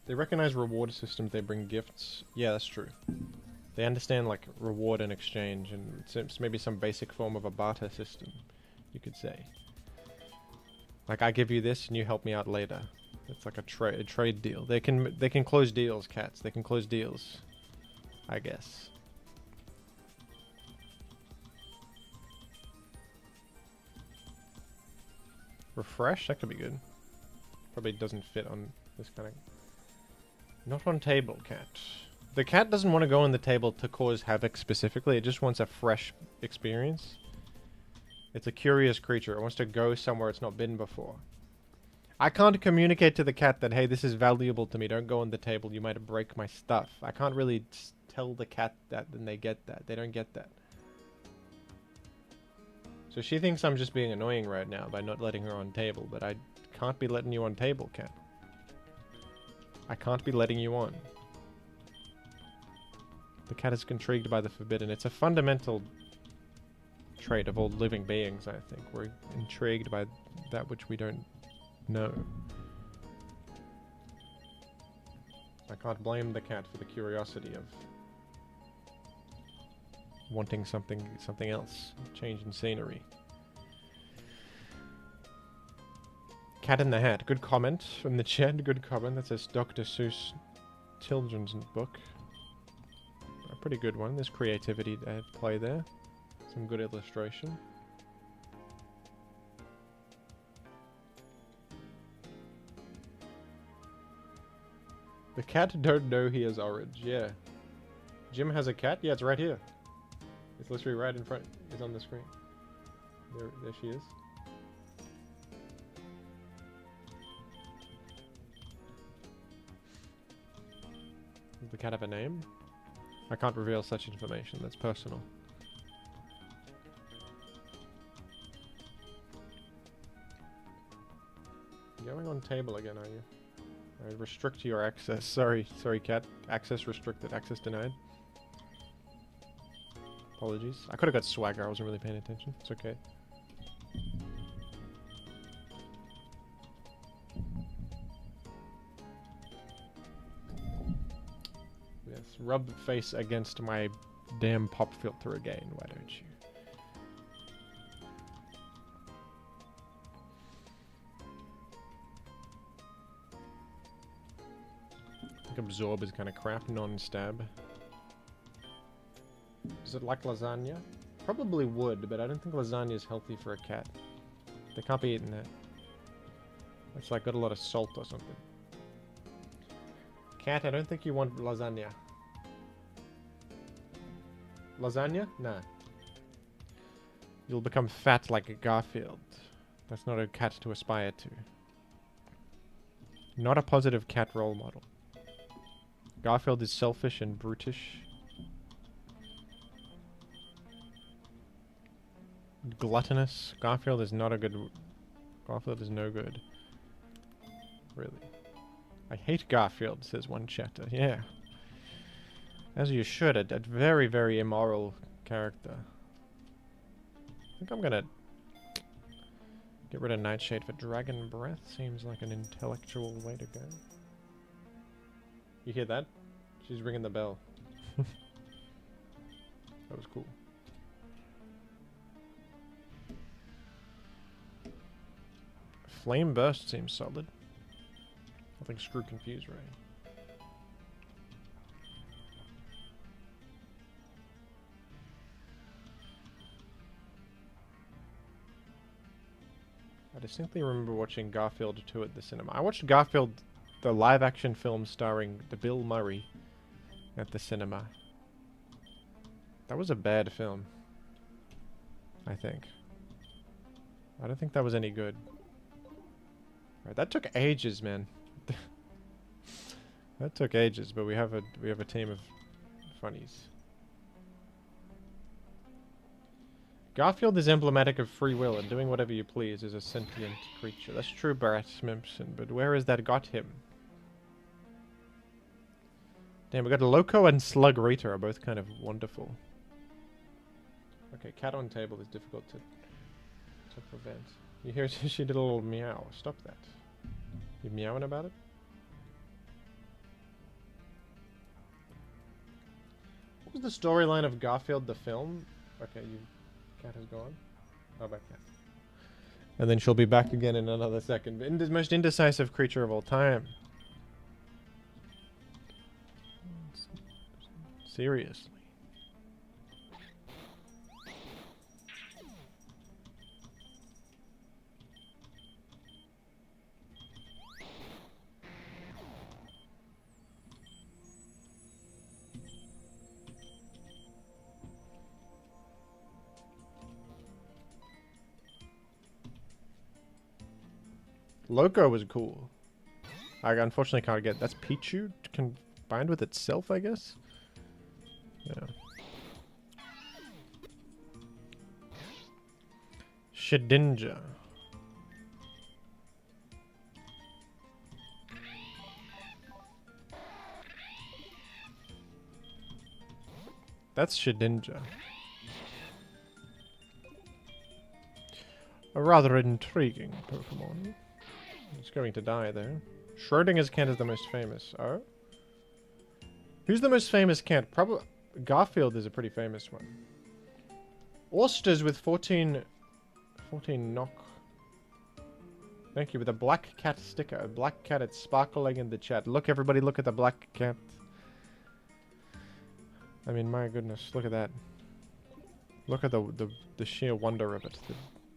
They recognize reward systems, they bring gifts. Yeah, that's true. They understand, like, reward and exchange, and it's maybe some basic form of a barter system, you could say. Like, I give you this and you help me out later. It's like a trade deal. They can close deals, cats. They can close deals, I guess. Refresh? That could be good. Probably doesn't fit on this kind of... Not on table, cat. The cat doesn't want to go on the table to cause havoc specifically. It just wants a fresh experience. It's a curious creature. It wants to go somewhere it's not been before. I can't communicate to the cat that, hey, this is valuable to me. Don't go on the table. You might break my stuff. I can't really tell the cat that, then they get that. They don't get that. So she thinks I'm just being annoying right now by not letting her on table, but I can't be letting you on table, cat. I can't be letting you on. The cat is intrigued by the forbidden. It's a fundamental trait of all living beings, I think. We're intrigued by that which we don't know. I can't blame the cat for the curiosity of wanting something else. Change in scenery. Cat in the Hat. Good comment from the chat. Good comment. That says Dr. Seuss children's book. A pretty good one. There's creativity at play there. Some good illustration. The cat don't know he is orange. Yeah. Jim has a cat? Yeah, it's right here. It's literally right in front. It's on the screen. There she is. Does the cat have a name? I can't reveal such information. That's personal. Going on table again, are you? I restrict your access. Sorry, cat. Access restricted. Access denied. Apologies. I could have got swagger. I wasn't really paying attention. It's okay. Yes. Rub face against my damn pop filter again. Why don't you? I think absorb is kind of crap. Non-stab. Is it like lasagna? Probably would, but I don't think lasagna is healthy for a cat. They can't be eating that. It's like got a lot of salt or something. Cat, I don't think you want lasagna. Lasagna? Nah. You'll become fat like a Garfield. That's not a cat to aspire to. Not a positive cat role model. Garfield is selfish and brutish. Gluttonous. Garfield is not a good... Garfield is no good. Really. I hate Garfield, says one chatter. Yeah. As you should. A very, very immoral character. I think I'm gonna... get rid of Nightshade for Dragon Breath. Seems like an intellectual way to go. You hear that? She's ringing the bell. That was cool. Flame Burst seems solid. I think Screw Confuse Ray. I distinctly remember watching Garfield 2 at the cinema. I watched Garfield, the live-action film starring the Bill Murray, at the cinema. That was a bad film. I think. I don't think that was any good. Right, that took ages, man. That took ages, but we have a team of funnies. Garfield is emblematic of free will, and doing whatever you please is a sentient creature. That's true, Barrett Simpson, but where has that got him? Damn, we got Loco and Slug Rita are both kind of wonderful. Okay, cat on table is difficult to prevent. You hear she did a little meow. Stop that. You meowing about it? What was the storyline of Garfield the film? Okay, cat has gone. Oh, back cat. And then she'll be back again in another second. The most indecisive creature of all time. Seriously. Loco was cool. I unfortunately can't get... That's Pichu combined with itself, I guess? Yeah. Shedinja. That's Shedinja. A rather intriguing Pokemon. He's going to die there. Schrodinger's cat is the most famous. Oh? Who's the most famous cat? Probably... Garfield is a pretty famous one. Oysters with 14 knock. Thank you. With a black cat sticker. A black cat at sparkling in the chat. Look, everybody, look at the black cat. I mean, my goodness. Look at that. Look at the sheer wonder of it.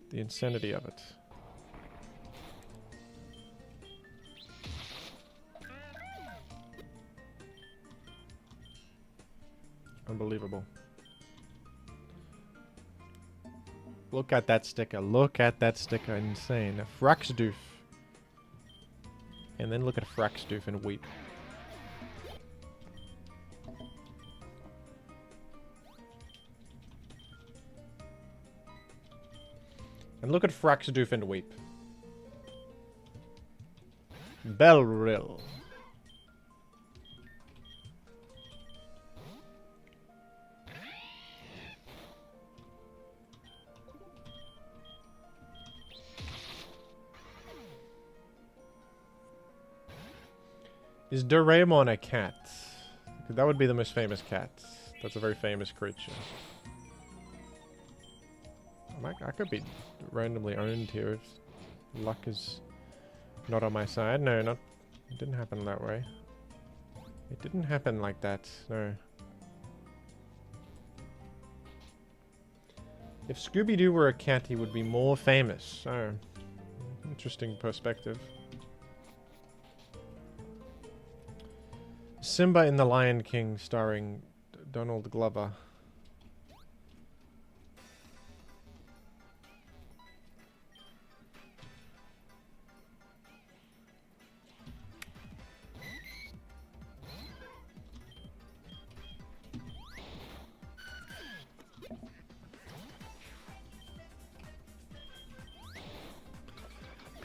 The insanity of it. Unbelievable. Look at that sticker. Look at that sticker. Insane. A Fraxdoof. And then look at Fraxdoof and weep. And look at Fraxdoof and weep. Belrill. Is Doraemon a cat? That would be the most famous cat. That's a very famous creature. I could be randomly owned here if luck is not on my side. No, not... It didn't happen that way. It didn't happen like that. No. If Scooby-Doo were a cat, he would be more famous. Oh. Interesting perspective. Simba in The Lion King starring Donald Glover.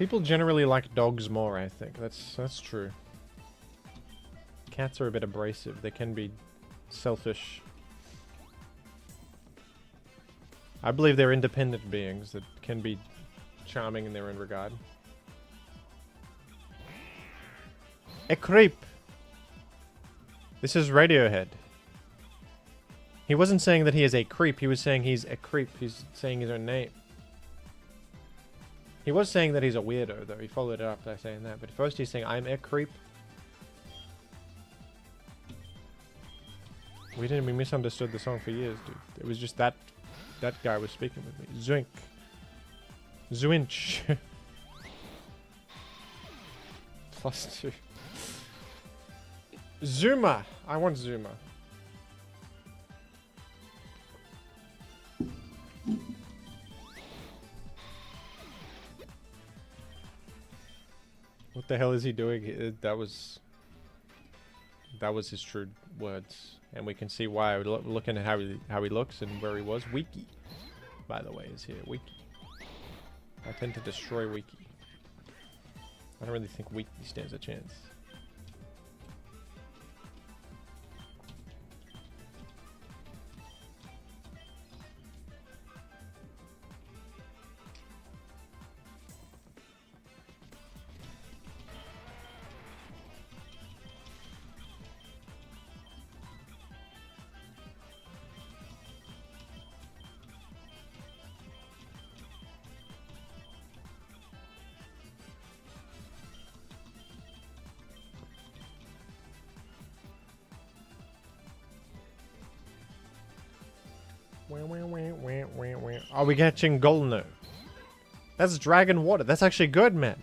People generally like dogs more, I think. That's true. Cats are a bit abrasive. They can be selfish. I believe they're independent beings that can be charming in their own regard. A creep. This is Radiohead. He wasn't saying that he is a creep. He was saying he's a creep. He's saying his own name. He was saying that he's a weirdo, though. He followed it up by saying that. But first he's saying, I'm a creep. We misunderstood the song for years, dude. It was just that guy was speaking with me. Zoink. Zwinch. +2. Zuma. I want Zuma. What the hell is he doing? That was his true words, and we can see why. Looking at how he looks and where he was. Wiki, by the way, is here. Wiki. I tend to destroy Wiki. I don't really think Wiki stands a chance. Are we catching Golno? That's Dragon Water. That's actually good, man.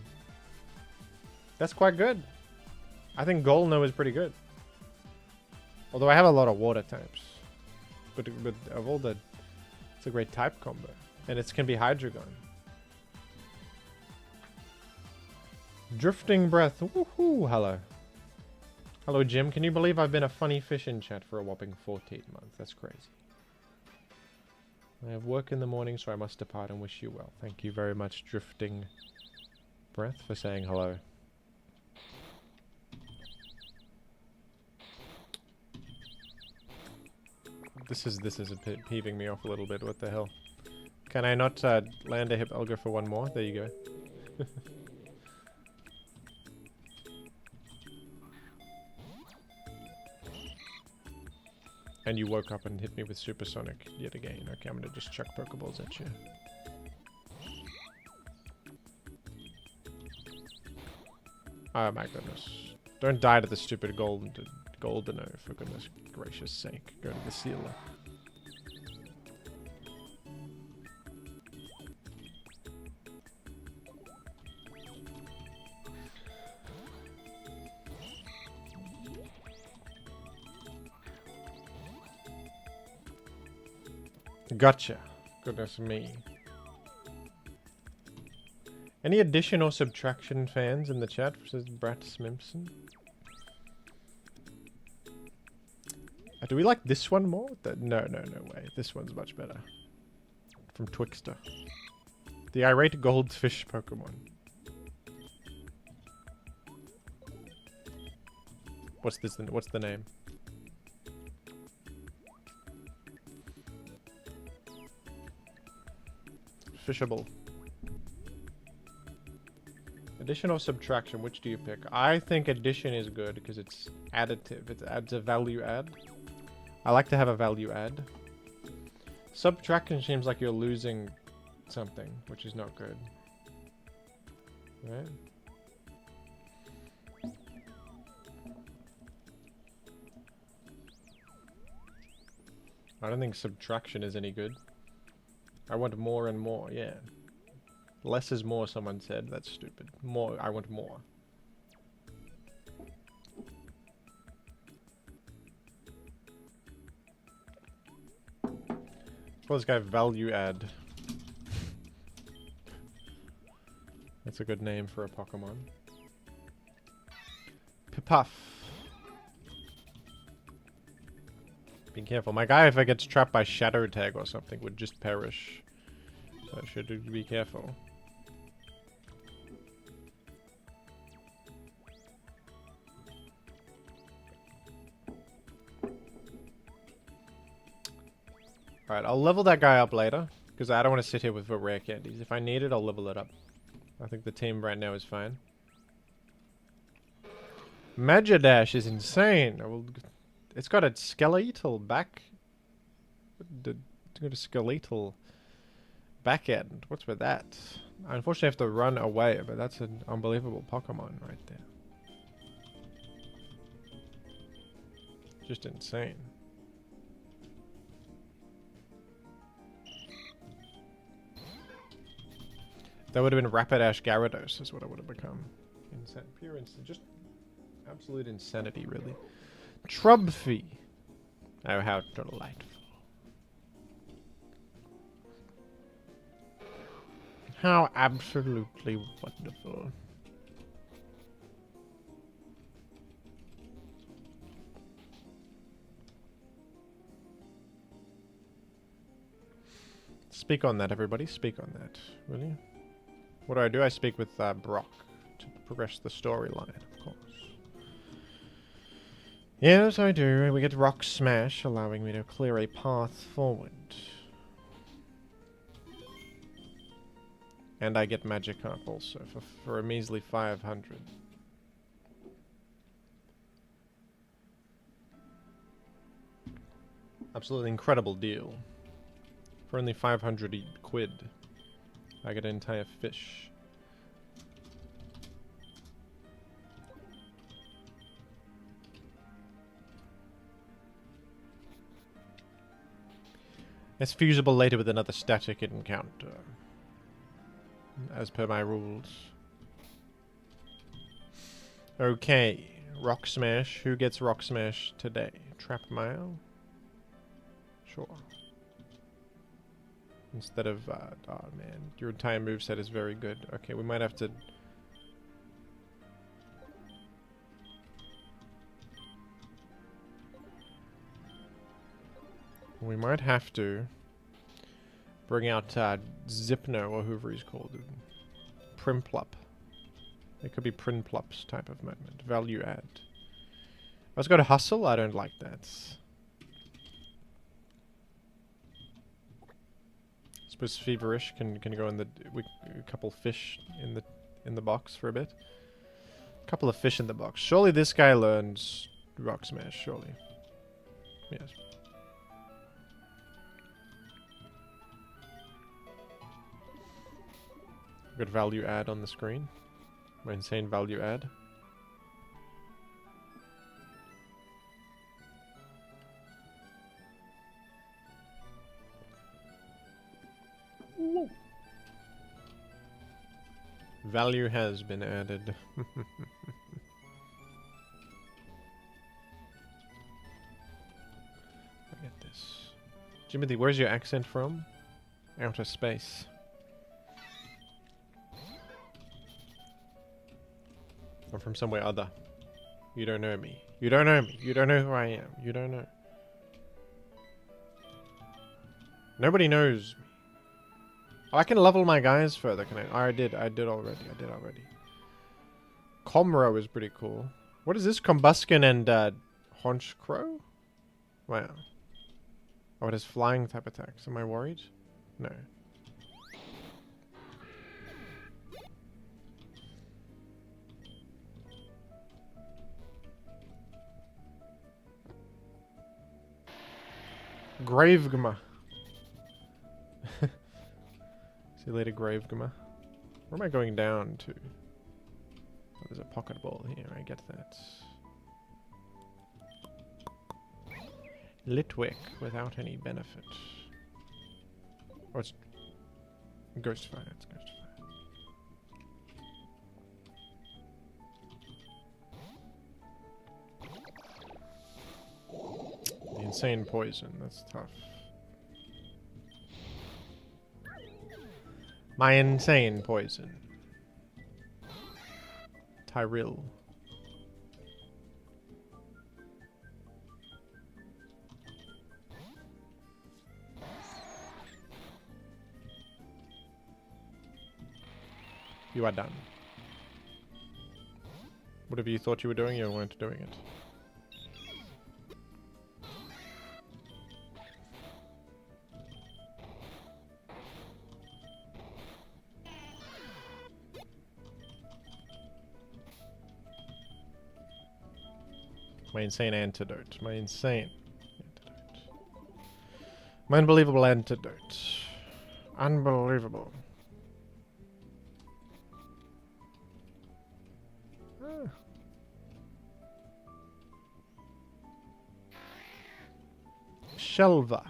That's quite good. I think Golno is pretty good. Although I have a lot of water types. But of all the... It's a great type combo. And it can be Hydreigon. Drifting Breath. Woohoo! Hello. Hello, Jim. Can you believe I've been a funny fish in chat for a whopping 14 months? That's crazy. I have work in the morning, so I must depart and wish you well. Thank you very much, Drifting Breath, for saying hello. This is peeving me off a little bit. What the hell? Can I not land a Hip Elgar for one more? There you go. And you woke up and hit me with Supersonic yet again. Okay, I'm gonna just chuck Pokeballs at you. Oh my goodness. Don't die to the stupid Goldeno, for goodness gracious sake. Go to the Sealer. Gotcha. Goodness me. Any addition or subtraction fans in the chat? Says Brat Smimpson. Do we like this one more? No way. This one's much better. From Twixter. The irate goldfish Pokemon. What's the name? Fishable. Addition or subtraction, which do you pick? I think addition is good because it's additive. It adds a value add. I like to have a value add. Subtraction seems like you're losing something, which is not good. Right? I don't think subtraction is any good. I want more and more, yeah. Less is more, someone said. That's stupid. More, I want more. Well, this guy value add. That's a good name for a Pokemon. Pipuff. Be careful. My guy, if I gets trapped by Shadow Tag or something, would just perish. So I should be careful. Alright, I'll level that guy up later. Because I don't want to sit here with the rare candies. If I need it, I'll level it up. I think the team right now is fine. Magidash is insane. It's got a skeletal back. It's got a skeletal back end. What's with that? I unfortunately have to run away, but that's an unbelievable Pokemon right there. Just insane. That would have been Rapidash Gyarados is what it would have become. Pure instant. Just absolute insanity, really. Trubfy. Oh, how delightful. How absolutely wonderful. Speak on that, everybody. Speak on that. Will you? What do? I speak with Brock to progress the storyline, of course. Yes, I do. We get Rock Smash, allowing me to clear a path forward. And I get Magikarp also, for a measly 500. Absolutely incredible deal. For only 500 quid, I get an entire fish. It's fusible later with another static encounter, as per my rules. Okay, Rock Smash. Who gets Rock Smash today? Trap Mail? Sure. Instead of, oh man, your entire moveset is very good. Okay, we might have to... We might have to bring out Zipno, or whoever he's called. Primplup. It could be Prinplup's type of moment. Value add. Let's go to Hustle. I don't like that. I suppose Feverish can go in the... a couple fish in the box for a bit. A couple of fish in the box. Surely this guy learns Rock Smash, surely. Yes. Good value add on the screen. My insane value add. Ooh. Value has been added. I get this. Jimothy, where's your accent from? Outer space. I'm from somewhere other. You don't know me. You don't know me. You don't know who I am. You don't know. Nobody knows me. Oh, I can level my guys further, can I? Oh, I did already. Comro is pretty cool. What is this? Combuskin and Honchcrow? Wow. Oh, it has flying type attacks. Am I worried? No. Gravegma. See you later, Gravegma. Where am I going down to? Oh, there's a pocket ball here. I get that. Litwick without any benefit. Oh, it's Ghostfire. It's Ghostfire. The insane poison. That's tough. My insane poison. Tyrell. You are done. Whatever you thought you were doing, you weren't doing it. My insane antidote. My insane antidote. My unbelievable antidote. Unbelievable. Ah. Shelva.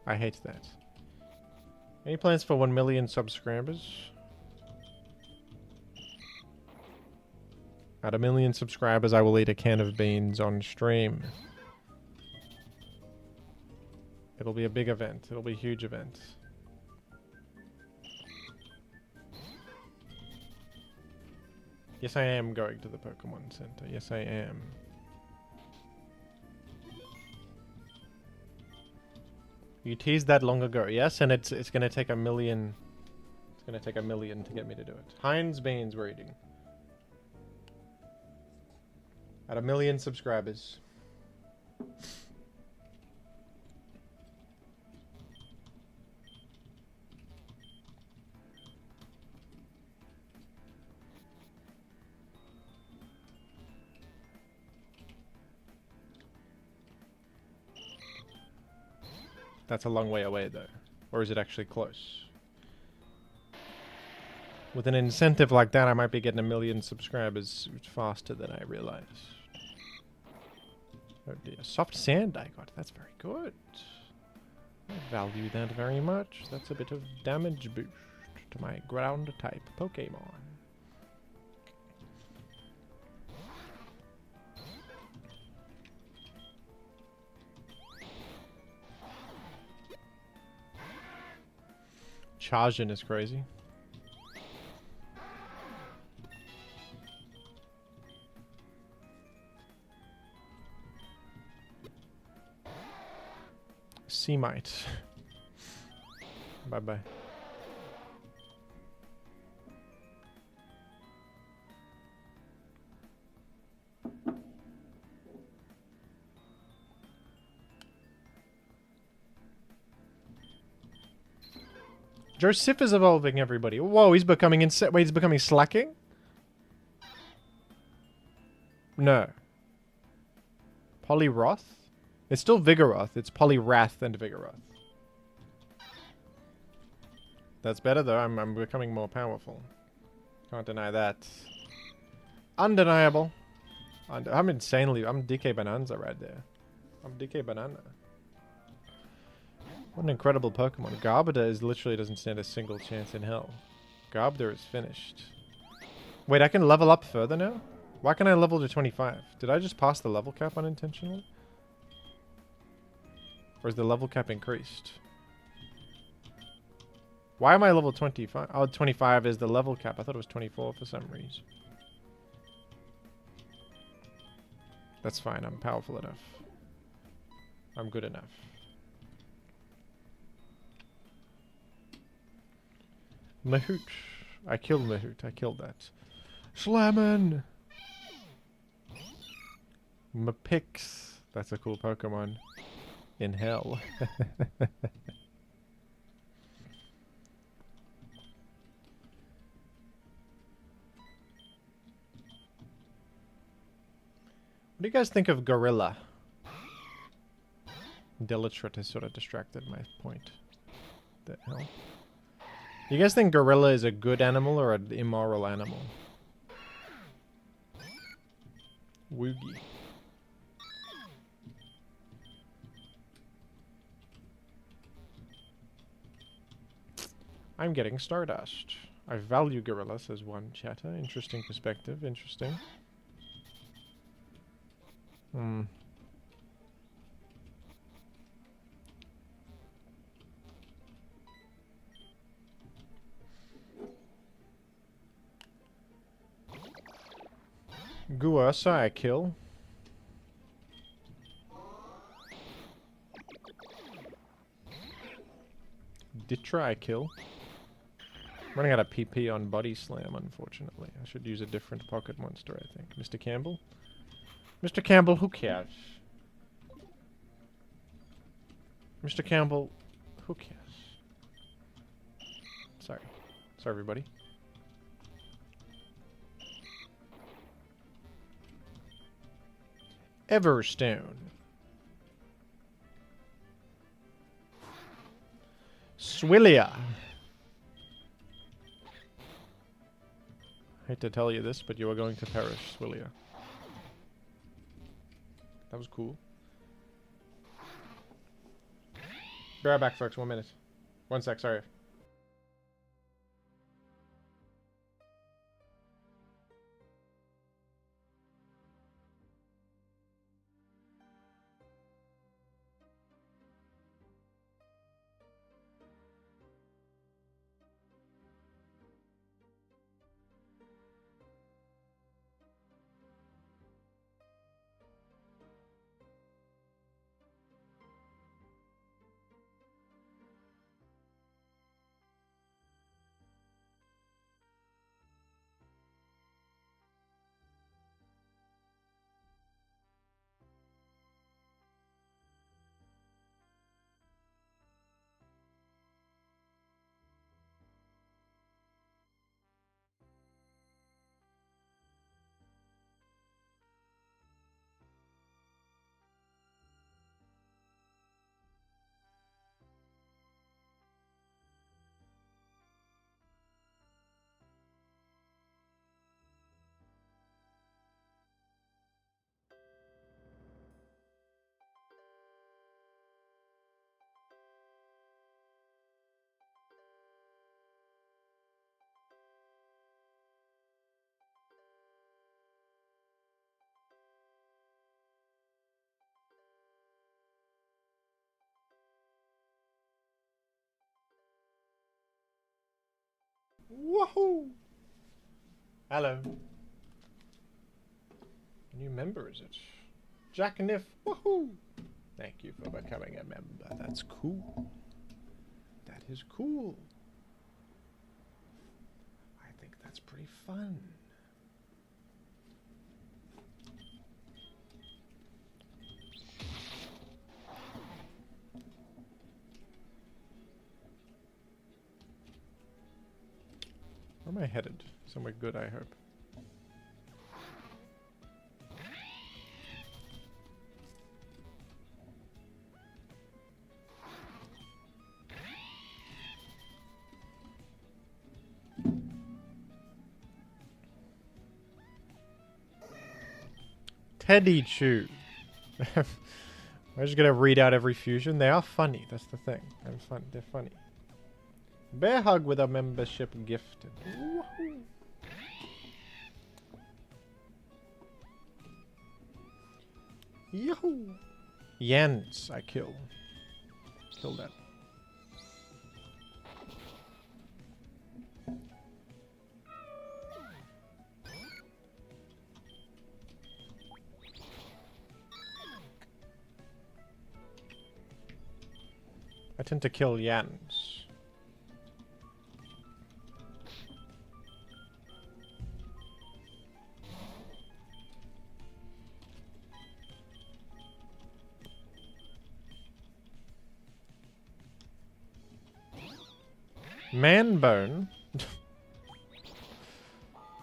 I hate that. Any plans for 1 million subscribers? At 1 million subscribers, I will eat a can of beans on stream. It'll be a big event. It'll be a huge event. Yes, I am going to the Pokemon Center. Yes, I am. You teased that long ago, yes, and it's gonna take 1 million. It's gonna take 1 million to get me to do it. Heinz beans we're eating. At 1 million subscribers. That's a long way away, though. Or is it actually close? With an incentive like that, I might be getting 1 million subscribers faster than I realized. Oh dear. Soft sand I got. That's very good. I value that very much. That's a bit of damage boost to my ground type Pokemon. Charging is crazy. Seamite. Bye-bye. Joseph is evolving, everybody. Whoa, he's becoming insane. Wait, he's becoming slacking? No. Poliwrath? It's still Vigoroth. It's Poliwrath and Vigoroth. That's better, though. I'm becoming more powerful. Can't deny that. Undeniable. I'm insanely... I'm DK Bonanza right there. I'm DK Banana. What an incredible Pokemon. Garbodor is literally doesn't stand a single chance in hell. Garbodor is finished. Wait, I can level up further now? Why can I level to 25? Did I just pass the level cap unintentionally? Or is the level cap increased? Why am I level 25? Oh, 25 is the level cap. I thought it was 24 for some reason. That's fine. I'm powerful enough. I'm good enough. Mahoot. I killed Mahoot. I killed that. Slammin'! Mapix. That's a cool Pokemon. In hell. What do you guys think of Gorilla? Delatrit has sort of distracted my point. The hell? Do you guys think Gorilla is a good animal or an immoral animal? Woogie. I'm getting Stardust. I value Gorilla, says one chatter. Interesting perspective. Interesting. Hmm. Guasa, I kill. Ditra, I kill. Running out of PP on Body Slam, unfortunately. I should use a different pocket monster, I think. Mr. Campbell? Mr. Campbell, who cares? Mr. Campbell, who cares? Sorry. Sorry, everybody. Everstone. Swillia. Hate to tell you this, but you are going to perish, Swillia. That was cool. Be right back, folks. 1 minute. 1 sec, sorry. Woohoo! Hello. New member, is it? Jack Niff, woohoo! Thank you for becoming a member. That's cool. That is cool. I think that's pretty fun. Where am I headed? Somewhere good, I hope. Teddy Chew. I'm just gonna read out every fusion. They are funny, that's the thing. They're funny. Bear hug with a membership gifted. Woohoo. Yahoo! Jens, I kill. Kill that. I tend to kill Jens. Man bone?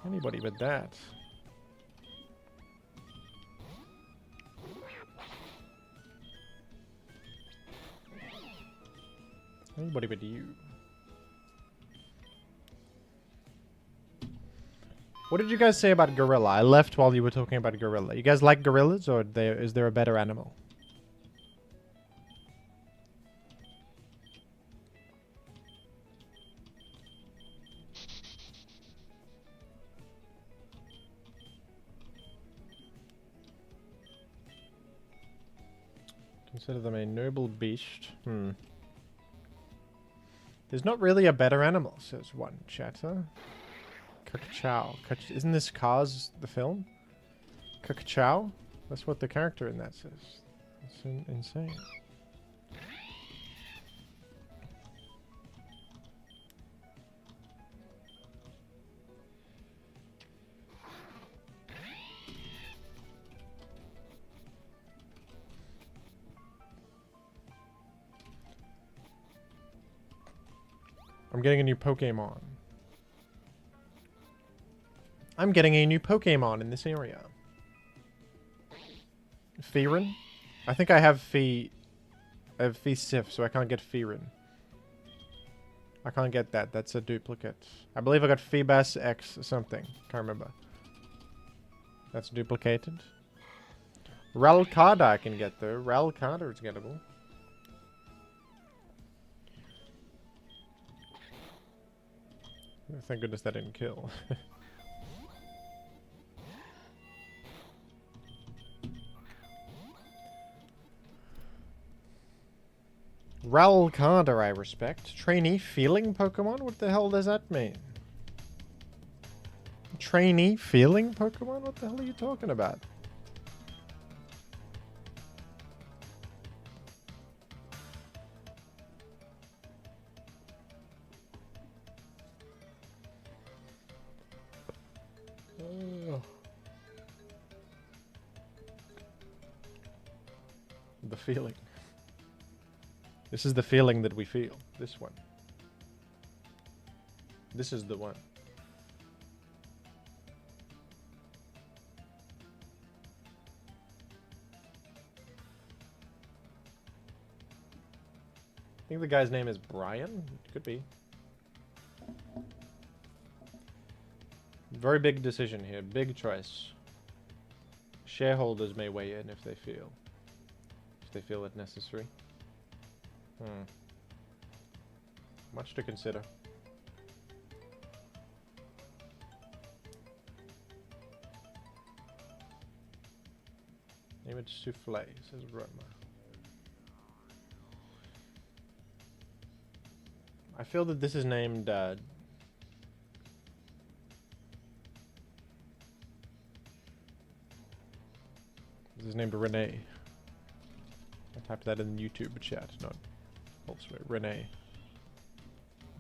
Anybody but that. Anybody but you. What did you guys say about gorilla? I left while you were talking about gorilla. You guys like gorillas, or is there a better animal? Consider them a noble beast. There's not really a better animal, says one chatter. Cuckchow. Isn't this Cars, the film? Cuckchow? That's what the character in that says. That's insane. I'm getting a new Pokemon. I'm getting a new Pokemon in this area. Fearin? I think I have Fee... I have Fee Sif, so I can't get Fearin. I can't get that. That's a duplicate. I believe I got Feebas X something. Can't remember. That's duplicated. Ralcada I can get though. Ralcada is gettable. Thank goodness that didn't kill. Ralcada I respect. Trainee feeling Pokemon? What the hell does that mean? Trainee feeling Pokemon? What the hell are you talking about? The feeling. This is the feeling that we feel. This one. This is the one. I think the guy's name is Brian. It could be. Very big decision here. Big choice. Shareholders may weigh in if they feel it necessary. Much to consider. Name it Souffle, says Roma. I feel that this is named this is named Renee. I typed that in the YouTube chat, not elsewhere. Renee.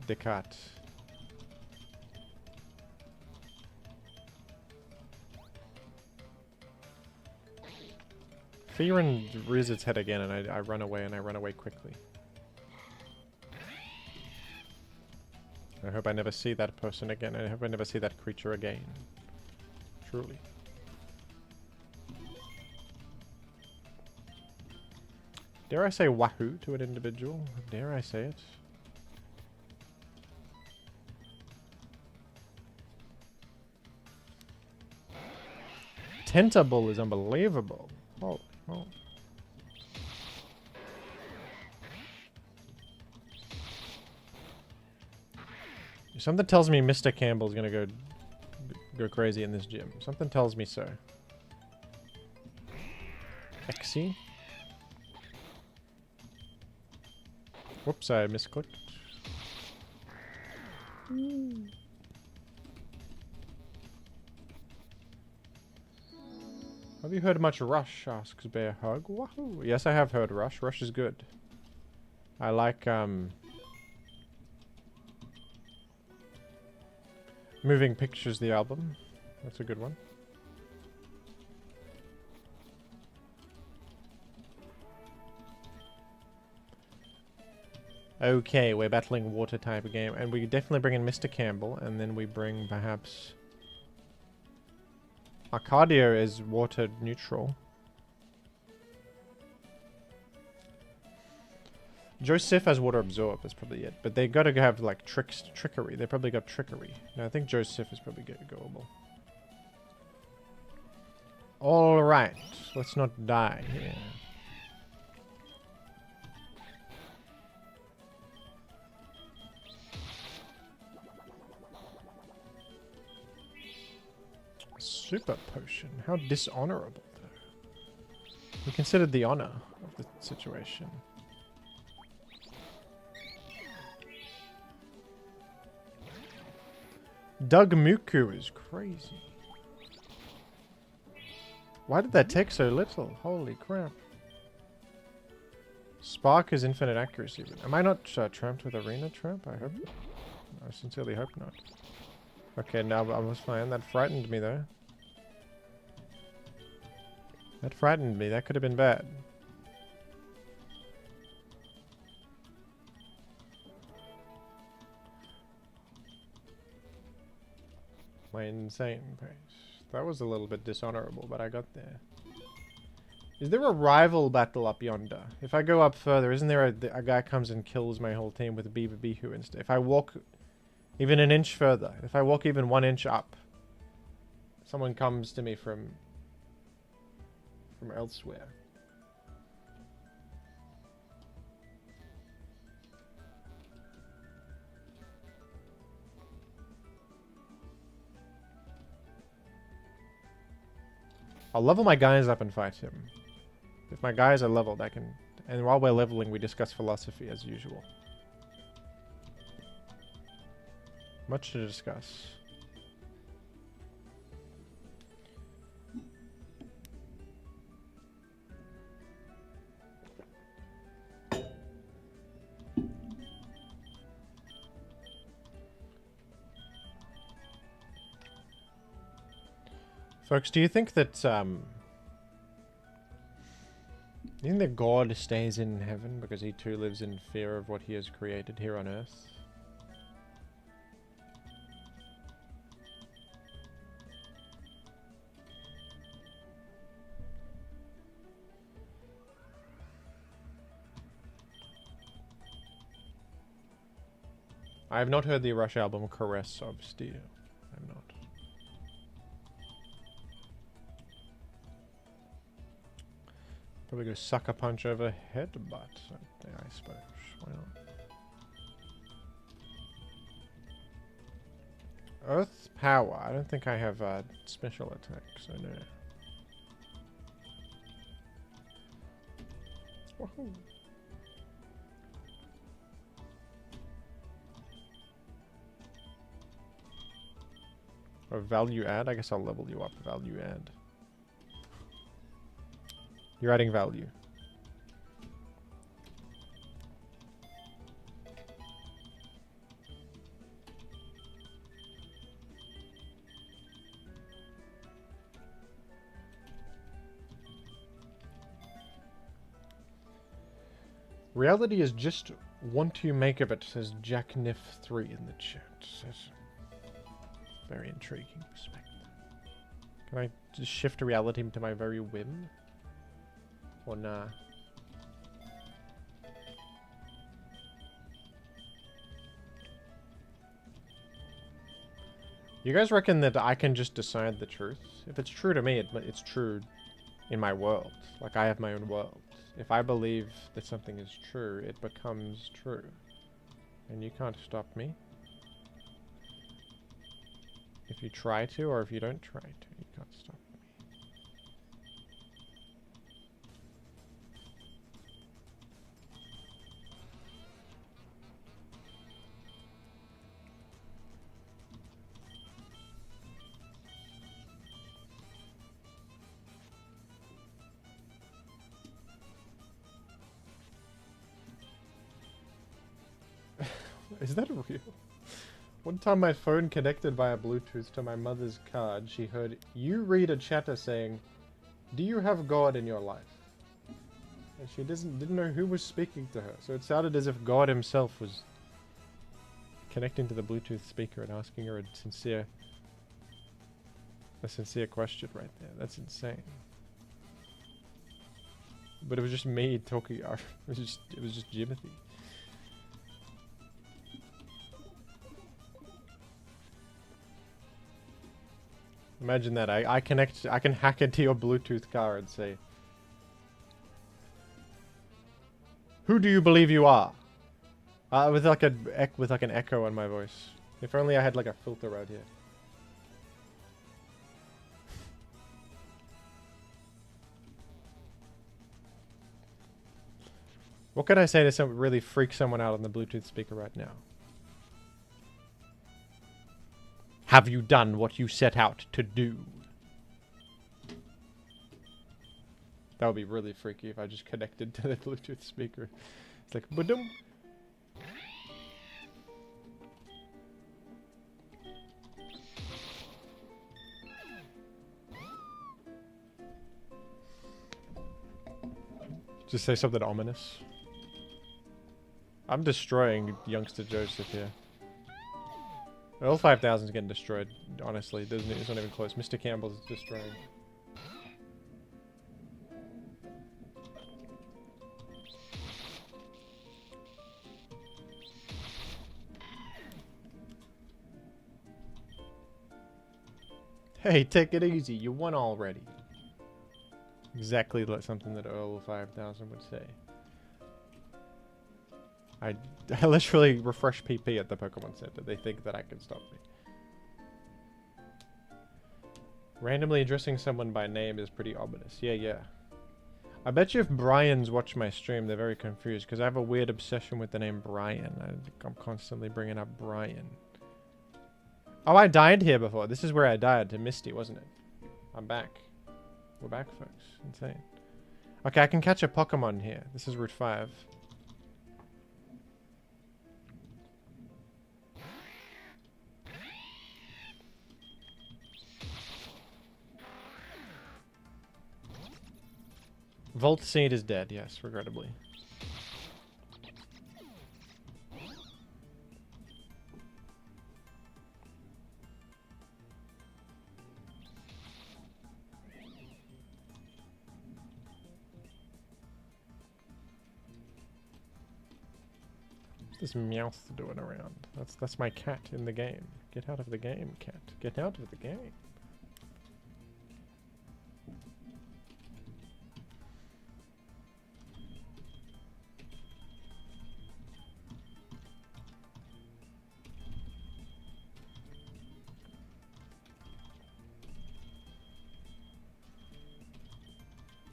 Descartes. Fearin rears its head again and I run away, and I run away quickly. I hope I never see that person again. I hope I never see that creature again. Truly. Dare I say wahoo to an individual? Dare I say it? Tentabull is unbelievable. Oh, oh. Something tells me Mr. Campbell's gonna go crazy in this gym. Something tells me so. Exy. Whoops, I misclicked. Have you heard much Rush? Asks Bear Hug. Wahoo! Yes, I have heard Rush. Rush is good. I like Moving Pictures, the album. That's a good one. Okay, we're battling water type of game, and we definitely bring in Mr. Campbell, and then we bring perhaps Arcadia is water neutral. Joseph has water absorb, is probably it, but they gotta have like trickery. They probably got trickery. No, I think Joseph is probably goable. All right, let's not die here. Super potion. How dishonorable, though. We considered the honor of the situation. Doug Muku is crazy. Why did that take so little? Holy crap. Spark is infinite accuracy. Am I not trapped with Arena Trap? I hope. I sincerely hope not. Okay, now I was fine. That frightened me, though. That frightened me. That could have been bad. My insane pace. That was a little bit dishonorable, but I got there. Is there a rival battle up yonder? If I go up further, isn't there a guy comes and kills my whole team with a Beaver Bihu instead? If I walk even an inch further, if I walk even 1 inch up, someone comes to me from elsewhere. I'll level my guys up and fight him. If my guys are leveled, I can... And while we're leveling, we discuss philosophy as usual. Much to discuss. Folks, do you think that, do you think that God stays in heaven because he too lives in fear of what he has created here on earth? I have not heard the Rush album Caress of Steel. I have not. Probably go sucker punch over headbutt. I suppose. Why not? Earth power. I don't think I have special attacks. So no. Woohoo. Or value add. I guess I'll level you up. Value add. You're adding value. Reality is just what you make of it, says JackNiff3 in the chat. That's very intriguing. Respect. Can I just shift reality to my very whim? Or nah? You guys reckon that I can just decide the truth? If it's true to me, it's true in my world. Like, I have my own world. If I believe that something is true, it becomes true. And you can't stop me. If you try to, or if you don't try to, you can't stop me. Is that real? One time my phone connected via Bluetooth to my mother's card, she heard you read a chatter saying, "Do you have God in your life?" And she didn't know who was speaking to her, so it sounded as if God himself was connecting to the Bluetooth speaker and asking her a sincere question right there. That's insane. But it was just me talking. It was just Jimothy. Imagine that. I can hack into your Bluetooth car and say, "Who do you believe you are?" With like an echo on my voice. If only I had like a filter right here. What can I say to really freak someone out on the Bluetooth speaker right now? Have you done what you set out to do? That would be really freaky if I just connected to the Bluetooth speaker. It's like, ba-dum. Just say something ominous. I'm destroying youngster Joseph here. All 5,000 is getting destroyed, honestly. It's not even close. Mr. Campbell's destroying. Hey, take it easy. You won already. Exactly like something that Earl 5000 would say. I literally refresh PP at the Pokemon Center. They think that I can stop me. Randomly addressing someone by name is pretty ominous. Yeah, yeah. I bet you if Brian's watch my stream, they're very confused because I have a weird obsession with the name Brian. I'm constantly bringing up Brian. Oh, I died here before. This is where I died to Misty, wasn't it? I'm back. We're back, folks. Insane. Okay, I can catch a Pokemon here. This is Route 5. Volt Seed is dead, yes, regrettably. What's this Meowth doing around? That's my cat in the game. Get out of the game, cat. Get out of the game.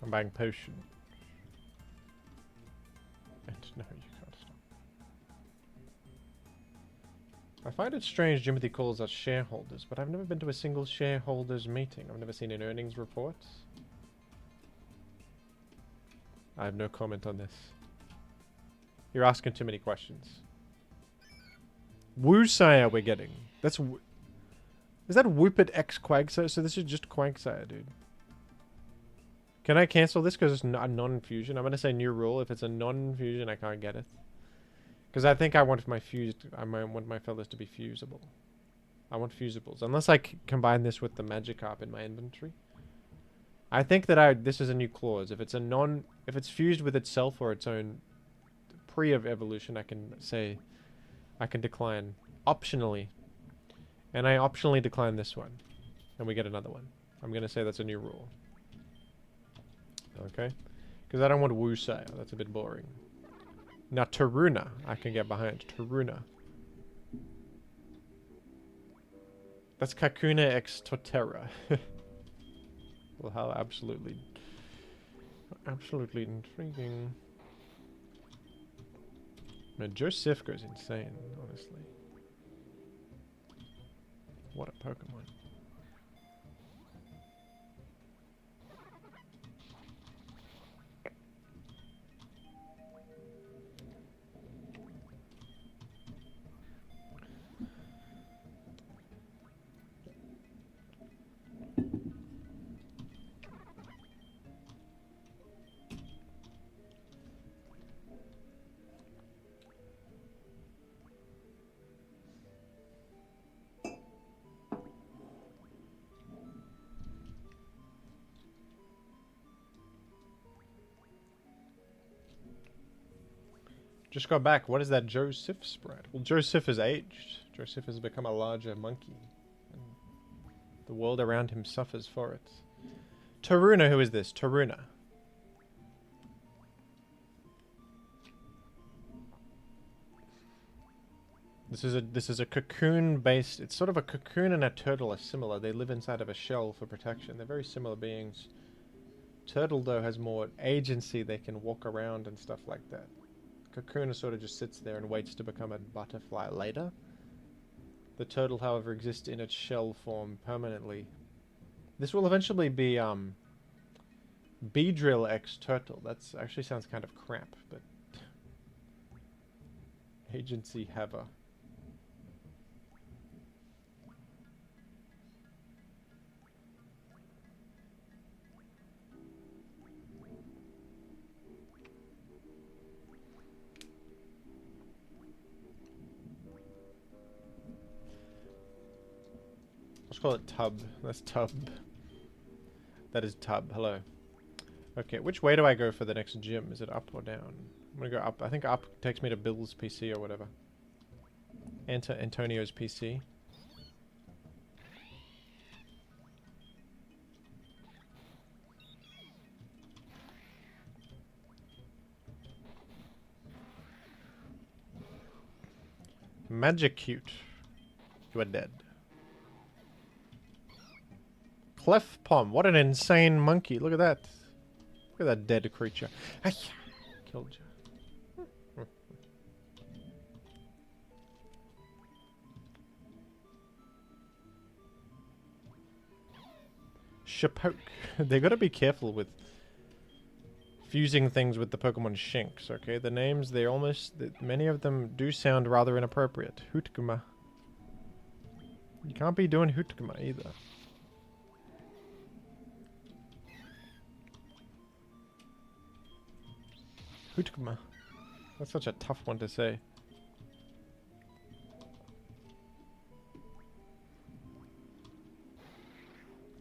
I'm buying potion. And no, you can't stop. I find it strange Jimothy calls us shareholders, but I've never been to a single shareholders meeting. I've never seen an earnings report. I have no comment on this. You're asking too many questions. Woosire we're getting. That's... Is that Whoopit X Quagsire? So this is just Quagsire, dude. Can I cancel this because it's a non-fusion? I'm going to say new rule. If it's a non-fusion, I can't get it. Because I think I want my want my fellas to be fusible. I want fusibles. Unless I combine this with the Magikarp in my inventory. I think that this is a new clause. If it's if it's fused with itself or its own pre of evolution, I can say I can decline optionally. And I optionally decline this one. And we get another one. I'm going to say that's a new rule. Okay? Because I don't want Woosire. That's a bit boring. Now Taruna, I can get behind. Taruna. That's Kakuna x Totera. Well, how absolutely intriguing. Man, Joseph goes insane, honestly. What a Pokemon. Just got back. What is that Joseph spread? Well, Joseph is aged. Joseph has become a larger monkey. And the world around him suffers for it. Taruna, who is this? Taruna. This is a cocoon based. It's sort of a cocoon and a turtle are similar. They live inside of a shell for protection. They're very similar beings. Turtle though has more agency. They can walk around and stuff like that. Cocoon sort of just sits there and waits to become a butterfly later. The turtle, however, exists in its shell form permanently. This will eventually be Beedrill X Turtle. That's actually sounds kind of crap, but agency haver. Let's call it Tub. That's Tub. That is Tub. Hello. Okay, which way do I go for the next gym? Is it up or down? I'm gonna go up. I think up takes me to Bill's PC or whatever. Enter Antonio's PC. Magicute. You are dead. Clef Pom. What an insane monkey. Look at that. Look at that dead creature. Killed you. Shapoke. They gotta be careful with fusing things with the Pokemon Shinx, okay? The names, they almost... many of them do sound rather inappropriate. Hootkuma. You can't be doing Hootkuma either. Hootkuma. That's such a tough one to say.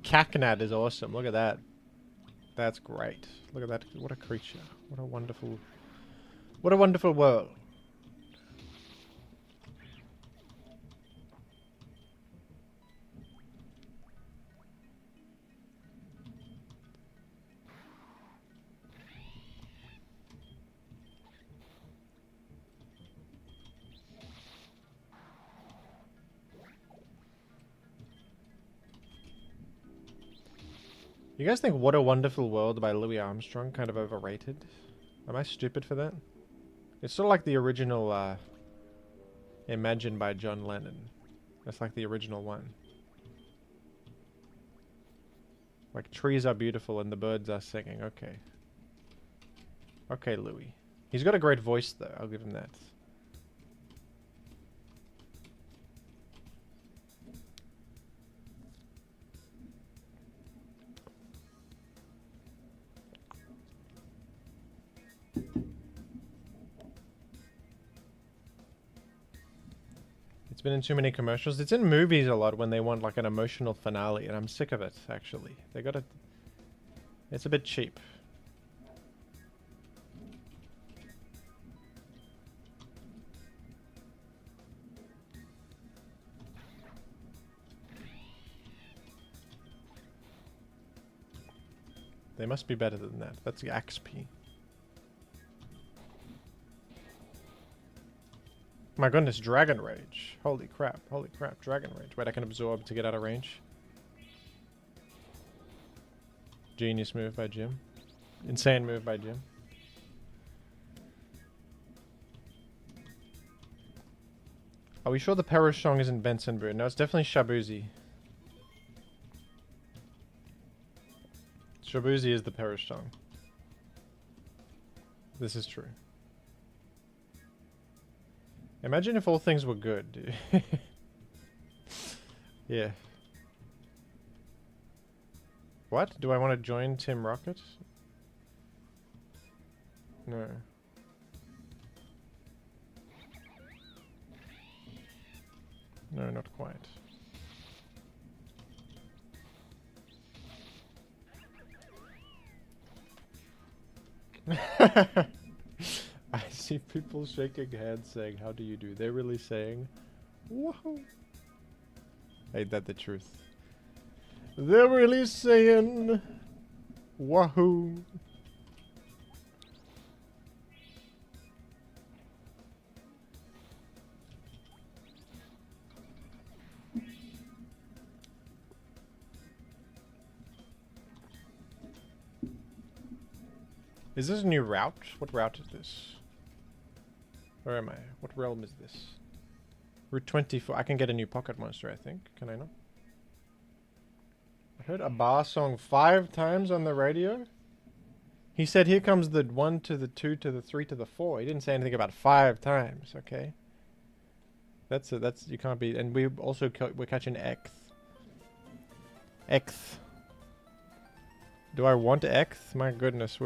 Kaknad is awesome. Look at that. That's great. Look at that. What a creature. What a wonderful world. You guys think What a Wonderful World by Louis Armstrong kind of overrated? Am I stupid for that? It's sort of like the original, Imagine by John Lennon. That's like the original one. Like, trees are beautiful and the birds are singing. Okay. Okay, Louis. He's got a great voice, though. I'll give him that. It's been in too many commercials. It's in movies a lot when they want like an emotional finale, and I'm sick of it, actually. They gotta... It's a bit cheap. They must be better than that. That's the XP. My goodness, Dragon Rage. Holy crap, Dragon Rage. Wait, I can absorb to get out of range. Genius move by Jim. Insane move by Jim. Are we sure the Perishong isn't Benson Brew? No, it's definitely Shabuzi. Shabuzi is the Perishong. This is true. Imagine if all things were good, dude. Yeah. What? Do I want to join Team Rocket? No. No, not quite. I see people shaking hands saying, how do you do? They're really saying, whoa. Ain't that the truth? They're really saying, wahoo. Is this a new route? What route is this? Where am I? What realm is this? Route 24. I can get a new pocket monster, I think. Can I not? I heard a bar song 5 times on the radio. He said, here comes the 1 to the 2 to the 3 to the 4. He didn't say anything about 5 times, okay? That's, you can't be, and we also, we're catching X. X. Do I want X? My goodness,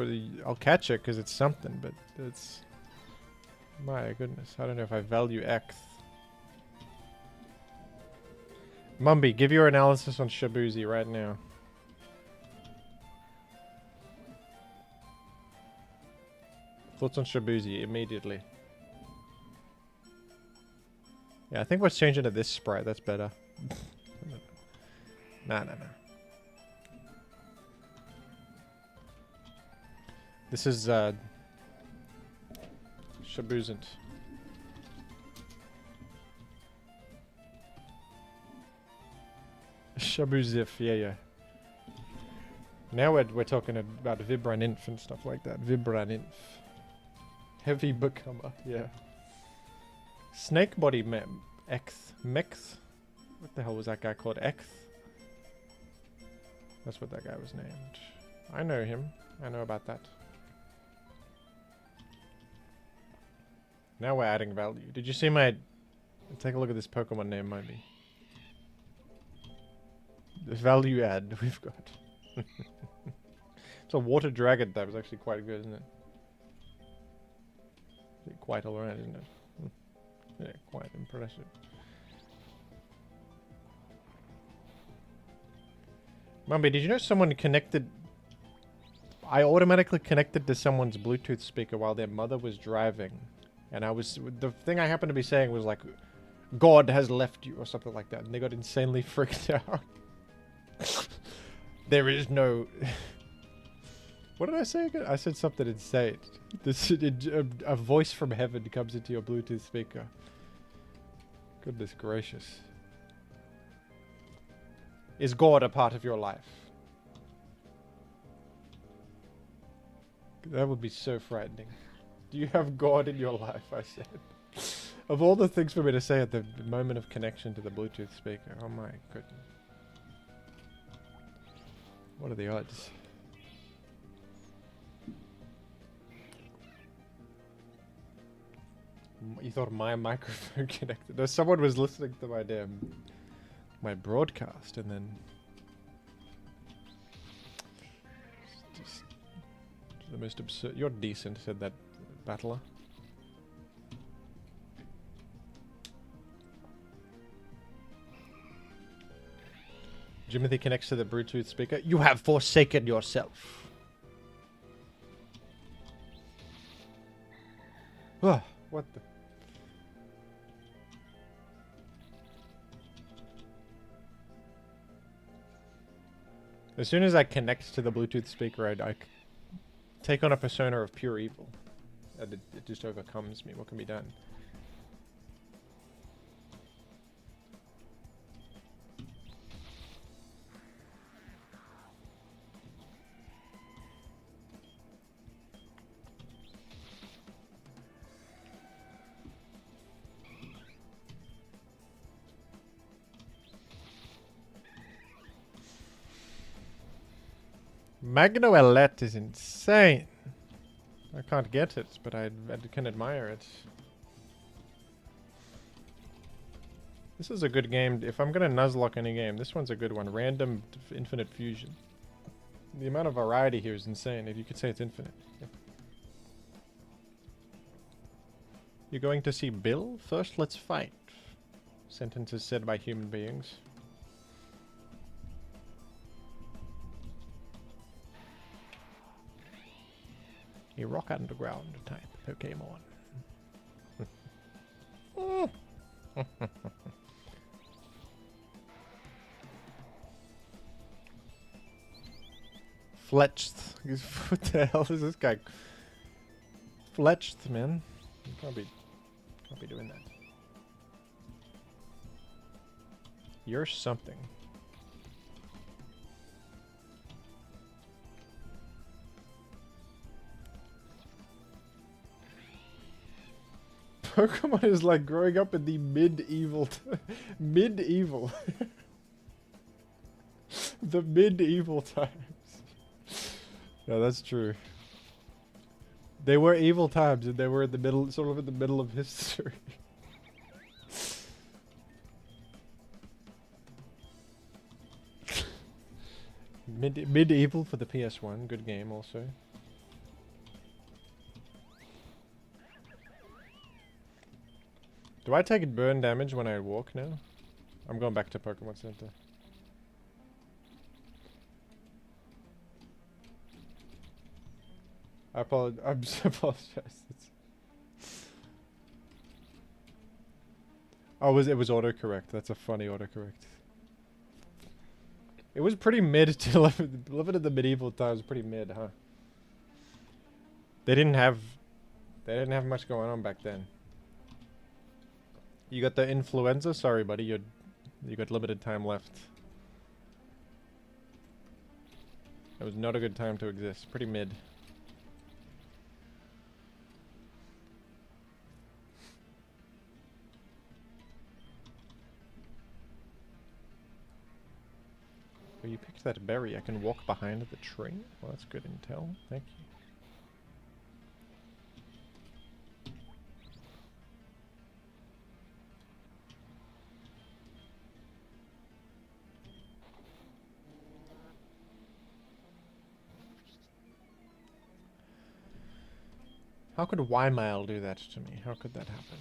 I'll catch it because it's something, but it's... My goodness, I don't know if I value X. Mumby, give your analysis on Shabuzi right now. Thoughts on Shabuzi immediately. Yeah, I think we're changing to this sprite. That's better. Nah. This is, Shabuzant. Shabu Zif, yeah. Now we're talking about Vibran-Inf and stuff like that. Vibran-Inf. Heavy Becomer, yeah. Snake Body X. Mex? What the hell was that guy called? X? That's what that guy was named. I know him. I know about that. Now we're adding value. Did you see my... Take a look at this Pokemon name, might be. The value add we've got. It's a water dragon type. It's actually quite good, isn't it? Quite alright, isn't it? Yeah, quite impressive. Mumby, did you know someone connected... I automatically connected to someone's Bluetooth speaker while their mother was driving. And I was... The thing I happened to be saying was like, God has left you, or something like that. And they got insanely freaked out. There is no... What did I say again? I said something insane. A voice from heaven comes into your Bluetooth speaker. Goodness gracious. Is God a part of your life? That would be so frightening. Do you have God in your life, I said. Of all the things for me to say at the moment of connection to the Bluetooth speaker. Oh my goodness. What are the odds? You thought my microphone connected? No, someone was listening to my broadcast, and then just the most absurd. You're decent, said that battler. Jimothy connects to the Bluetooth speaker. You have forsaken yourself. What the? As soon as I connect to the Bluetooth speaker, I take on a persona of pure evil. And it just overcomes me. What can be done? Magno Elette is insane. I can't get it, but I can admire it. This is a good game. If I'm gonna Nuzlocke any game, this one's a good one. Random Infinite Fusion. The amount of variety here is insane. If you could say it's infinite. Yeah. You're going to see Bill? First, let's fight. Sentences said by human beings. A rock underground type Pokemon. Fletched. What the hell is this guy? Fletched, man. You can't be doing that. You're something. Pokemon is like growing up in the medieval the medieval times. No, that's true. They were evil times, and they were in the middle, sort of in the middle of history. Medieval for the PS1, good game also. Do I take burn damage when I walk now? I'm going back to Pokemon Center. I apologize. Oh, it was autocorrect. That's a funny autocorrect. It was pretty mid to living in the medieval times. Pretty mid, huh? They didn't have much going on back then. You got the influenza? Sorry, buddy. You got limited time left. It was not a good time to exist. Pretty mid. Oh, you picked that berry. I can walk behind the tree? Well, that's good intel. Thank you. How could Ymail do that to me? How could that happen?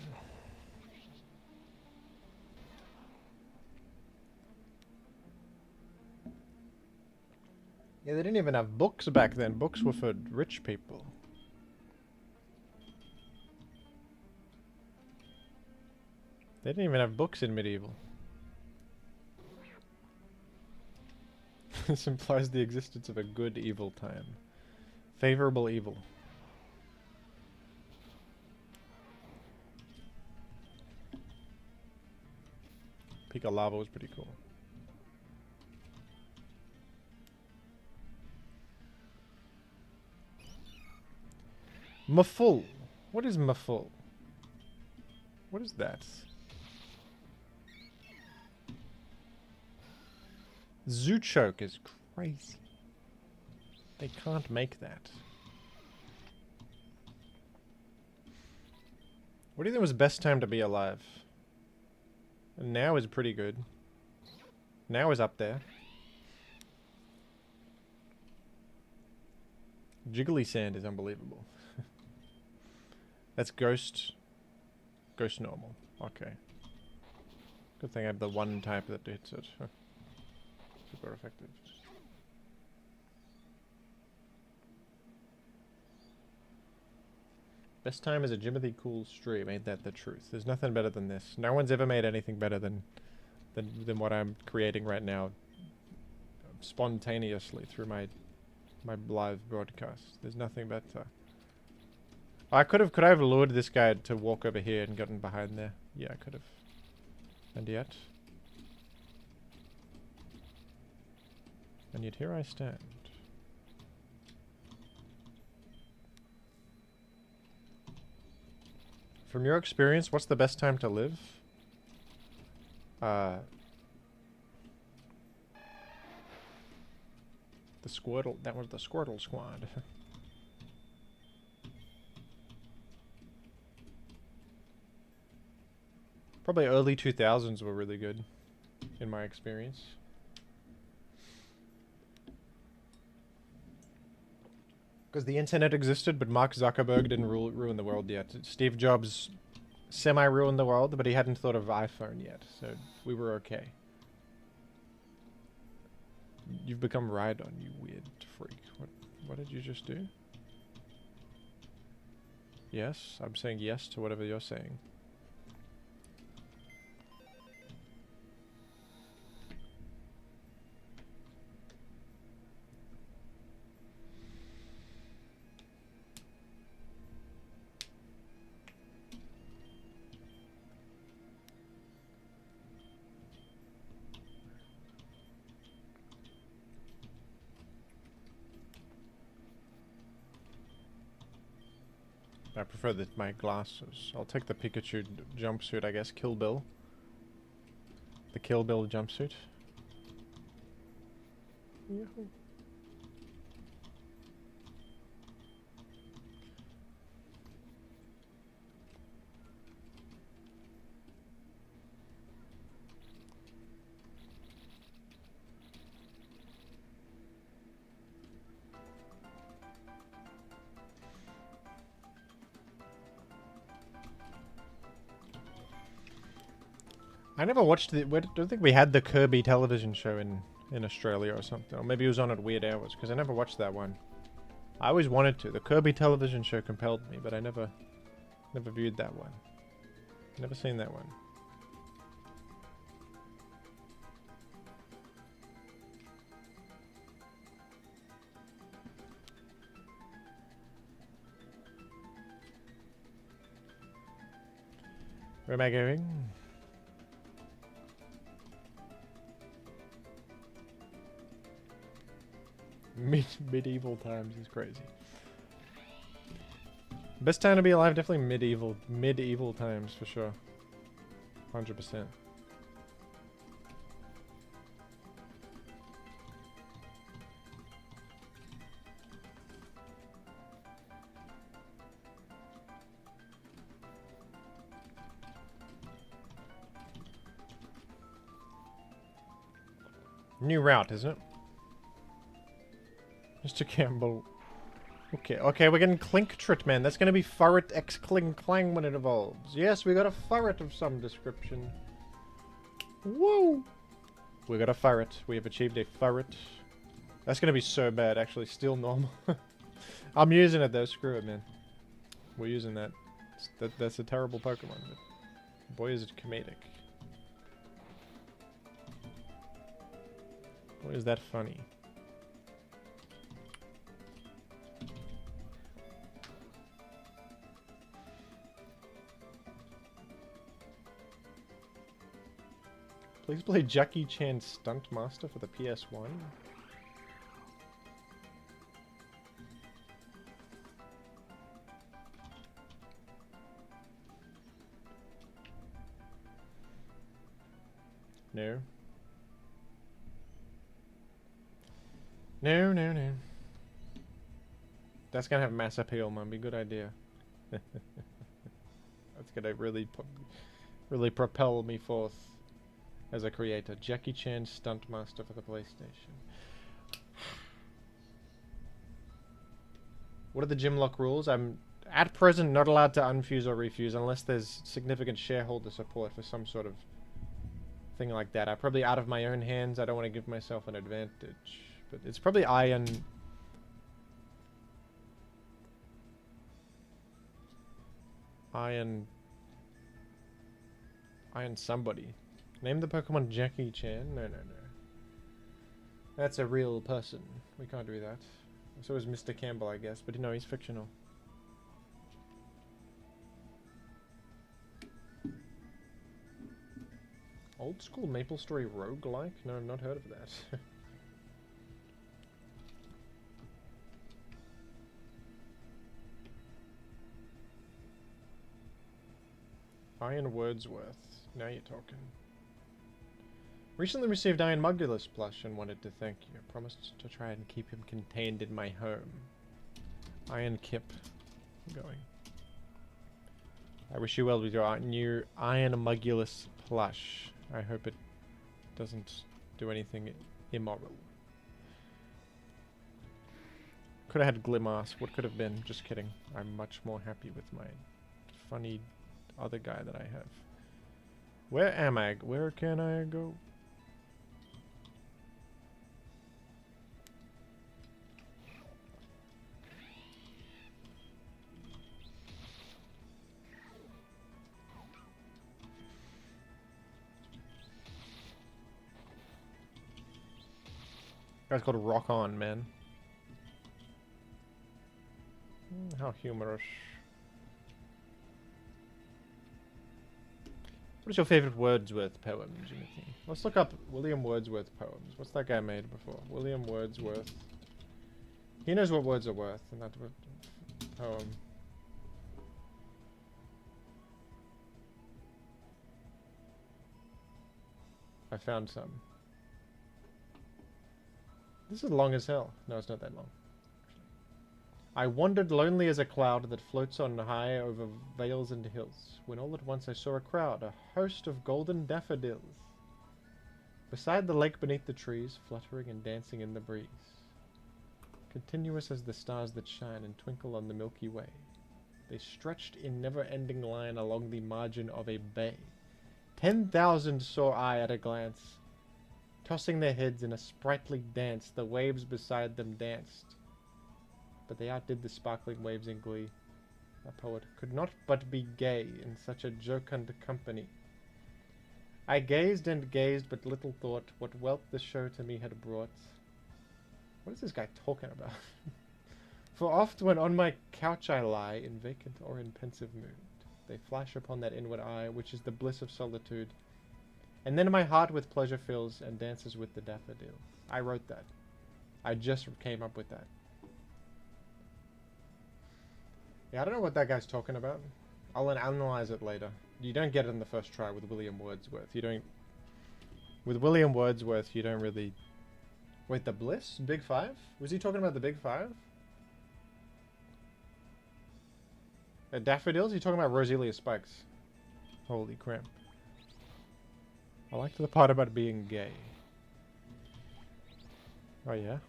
Yeah, they didn't even have books back then. Books were for rich people. They didn't even have books in medieval. This implies the existence of a good evil time. Favorable evil. Peak of Lava was pretty cool. Maful. What is Maful? What is that? Zoochoke is crazy. They can't make that. What do you think was the best time to be alive? Now is pretty good. Now is up there. Jiggly Sand is unbelievable. That's Ghost. Ghost Normal. Okay. Good thing I have the one type that hits it. Super effective. Best time is a Jimothy Cool stream. Ain't that the truth? There's nothing better than this. No one's ever made anything better than what I'm creating right now, spontaneously through my live broadcast. There's nothing better. Could I have lured this guy to walk over here and gotten behind there? Yeah, I could have. And yet here I stand. From your experience, what's the best time to live? The Squirtle, that was the Squirtle Squad. Probably early 2000s were really good, in my experience. Because the internet existed, but Mark Zuckerberg didn't ruin the world yet. Steve Jobs semi-ruined the world, but he hadn't thought of iPhone yet, so we were okay. You've become Rhydon, you weird freak. What did you just do? Yes, I'm saying yes to whatever you're saying. I prefer my glasses. I'll take the Pikachu jumpsuit, I guess. Kill Bill. The Kill Bill jumpsuit. Yahoo. I never watched the. I don't think we had the Kirby television show in Australia or something. Or maybe it was on at weird hours, because I never watched that one. I always wanted to. The Kirby television show compelled me, but I never viewed that one. Never seen that one. Where am I going? Medieval times is crazy. Best time to be alive, definitely medieval times for sure. 100%. New route, isn't it? Mr. Campbell. Okay, we're getting Clinktrit, man. That's gonna be Furret X Cling Clang when it evolves. Yes, we got a Furret of some description. Woo! We got a Furret. We have achieved a Furret. That's gonna be so bad, actually. Still normal. I'm using it though. Screw it, man. We're using that. That's a terrible Pokemon, but boy is it comedic. Boy is that funny. Please play Jackie Chan Stunt Master for the PS1. No. No. That's gonna have mass appeal, man. Be a good idea. That's gonna really propel me forth as a creator. Jackie Chan Stunt Master for the PlayStation. What are the JimLocke rules? I'm at present not allowed to unfuse or refuse unless there's significant shareholder support for some sort of thing like that. I'm probably out of my own hands. I don't want to give myself an advantage. But it's probably Iron somebody. Name the Pokemon Jackie Chan? No. That's a real person. We can't do that. So is Mr. Campbell, I guess. But no, he's fictional. Old school Maple Story roguelike? No, I've not heard of that. Iron Wordsworth. Now you're talking. Recently received Iron Mugulus plush and wanted to thank you. Promised to try and keep him contained in my home. Iron Kip. Going. I wish you well with your new Iron Mugulus plush. I hope it doesn't do anything immoral. Could have had Glimask. What could have been? Just kidding. I'm much more happy with my funny other guy that I have. Where am I? Where can I go? Guy's called Rock On, man. How humorous. What is your favorite Wordsworth poem, Jimothy? Let's look up William Wordsworth poems. What's that guy made before? William Wordsworth. He knows what words are worth in that poem. I found some. This is long as hell. No, it's not that long. I wandered lonely as a cloud that floats on high over vales and hills, when all at once I saw a crowd, a host of golden daffodils, beside the lake beneath the trees, fluttering and dancing in the breeze, continuous as the stars that shine and twinkle on the Milky Way. They stretched in never-ending line along the margin of a bay. 10,000 saw I at a glance. Tossing their heads in a sprightly dance, the waves beside them danced. But they outdid the sparkling waves in glee. A poet could not but be gay in such a jocund company. I gazed and gazed, but little thought what wealth the show to me had brought. What is this guy talking about? For oft when on my couch I lie, in vacant or in pensive mood, they flash upon that inward eye, which is the bliss of solitude. And then my heart with pleasure fills, and dances with the daffodils. I wrote that. I just came up with that. Yeah, I don't know what that guy's talking about. I'll analyze it later. You don't get it in the first try with William Wordsworth. You don't... With William Wordsworth, you don't really... Wait, the Bliss? Big Five? Was he talking about the Big Five? Daffodils? You talking about Roselia Spikes? Holy crap. I liked the part about being gay. Oh yeah?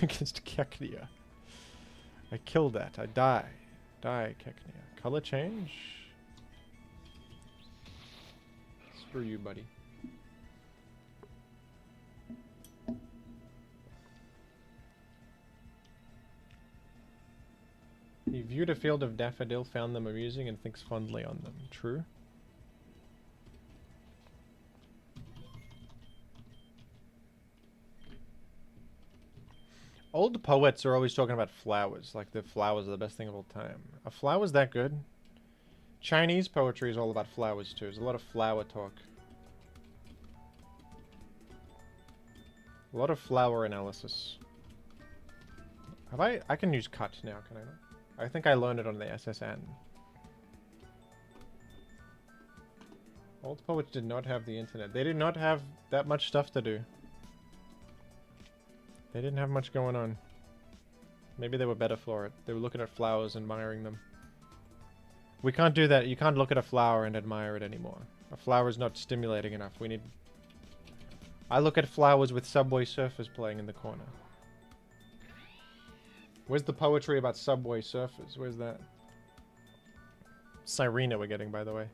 Against Keknia. I killed that. I die. Die, Keknia. Color change? Screw you, buddy. He viewed a field of daffodil, found them amusing, and thinks fondly on them. True? Old poets are always talking about flowers, like the flowers are the best thing of all time. Are flowers that good? Chinese poetry is all about flowers too. There's a lot of flower talk. A lot of flower analysis. Have I can use cut now, can I not? I think I learned it on the SSN. Old poets did not have the internet. They did not have that much stuff to do. They didn't have much going on. Maybe they were better for it. They were looking at flowers and admiring them. We can't do that. You can't look at a flower and admire it anymore. A flower is not stimulating enough. We need... I look at flowers with Subway Surfers playing in the corner. Where's the poetry about Subway Surfers? Where's that? Sirena we're getting, by the way.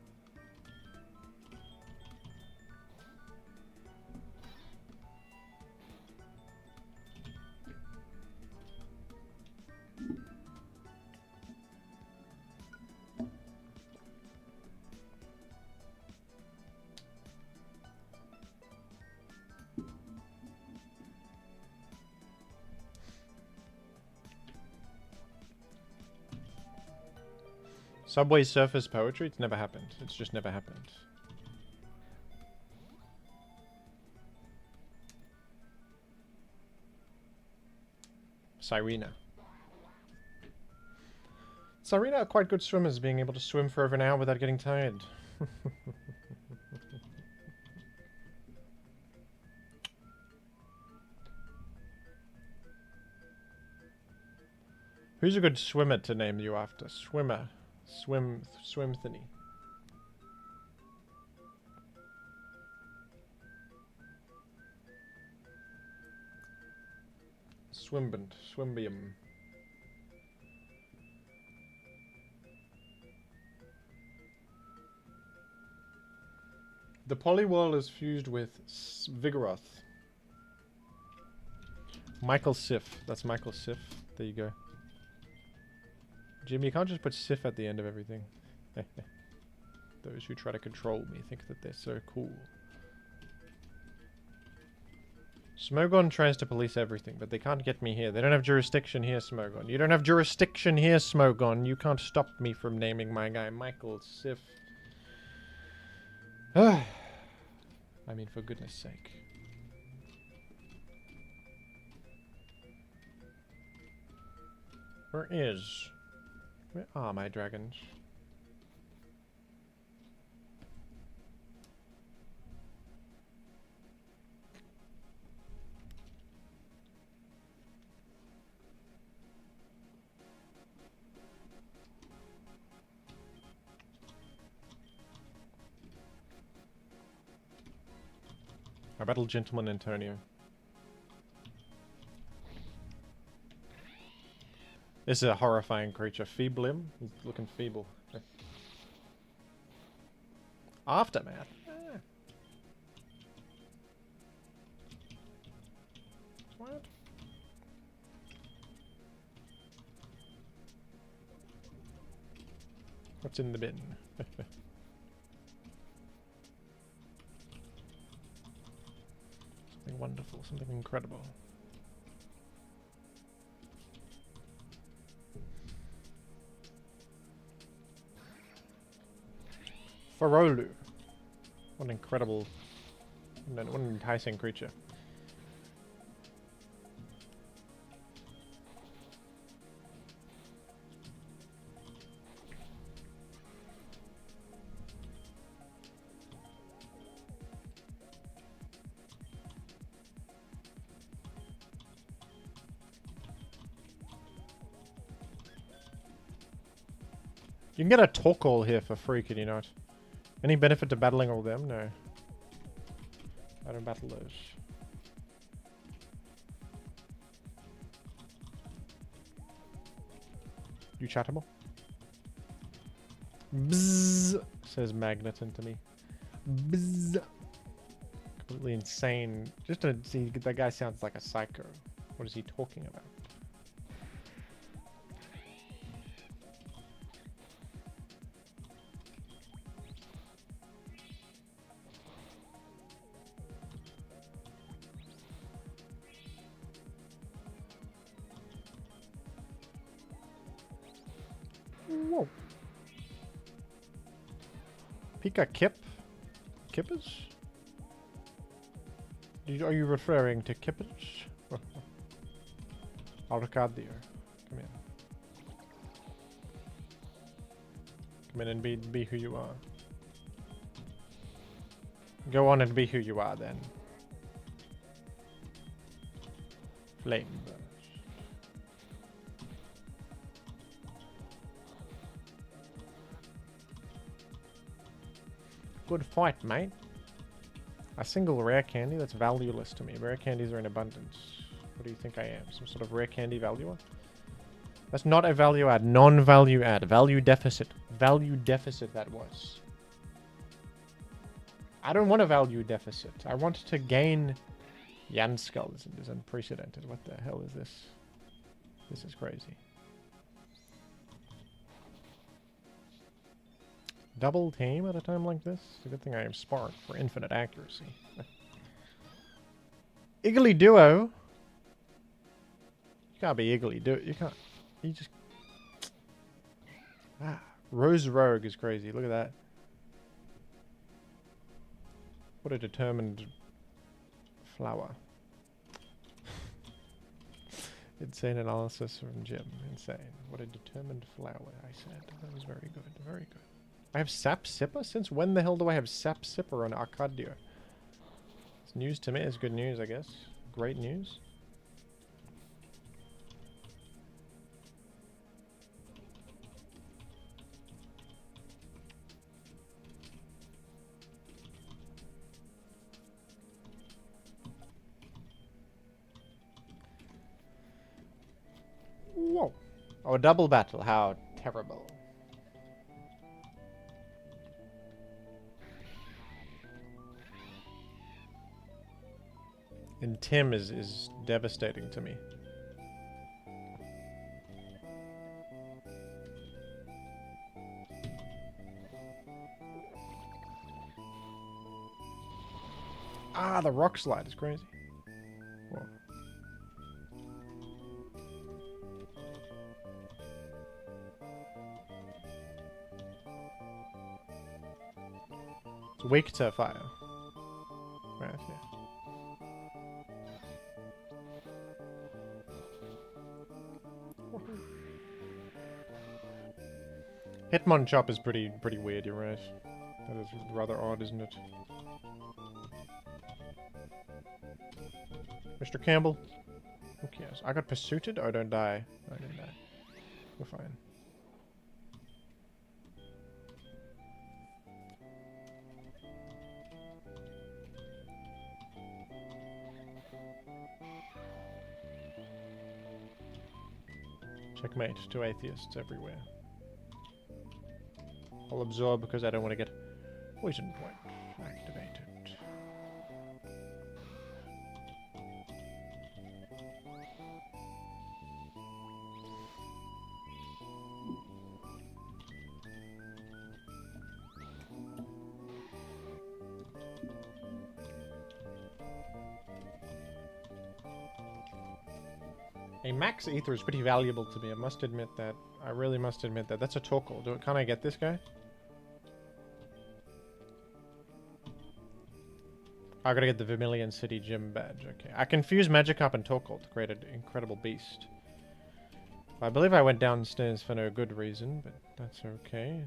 Subway Surfers poetry? It's never happened. It's just never happened. Sirena. Sirena are quite good swimmers, being able to swim for over an hour without getting tired. Who's a good swimmer to name you after? Swimmer. Swimthany. Swimbium. The Poliwhirl is fused with Vigoroth. Michael Sif. That's Michael Sif. There you go. Jim, you can't just put Sif at the end of everything. Those who try to control me think that they're so cool. Smogon tries to police everything, but they can't get me here. They don't have jurisdiction here, Smogon. You don't have jurisdiction here, Smogon. You can't stop me from naming my guy Michael Sif. I mean, for goodness sake. Where are my dragons? I battle Gentleman Antonio. This is a horrifying creature. Feeblim? He's looking feeble. Aftermath? Ah. What? What's in the bin? Something wonderful, something incredible. Farolu. What an incredible... What an enticing creature. You can get a Torkoal here for free, can you not? Any benefit to battling all them? No. I don't battle those. You chattable? Bzzz, says Magneton to me. Bzzz. Completely insane. Just to see, that guy sounds like a psycho. What is he talking about? Whoa. Pika Kip? Kippers? Are you referring to Kippers? Arcadio. Come in. Come in and be who you are. Go on and be who you are then. Flame burst. Good fight, mate. A single rare candy? That's valueless to me. Rare candies are in abundance. What do you think I am? Some sort of rare candy valuer? That's not a value add. Non-value add. Value deficit. Value deficit that was. I don't want a value deficit. I want to gain... Yanskull is unprecedented. What the hell is this? This is crazy. Double team at a time like this? It's a good thing I am Spark for infinite accuracy. Iggly Duo? You can't be Iggly Duo. You can't. You just... Ah, Rose Rogue is crazy. Look at that. What a determined flower. Insane analysis from Jim. Insane. What a determined flower, I said. That was very good. Very good. I have Sap Sipper? Since when the hell do I have Sap Sipper on Arcadio? It's news to me. It's good news, I guess. Great news. Whoa. Oh, a double battle. How terrible. And Tim is devastating to me. Ah, the rock slide is crazy. Whoa. It's weak to fire. Right, yeah. Hitmonchan is pretty weird, you're right. That is rather odd, isn't it? Mr. Campbell? Who cares? I got pursuited? Oh, don't die. I didn't die. We're fine. Checkmate to atheists everywhere. I'll absorb because I don't want to get poison point activated. A max ether is pretty valuable to me. I must admit that. I really must admit that. That's a Torkoal. Can I get this guy? I gotta get the Vermilion City Gym badge. Okay. I confused Magikarp and Torkoal to create an incredible beast. I believe I went downstairs for no good reason, but that's okay.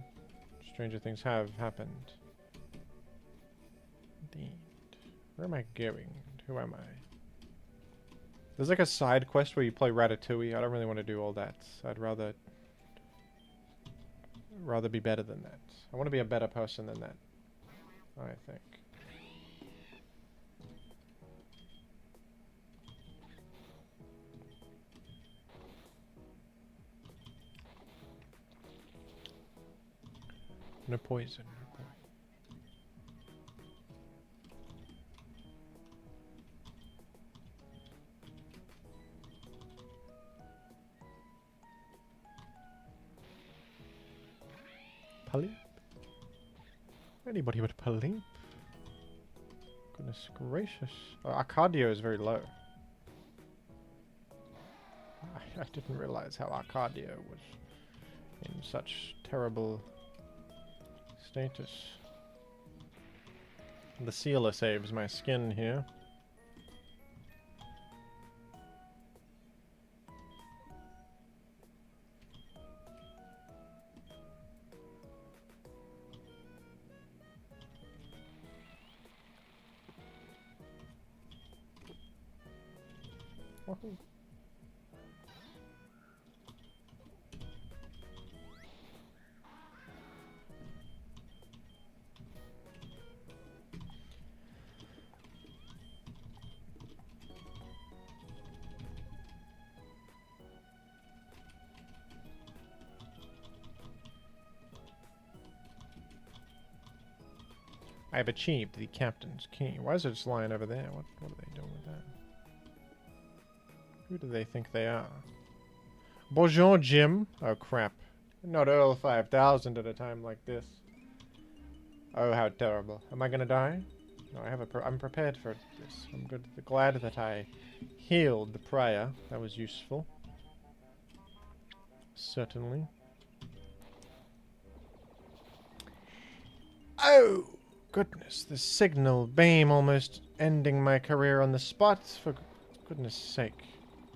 Stranger things have happened. Indeed. Where am I going? Who am I? There's like a side quest where you play Ratatouille. I don't really want to do all that. I'd rather rather be better than that. I want to be a better person than that, I think. No poison. Palimp? Anybody but Palimp? Goodness gracious. Oh, Arcadio is very low. I didn't realize how Arcadio was in such terrible status. The sealer saves my skin here. Wahoo. I have achieved the captain's key. Why is it just lying over there? What are they doing with that? Who do they think they are? Bonjour, Jim. Oh, crap. Not Earl 5000 at a time like this. Oh, how terrible. Am I gonna die? No, I'm prepared for this. I'm glad that I healed the prior. That was useful. Certainly. Oh! Goodness, the signal beam almost ending my career on the spot, for goodness sake.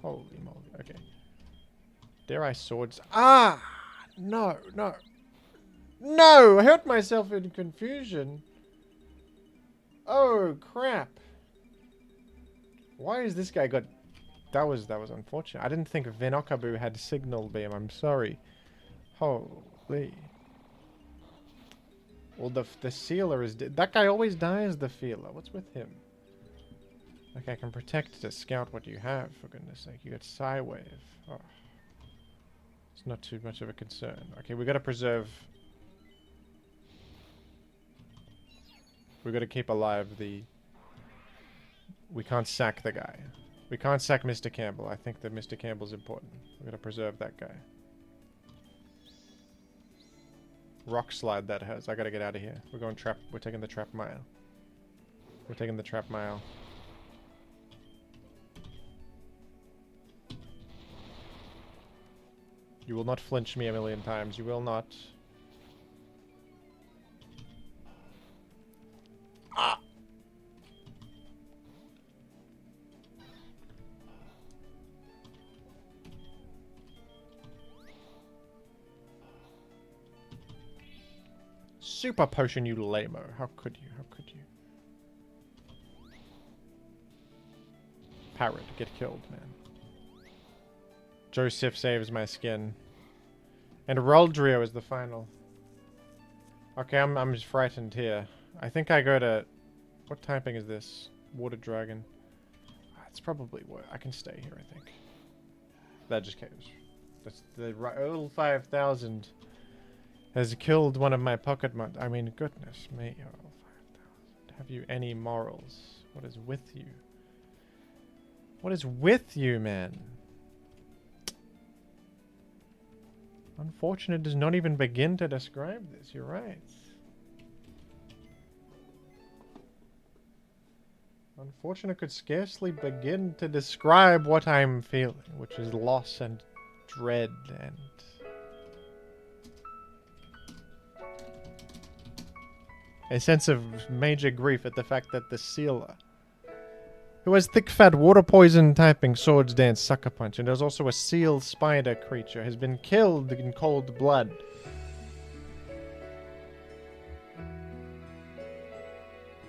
Holy moly, okay. Dare I swords? Ah! No, no. No! I hurt myself in confusion. Oh, crap. Why is this guy got... That was unfortunate. I didn't think Venokabu had signal beam, I'm sorry. Holy... Well, the sealer is... That guy always dies, the feeler. What's with him? Like, I can protect to scout what you have, for goodness sake. You got Psywave. Oh. It's not too much of a concern. Okay, we gotta preserve... We gotta keep alive the... We can't sack the guy. We can't sack Mr. Campbell. I think that Mr. Campbell's important. We gotta preserve that guy. Rock slide that has. I gotta get out of here. We're going trap. We're taking the trap mile. We're taking the trap mile. You will not flinch me a million times. You will not. Ah! Super potion, you lame-o. How could you? How could you? Parrot, get killed, man. Joseph saves my skin. And Roldrio is the final. Okay, I'm just frightened here. I think I go to... What typing is this? Water Dragon. It's probably... I can stay here, I think. That just caves. That's the... Earl 5000 has killed one of my pocket mon... I mean, goodness me, Earl 5000. Have you any morals? What is with you? What is with you, man? Unfortunate does not even begin to describe this. You're right. Unfortunate could scarcely begin to describe what I'm feeling, which is loss and dread and... a sense of major grief at the fact that the sealer, who has thick fat water poison typing swords dance sucker punch, and there's also a seal spider creature, has been killed in cold blood.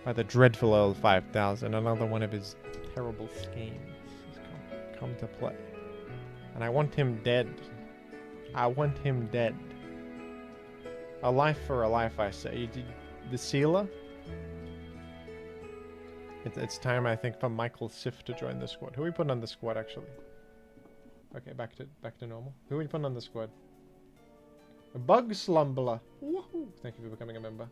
By the dreadful Earl 5000, another one of his terrible schemes has come to play. And I want him dead. I want him dead. A life for a life, I say. You did the sealer. It's time, I think, for Michael Sif to join the squad. Who are we putting on the squad, actually? Okay, back to normal. Who are we putting on the squad? A Bug Slumbler. Woohoo! Thank you for becoming a member.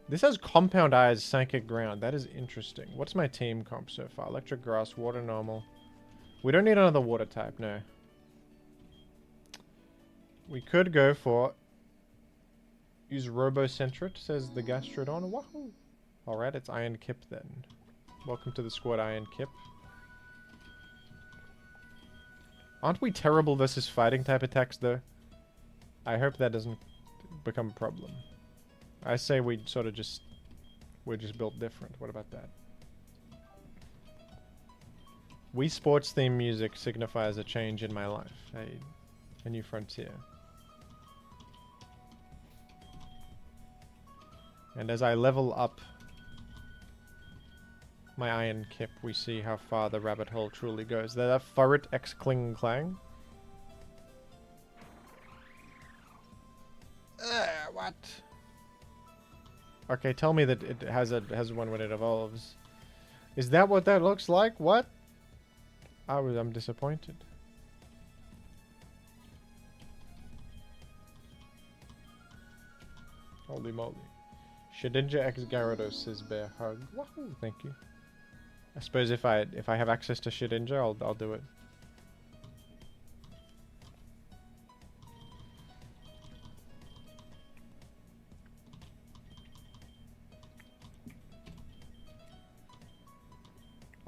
This has Compound Eyes, Psychic Ground. That is interesting. What's my team comp so far? Electric Grass, Water Normal. We don't need another water type, no. We could go for... Use Robocentrit, says the Gastrodon. Wahoo! Alright, it's Iron Kip then. Welcome to the squad, Iron Kip. Aren't we terrible versus fighting type attacks, though? I hope that doesn't become a problem. I say we sort of just... We're just built different. What about that? Wii Sports theme music signifies a change in my life. A new frontier. And as I level up my Iron Kip, we see how far the rabbit hole truly goes. That Furret X Kling Clang. What? Okay, tell me that it has one when it evolves. Is that what that looks like? What? I'm disappointed. Holy moly. Shedinja X Gyarados says bear hug. Wahoo, thank you. I suppose if I have access to Shedinja, I'll do it.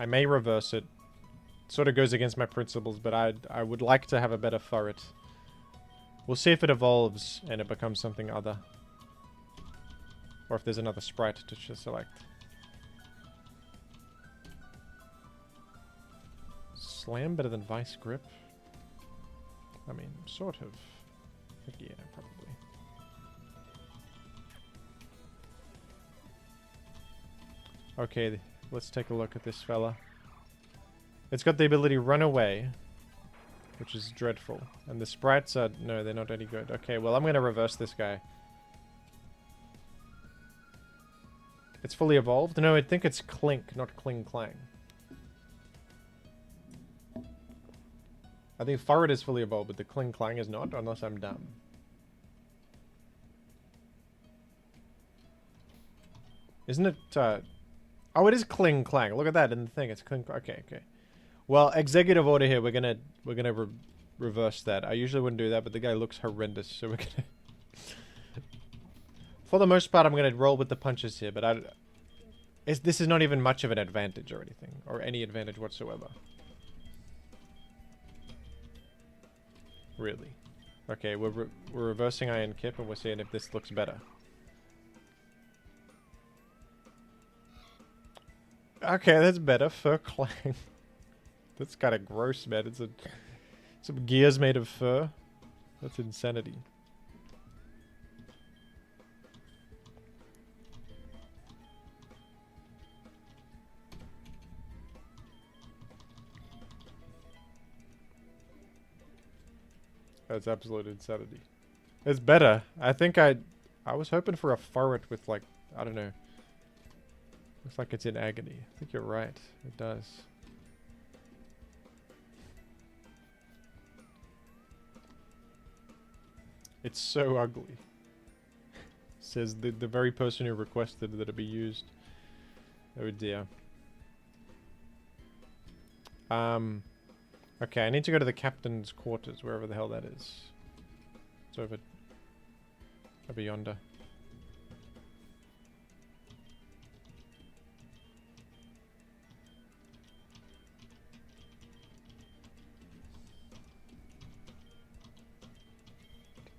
I may reverse it. Sort of goes against my principles, but I would like to have a better Furret. We'll see if it evolves and it becomes something other. Or if there's another sprite to select. Slam better than Vice Grip? I mean, sort of. Yeah, probably. Okay, let's take a look at this fella. It's got the ability Run Away, which is dreadful. And the sprites are... No, they're not any good. Okay, well, I'm going to reverse this guy. It's fully evolved? No, I think it's Clink, not Kling Clang. I think Furret is fully evolved, but the Kling Clang is not, unless I'm dumb. Isn't it, Oh, it is Kling Clang. Look at that in the thing. It's Kling... Okay, okay. Well, executive order here. We're gonna reverse that. I usually wouldn't do that, but the guy looks horrendous, so we're gonna... For the most part, I'm gonna roll with the punches here, but this is not even much of an advantage or anything, or any advantage whatsoever. Really. Okay, we're reversing Iron Kip, and we're seeing if this looks better. Okay, that's better. Fur Clang. That's kind of gross, man. It's some gears made of fur. That's insanity. That's absolute insanity. It's better. I think I was hoping for a Furret with, like, I don't know. Looks like it's in agony. I think you're right. It does. It's so ugly. Says the very person who requested that it be used. Oh dear. Okay, I need to go to the captain's quarters, wherever the hell that is. It's over yonder.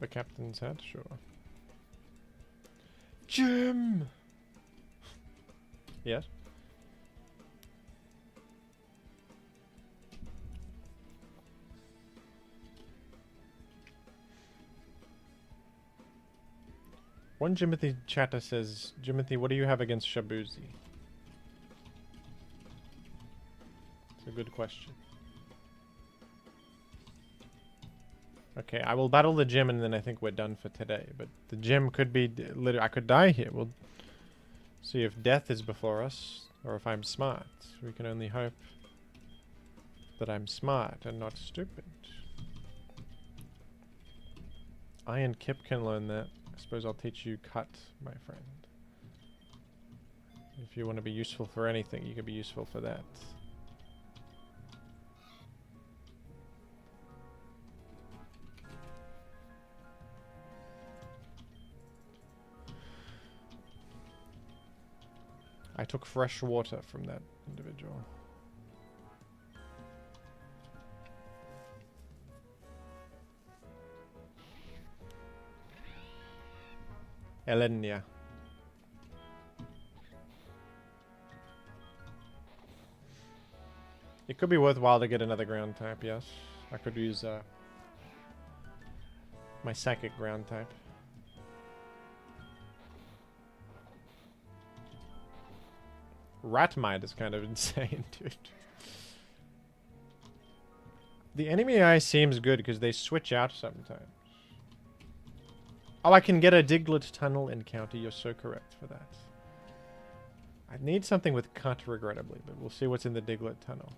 The captain's hat? Sure. Jim! Yes? One Jimothy chatter says, Jimothy, what do you have against Shabuzi? a good question. Okay, I will battle the gym and then I think we're done for today. But the gym could be... I could die here. We'll see if death is before us or if I'm smart. We can only hope that I'm smart and not stupid. I and Kip can learn that. I suppose I'll teach you cut, my friend. If you want to be useful for anything, you can be useful for that. I took fresh water from that individual. Elenia. It could be worthwhile to get another ground type, yes. I could use my psychic ground type. Ratmite is kind of insane, dude. The enemy AI seems good because they switch out sometimes. Oh, I can get a Diglett Tunnel encounter. You're so correct for that. I need something with cut, regrettably, but we'll see what's in the Diglett Tunnel.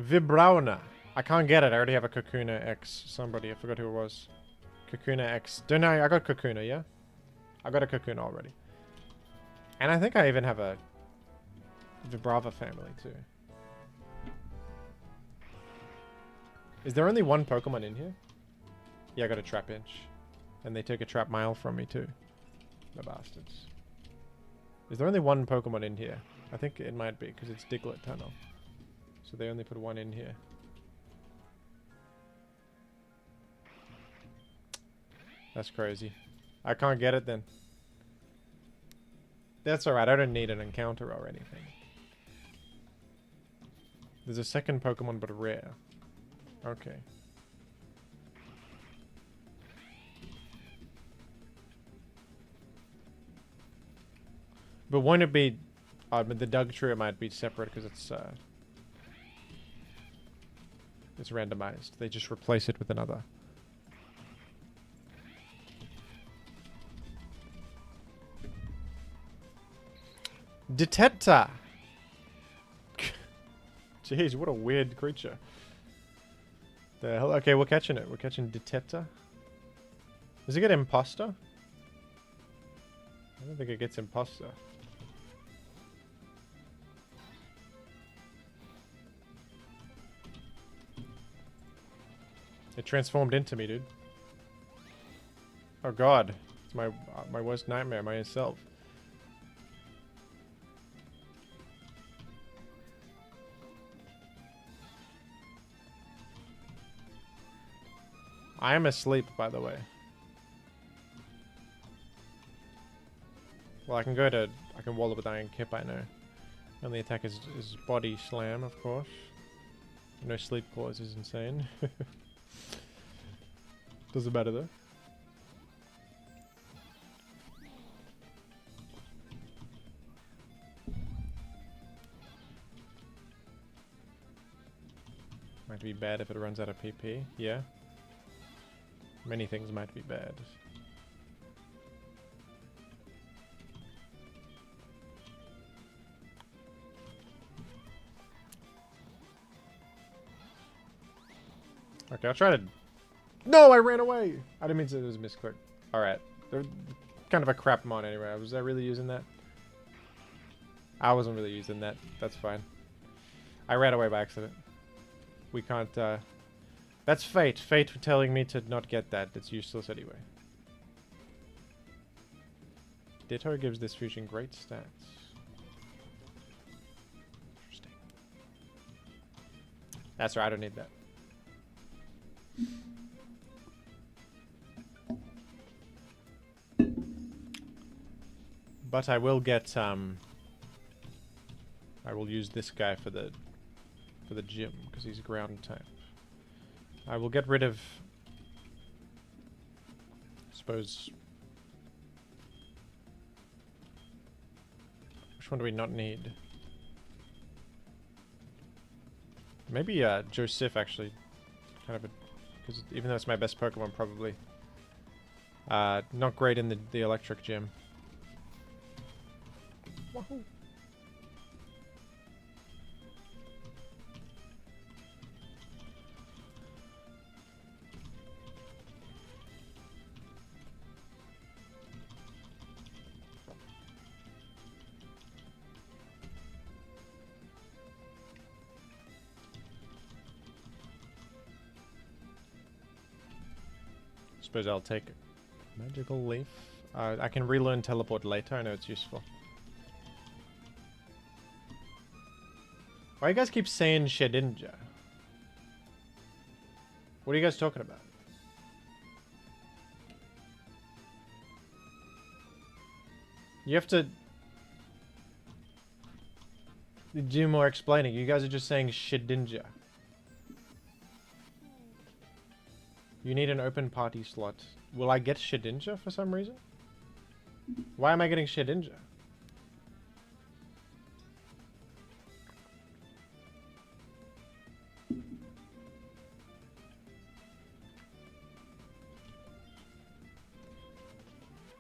Vibrauna. I can't get it. I already have a Kakuna X. Somebody. I forgot who it was. Kakuna X. Don't know. I got Kakuna, yeah? I got a Kakuna already. And I think I even have a Vibrava family, too. Is there only one Pokemon in here? Yeah, I got a Trapinch. And they took a Trap Mile from me, too. The bastards. Is there only one Pokemon in here? I think it might be, because it's Diglett Tunnel. So they only put one in here. That's crazy. I can't get it then. That's alright, I don't need an encounter or anything. There's a second Pokemon, but rare. Okay. But won't it be... but the Dugtrio might be separate because it's randomized. They just replace it with another. Detector! Jeez, what a weird creature. The hell? Okay, we're catching it. We're catching Detector. Does it get Imposter? I don't think it gets Imposter. It transformed into me, dude. Oh god. It's my worst nightmare, myself. I am asleep, by the way. Well, I can wall it with Iron Kip, I know. Only attack is Body Slam, of course. No Sleep Clause is insane. Doesn't matter though. Might be bad if it runs out of PP, yeah. Many things might be bad. Okay, I'll try to... No, I ran away! I didn't mean to, it was a misclick. Alright. They're kind of a crap mon anyway. Was I really using that? I wasn't really using that. That's fine. I ran away by accident. We can't, That's fate. Fate telling me to not get that. It's useless anyway. Ditto gives this fusion great stats. Interesting. That's right, I don't need that. But I will get, I will use this guy for the gym, because he's ground type. I will get rid of suppose. Which one do we not need? Maybe Joseph actually. Kind of a, because even though it's my best Pokemon, probably. Not great in the electric gym. Wahoo. Suppose I'll take Magical Leaf. I can relearn Teleport later. I know it's useful. Why you guys keep saying Shedinja? What are you guys talking about? You have to do more explaining. You guys are just saying Shedinja. You need an open party slot. Will I get Shedinja for some reason? Why am I getting Shedinja?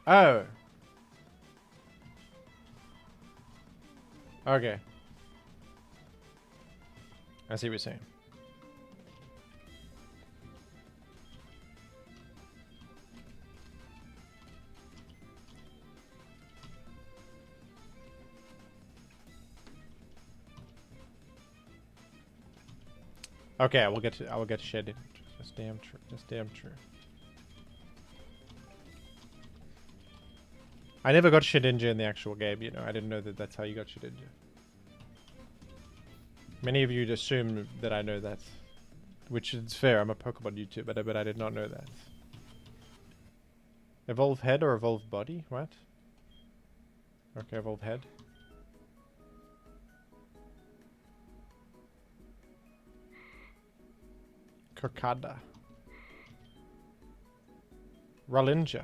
Oh. Okay. I see what you're saying. Okay, I will get Shedinja. That's damn true. That's damn true. I never got Shedinja in the actual game, you know. I didn't know that that's how you got Shedinja. Many of you assume that I know that. Which is fair, I'm a Pokemon YouTuber, but I did not know that. Evolve head or evolve body? What? Okay, evolve head. Kokada. Ralinja.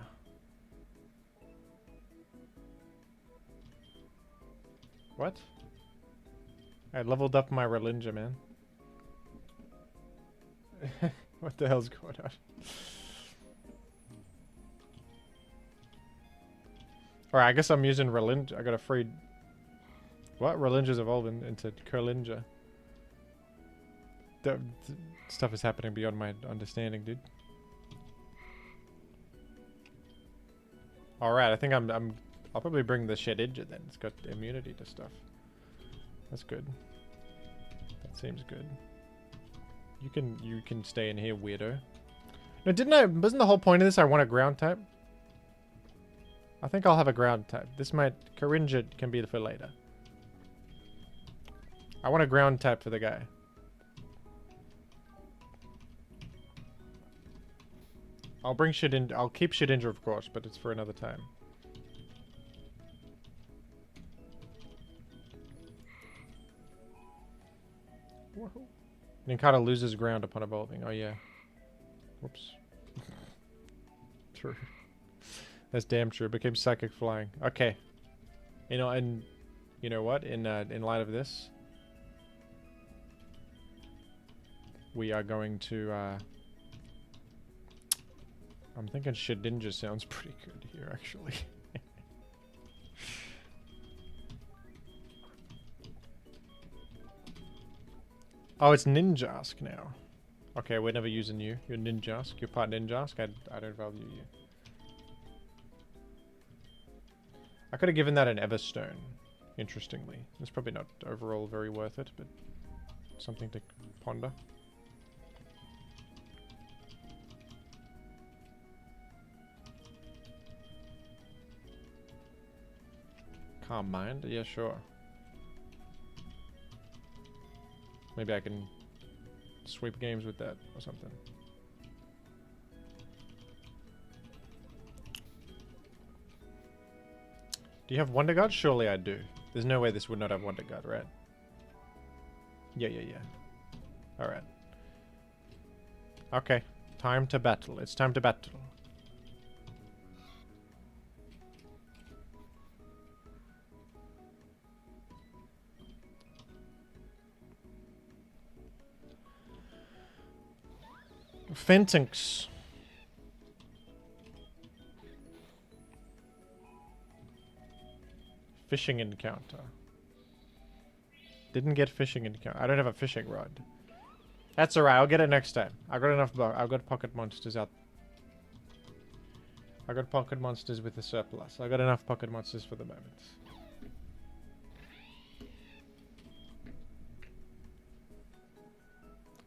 What? I leveled up my Ralinja, man. What the hell's going on? Alright, I guess I'm using Ralinja. I got a free... What? Ralinja's evolving into Curlinja. The stuff is happening beyond my understanding, dude. Alright, I think I'll probably bring the Shedinja then. It's got immunity to stuff. That's good. That seems good. You can stay in here, weirdo. No, wasn't the whole point of this I want a ground type? I think I'll have a ground type. This might... Corinja can be for later. I want a ground type for the guy. I'll bring Shedinja. I'll keep Shedinja, of course, but it's for another time. Woohoo. Ninkata loses ground upon evolving. Oh, yeah. Whoops. True. That's damn true. Became psychic flying. Okay. You know, and you know what? In light of this, we are going to. I'm thinking Shedinja sounds pretty good here, actually. Oh, it's Ninjask now. Okay, we're never using you. You're Ninjask. You're part Ninjask. I don't value you. I could have given that an Everstone, interestingly. It's probably not overall very worth it, but something to ponder. Calm mind? Yeah, sure. Maybe I can sweep games with that or something. Do you have Wonder Guard? Surely I do. There's no way this would not have Wonder Guard, right? Yeah. Alright. Okay. Time to battle. It's time to battle. Fentinks. Fishing encounter. Didn't get fishing encounter. I don't have a fishing rod. That's alright, I'll get it next time. I got enough I've got pocket monsters out. I got pocket monsters with the surplus. I got enough pocket monsters for the moment.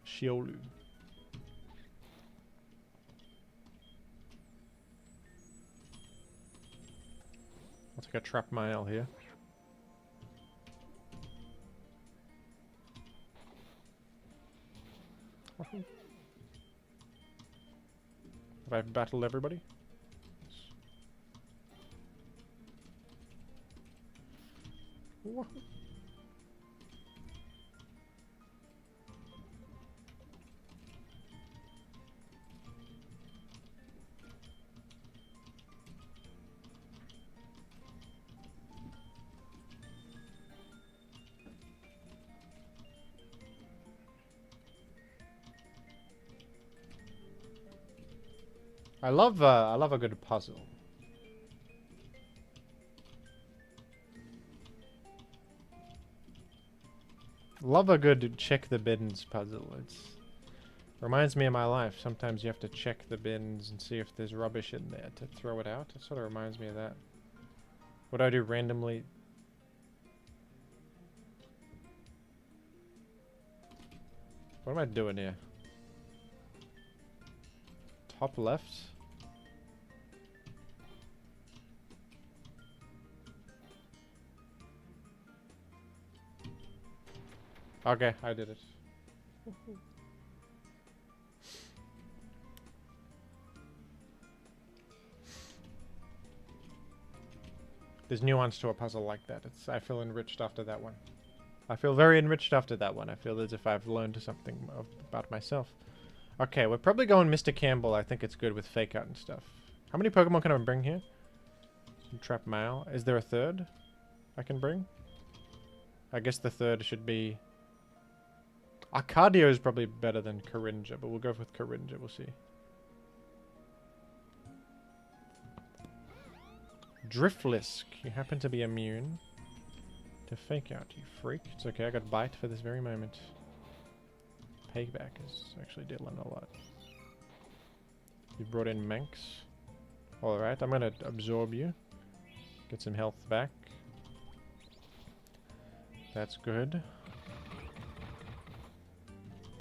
Shiolu. I'll take a trap mile here. Have I battled everybody? Woohoo. I love a good puzzle. Love a good check the bins puzzle. It's reminds me of my life. Sometimes you have to check the bins and see if there's rubbish in there to throw it out. It sort of reminds me of that. What do I do randomly? What am I doing here? Top left? Okay, I did it. There's nuance to a puzzle like that. I feel enriched after that one. I feel very enriched after that one. I feel as if I've learned something about myself. Okay, we're probably going Mr. Campbell. I think it's good with fake out and stuff. How many Pokemon can I bring here? Some Trap Mail. Is there a third I can bring? I guess the third should be... Arcadio is probably better than Coringa, but we'll go with Coringa. We'll see. Driflisk. You happen to be immune to fake out, you freak. It's okay, I got Bite for this very moment. Payback is actually dealing a lot. You brought in Manx. Alright, I'm gonna absorb you. Get some health back. That's good.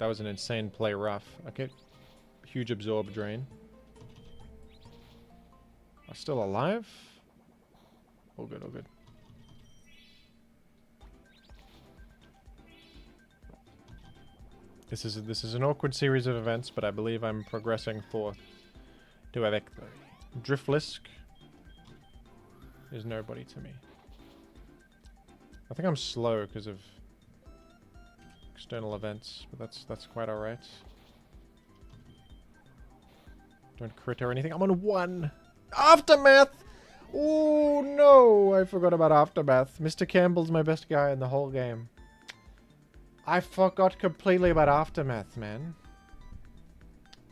That was an insane play rough. Okay. Huge absorb drain. I'm still alive? All good, all good. This is an awkward series of events, but I believe I'm progressing forth to a victory. Driflisk is nobody to me. I think I'm slow because of external events, but that's quite alright. Don't crit or anything. I'm on 1! Aftermath! Oh no! I forgot about Aftermath. Mr. Campbell's my best guy in the whole game. I forgot completely about Aftermath, man.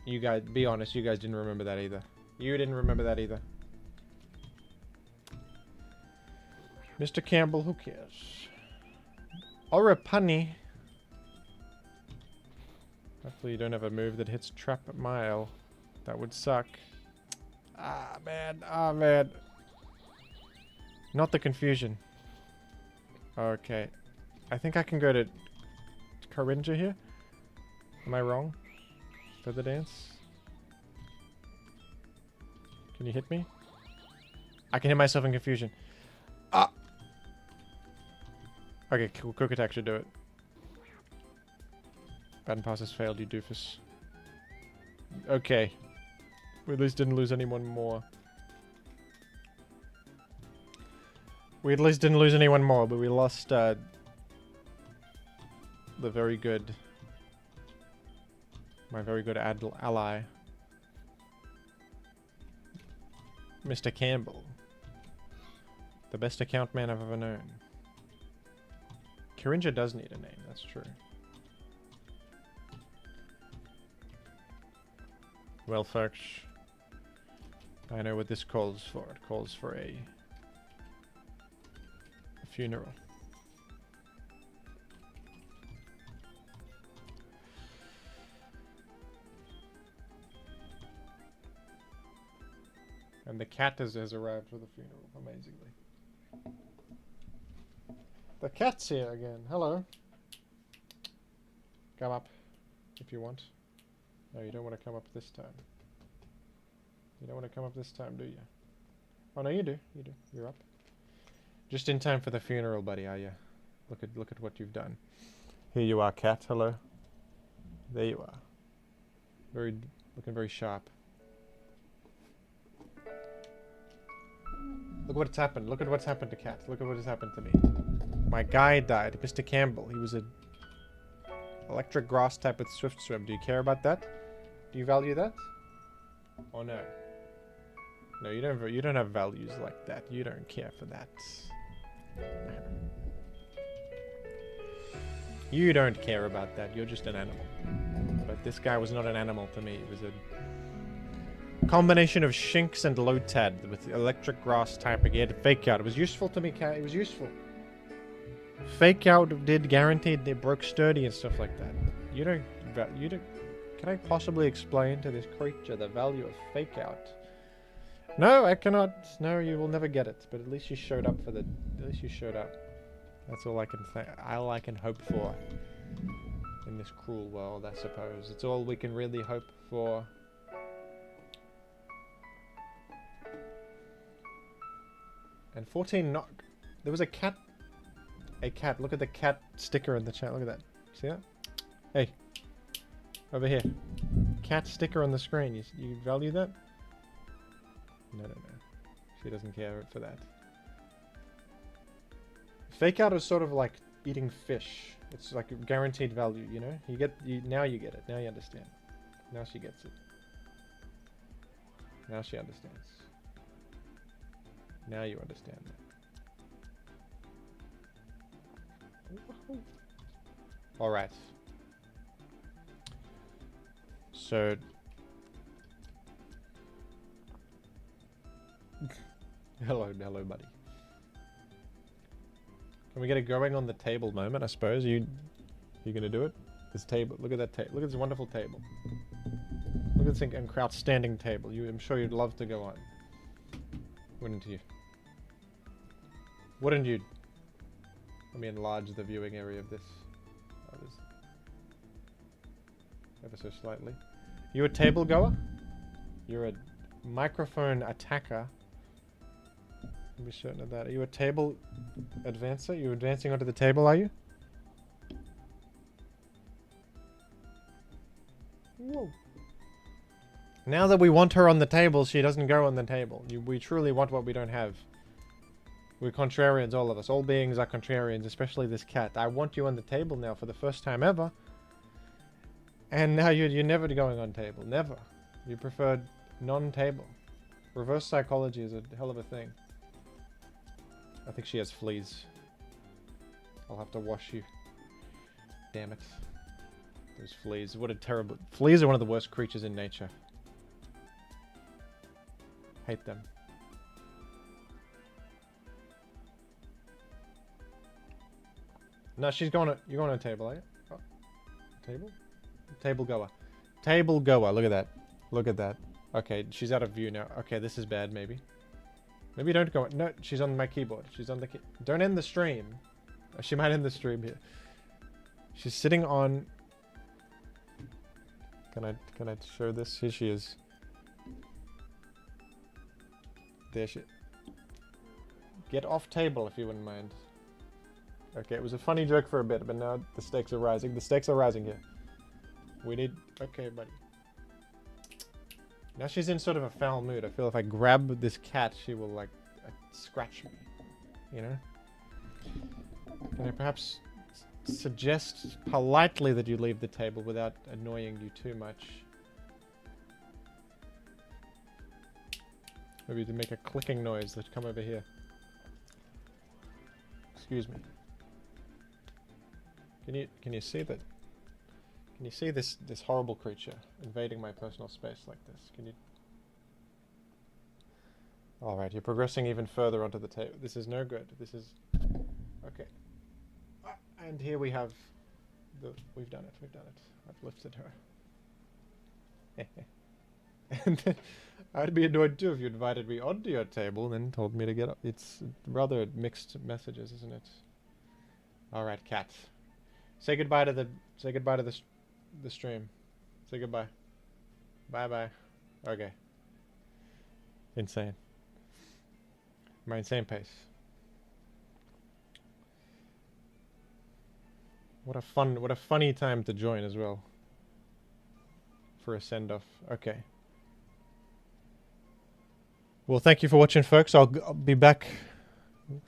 You guys, be honest, you guys didn't remember that either. You didn't remember that either. Mr. Campbell, who cares? Or a punny. Hopefully you don't have a move that hits Trap Mile. That would suck. Ah, man. Ah, man. Not the confusion. Okay. I think I can go to Coringa here. Am I wrong? For the dance? Can you hit me? I can hit myself in confusion. Ah! Okay, Quick Attack should do it. Baton Pass has failed, you doofus. Okay. We at least didn't lose anyone more. We at least didn't lose anyone more, but we lost, the very good... My very good ally. Mr. Campbell. The best account man I've ever known. Coringa does need a name, that's true. Well, folks, I know what this calls for. It calls for a funeral. And the cat has arrived for the funeral, amazingly. The cat's here again. Hello. Come up, if you want. No, you don't want to come up this time. You don't want to come up this time, do you? Oh, no, you do. You do. You're up. Just in time for the funeral, buddy, are you? Look at what you've done. Here you are, cat. Hello. There you are. Looking very sharp. Look what's happened. Look at what's happened to Cat. Look at what has happened to me. My guy died. Mr. Campbell. He was a electric grass type with swift swim. Do you care about that? Do you value that? Or no? No, you don't. You don't have values like that. You don't care for that. You don't care about that. You're just an animal. But this guy was not an animal to me. It was a combination of Shinx and Lotad with electric grass type. He had fake out. It was useful to me, Cat. It was useful. Fake out did guaranteed they broke sturdy and stuff like that. You don't. Can I possibly explain to this creature the value of fake out? No, I cannot. No, you will never get it. But at least you showed up for the. At least you showed up. That's all I can think. All I can hope for in this cruel world, I suppose. It's all we can really hope for. And 14 knock. There was a cat. A cat. Look at the cat sticker in the chat. Look at that. See that? Hey. Over here. Cat sticker on the screen. You value that? No. She doesn't care for that. Fake out is sort of like eating fish. It's like a guaranteed value, you know? Now you get it. Now you understand. Now she gets it. Now she understands. Now you understand that. Alright. So... hello, buddy. Can we get it going on the table moment, I suppose? You gonna do it? This table. Look at that table. Look at this wonderful table. Look at this outstanding table. I'm sure you'd love to go on. Wouldn't you? Wouldn't you? Let me enlarge the viewing area of this. Ever so slightly. You a table goer? You're a microphone attacker. Be certain of that. Are you a table advancer? You advancing onto the table, are you? Whoa. Now that we want her on the table, she doesn't go on the table. We truly want what we don't have. We're contrarians, all of us. All beings are contrarians, especially this cat. I want you on the table now for the first time ever. And now you're never going on table. Never. You preferred non-table. Reverse psychology is a hell of a thing. I think she has fleas. I'll have to wash you. Damn it. Those fleas. What a terrible... Fleas are one of the worst creatures in nature. Hate them. No, she's going to... You're going on a table, are you? Oh. Table? Table goer. Table goer. Look at that. Look at that. Okay, she's out of view now. Okay, this is bad, maybe. Maybe don't go... No, she's on my keyboard. She's on the key... Don't end the stream. She might end the stream here. She's sitting on... Can I show this? Here she is. There she... Get off table if you wouldn't mind. Okay, it was a funny joke for a bit, but now the stakes are rising. The stakes are rising here. We need... Okay, buddy. Now she's in sort of a foul mood. I feel if I grab this cat, she will, like, scratch me. You know? Can I perhaps suggest politely that you leave the table without annoying you too much? Maybe to make a clicking noise. Let's come over here. Excuse me. Can you see that? Can you see this horrible creature invading my personal space like this? Can you? All right, you're progressing even further onto the table. This is no good. This is okay. And here we have the. We've done it. We've done it. I've lifted her. And then I'd be annoyed too if you invited me onto your table and then told me to get up. It's rather mixed messages, isn't it? All right, cat. Say goodbye to the. Say goodbye to the stream. Say goodbye. Bye bye. Okay. Insane. My insane pace. What a funny time to join as well. For a send-off. Okay. Well, thank you for watching, folks. I'll be back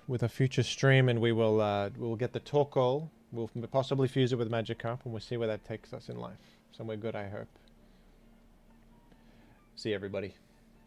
with a future stream, and we'll get the Torkoal. We'll possibly fuse it with Magikarp, and we'll see where that takes us in life. Somewhere good, I hope. See you, everybody.